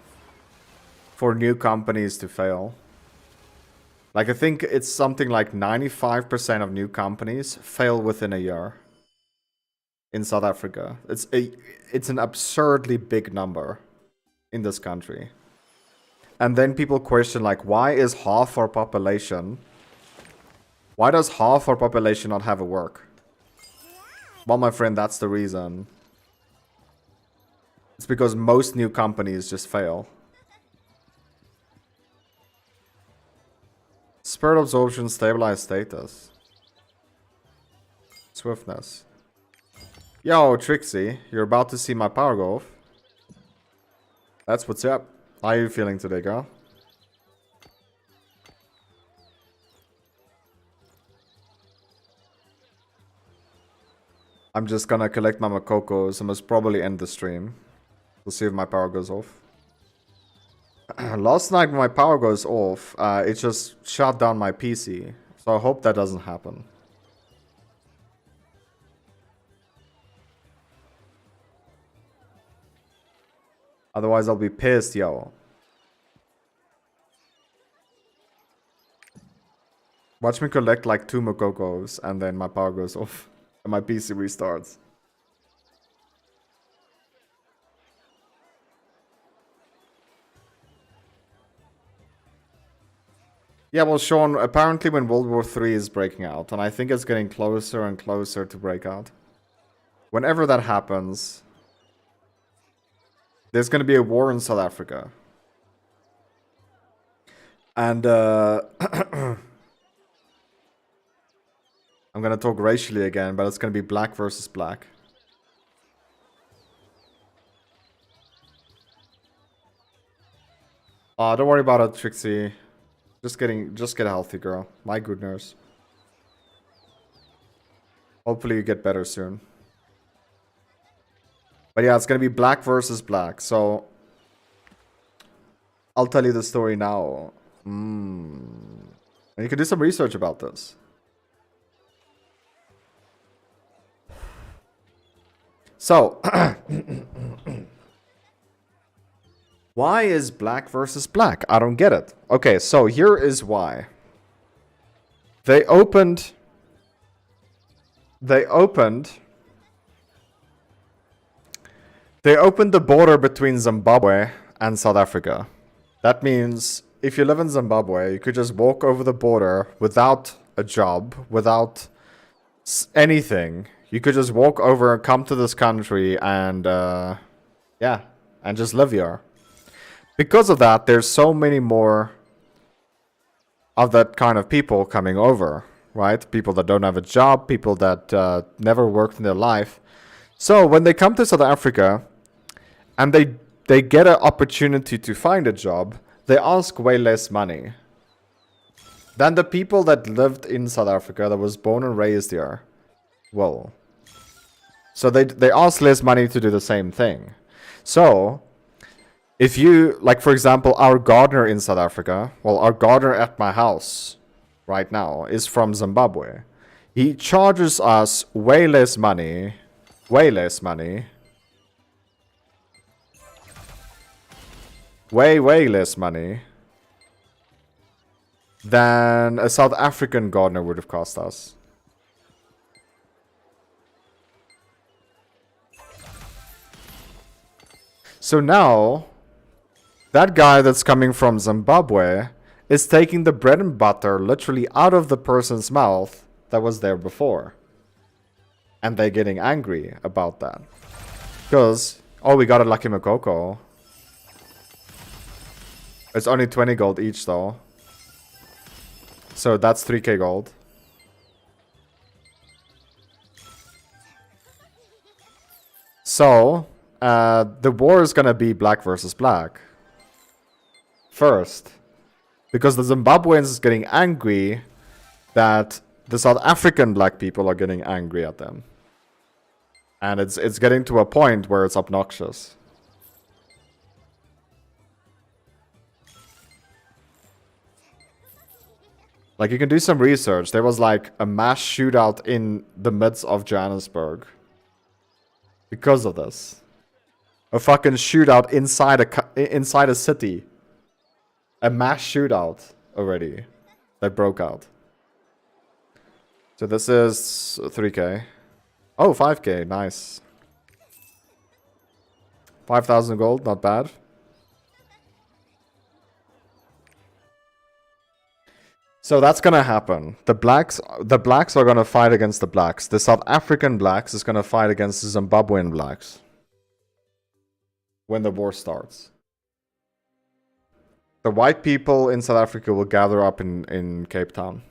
For new companies to fail. Like, I think it's something like 95% of new companies fail within a year. In South Africa. It's an absurdly big number in this country. And then people question, like, why is half our population... Why does half our population not have a work? Well, my friend, that's the reason. It's because most new companies just fail. Spirit absorption, stabilized status. Swiftness. Yo, Trixie, you're about to see my power go off. That's what's up. How are you feeling today, girl? I'm just gonna collect my Makokos and must probably end the stream. We'll see if my power goes off. last night when my power goes off, it just shut down my PC. So I hope that doesn't happen. Otherwise I'll be pissed, yo. Watch me collect like 2 Mokokos and then my power goes off and my PC restarts. Yeah, well, Sean, apparently when World War III is breaking out, and I think it's getting closer and closer to break out. Whenever that happens, there's going to be a war in South Africa. And, I'm going to talk racially again, but it's going to be black versus black. Don't worry about it, Trixie. Just get healthy, girl. My goodness. Hopefully you get better soon. But yeah, it's gonna be black versus black. So I'll tell you the story now. And you can do some research about this. So why is black versus black? I don't get it. Okay, so here is why. They opened the border between Zimbabwe and South Africa. That means if you live in Zimbabwe, you could just walk over the border without a job, without anything. You could just walk over and come to this country and yeah, and just live here. Because of that, there's so many more of that kind of people coming over, right? People that don't have a job, people that never worked in their life. So when they come to South Africa and they get an opportunity to find a job, they ask way less money than the people that lived in South Africa, that was born and raised here. Well, so they ask less money to do the same thing. So if you, like for example, our gardener in South Africa, well, our gardener at my house right now is from Zimbabwe. He charges us way less money, way less money than a South African gardener would have cost us. So now, that guy that's coming from Zimbabwe is taking the bread and butter literally out of the person's mouth that was there before. And they're getting angry about that. Because, oh, we got a Lucky Makoko. It's only 20 gold each though. So that's 3k gold. So, the war is gonna be black versus black. First. Because the Zimbabweans is getting angry that the South African black people are getting angry at them. And it's getting to a point where it's obnoxious. Like, you can do some research. There was like a mass shootout in the midst of Johannesburg. Because of this. A fucking shootout inside a city. A mass shootout already that broke out. So this is 3k. Oh, 5k, nice. 5,000 gold, not bad. So that's gonna happen. The blacks are gonna fight against the blacks. The South African blacks is gonna fight against the Zimbabwean blacks. When the war starts. The white people in South Africa will gather up in Cape Town.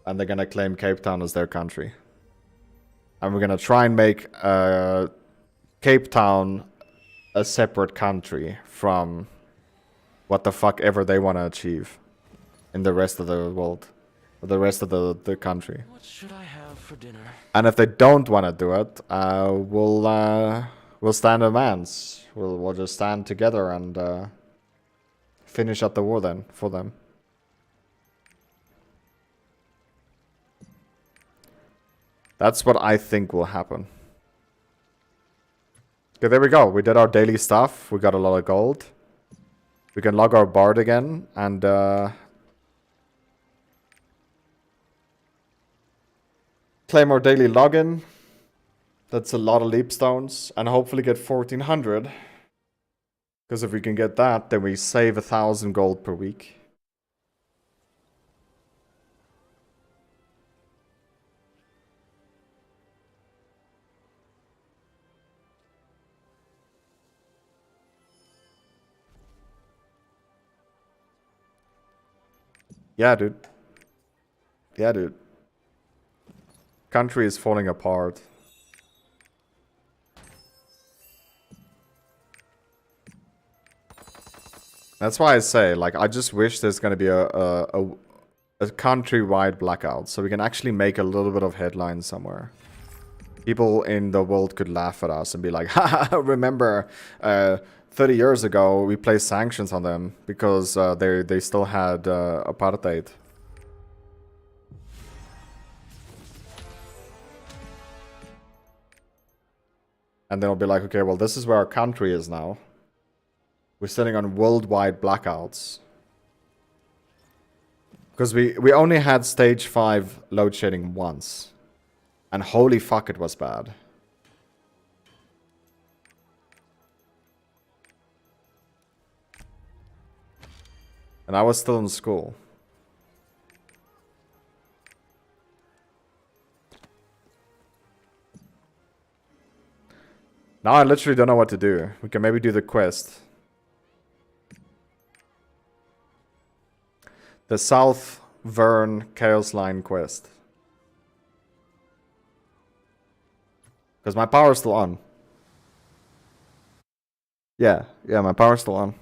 And they're gonna claim Cape Town as their country. And we're gonna try and make Cape Town a separate country from what the fuck ever they want to achieve in the rest of the world. Or the rest of the country. What should I have for dinner? And if they don't want to do it, We'll stand a man's. We'll just stand together and finish up the war then for them. That's what I think will happen. Okay, there we go. We did our daily stuff. We got a lot of gold. We can log our bard again and claim our daily login. That's a lot of leap stones. And hopefully get 1400. Because if we can get that, then we save 1000 gold per week. Yeah, dude. Yeah, dude. Country is falling apart. That's why I say, like, I just wish there's gonna be a countrywide blackout, so we can actually make a little bit of headlines somewhere. People in the world could laugh at us and be like, haha, remember, 30 years ago we placed sanctions on them because they still had apartheid. And they'll be like, okay, well, this is where our country is now. We're sitting on worldwide blackouts. Because we only had stage 5 load shedding once. And holy fuck, it was bad. And I was still in school. Now I literally don't know what to do. We can maybe do the quest. The South Vern Chaos Line quest. Because my power's still on. Yeah, my power's still on.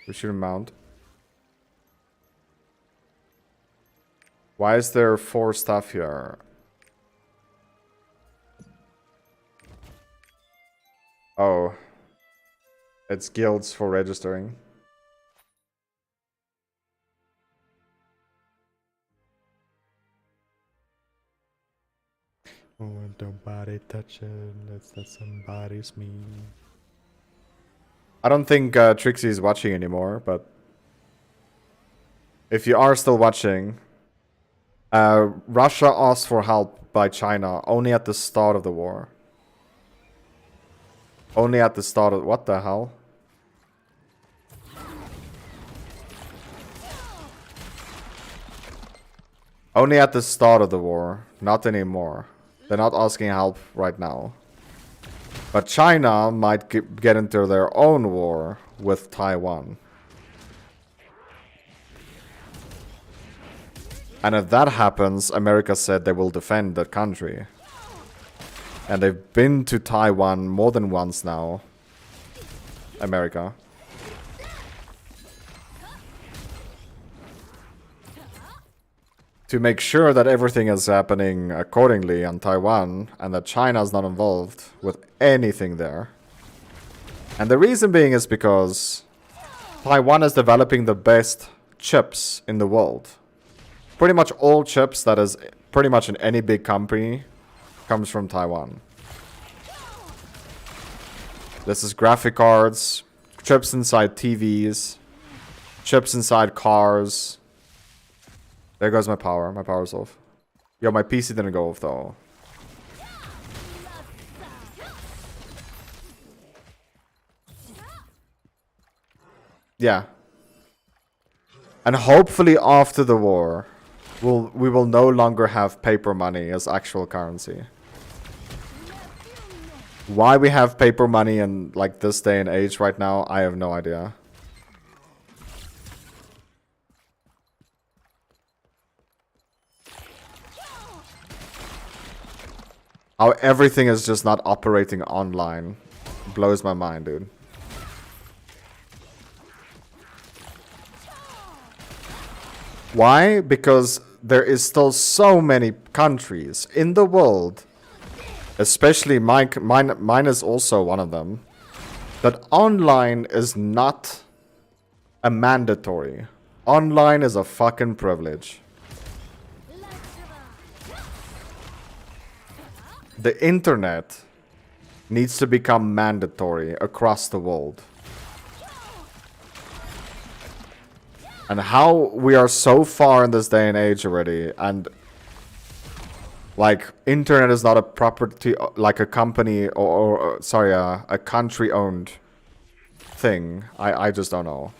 We should mount. Why is there 4 stuff here? Oh. It's guilds for registering. Oh, nobody touch it. Let's let somebody's me. I don't think Trixie is watching anymore, but if you are still watching, Russia asked for help by China only at the start of the war. Only at the start of... What the hell? Only at the start of the war, not anymore. They're not asking help right now. But China might get into their own war with Taiwan. And if that happens, America said they will defend that country. And they've been to Taiwan more than once now. America. To make sure that everything is happening accordingly on Taiwan and that China is not involved with anything there. And the reason being is because Taiwan is developing the best chips in the world. Pretty much all chips that is pretty much in any big company comes from Taiwan. This is graphic cards, chips inside TVs, chips inside cars. There goes my power. My power's off. Yo, my PC didn't go off though. Yeah. And hopefully after the war, we will no longer have paper money as actual currency. Why we have paper money in like this day and age right now, I have no idea. How everything is just not operating online blows my mind, dude. Why? Because there is still so many countries in the world, especially mine is also one of them, that online is not a mandatory. Online is a fucking privilege. The internet needs to become mandatory across the world. And how we are so far in this day and age already, and like internet is not a property, like a company or sorry, a country-owned thing. I just don't know.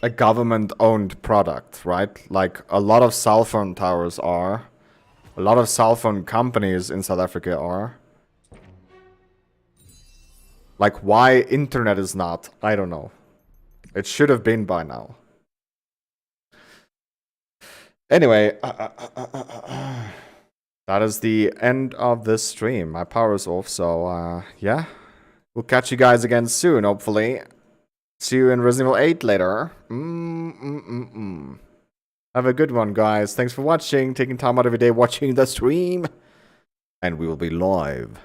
A government-owned product, right? Like a lot of cell phone towers are. A lot of cell phone companies in South Africa are. Like why internet is not, I don't know. It should have been by now. Anyway, that is the end of this stream. My power is off, so yeah. We'll catch you guys again soon, hopefully. See you in Resident Evil 8 later. Have a good one, guys. Thanks for watching, taking time out of your day watching the stream. And we will be live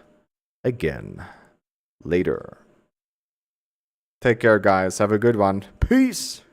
again later. Take care, guys. Have a good one. Peace.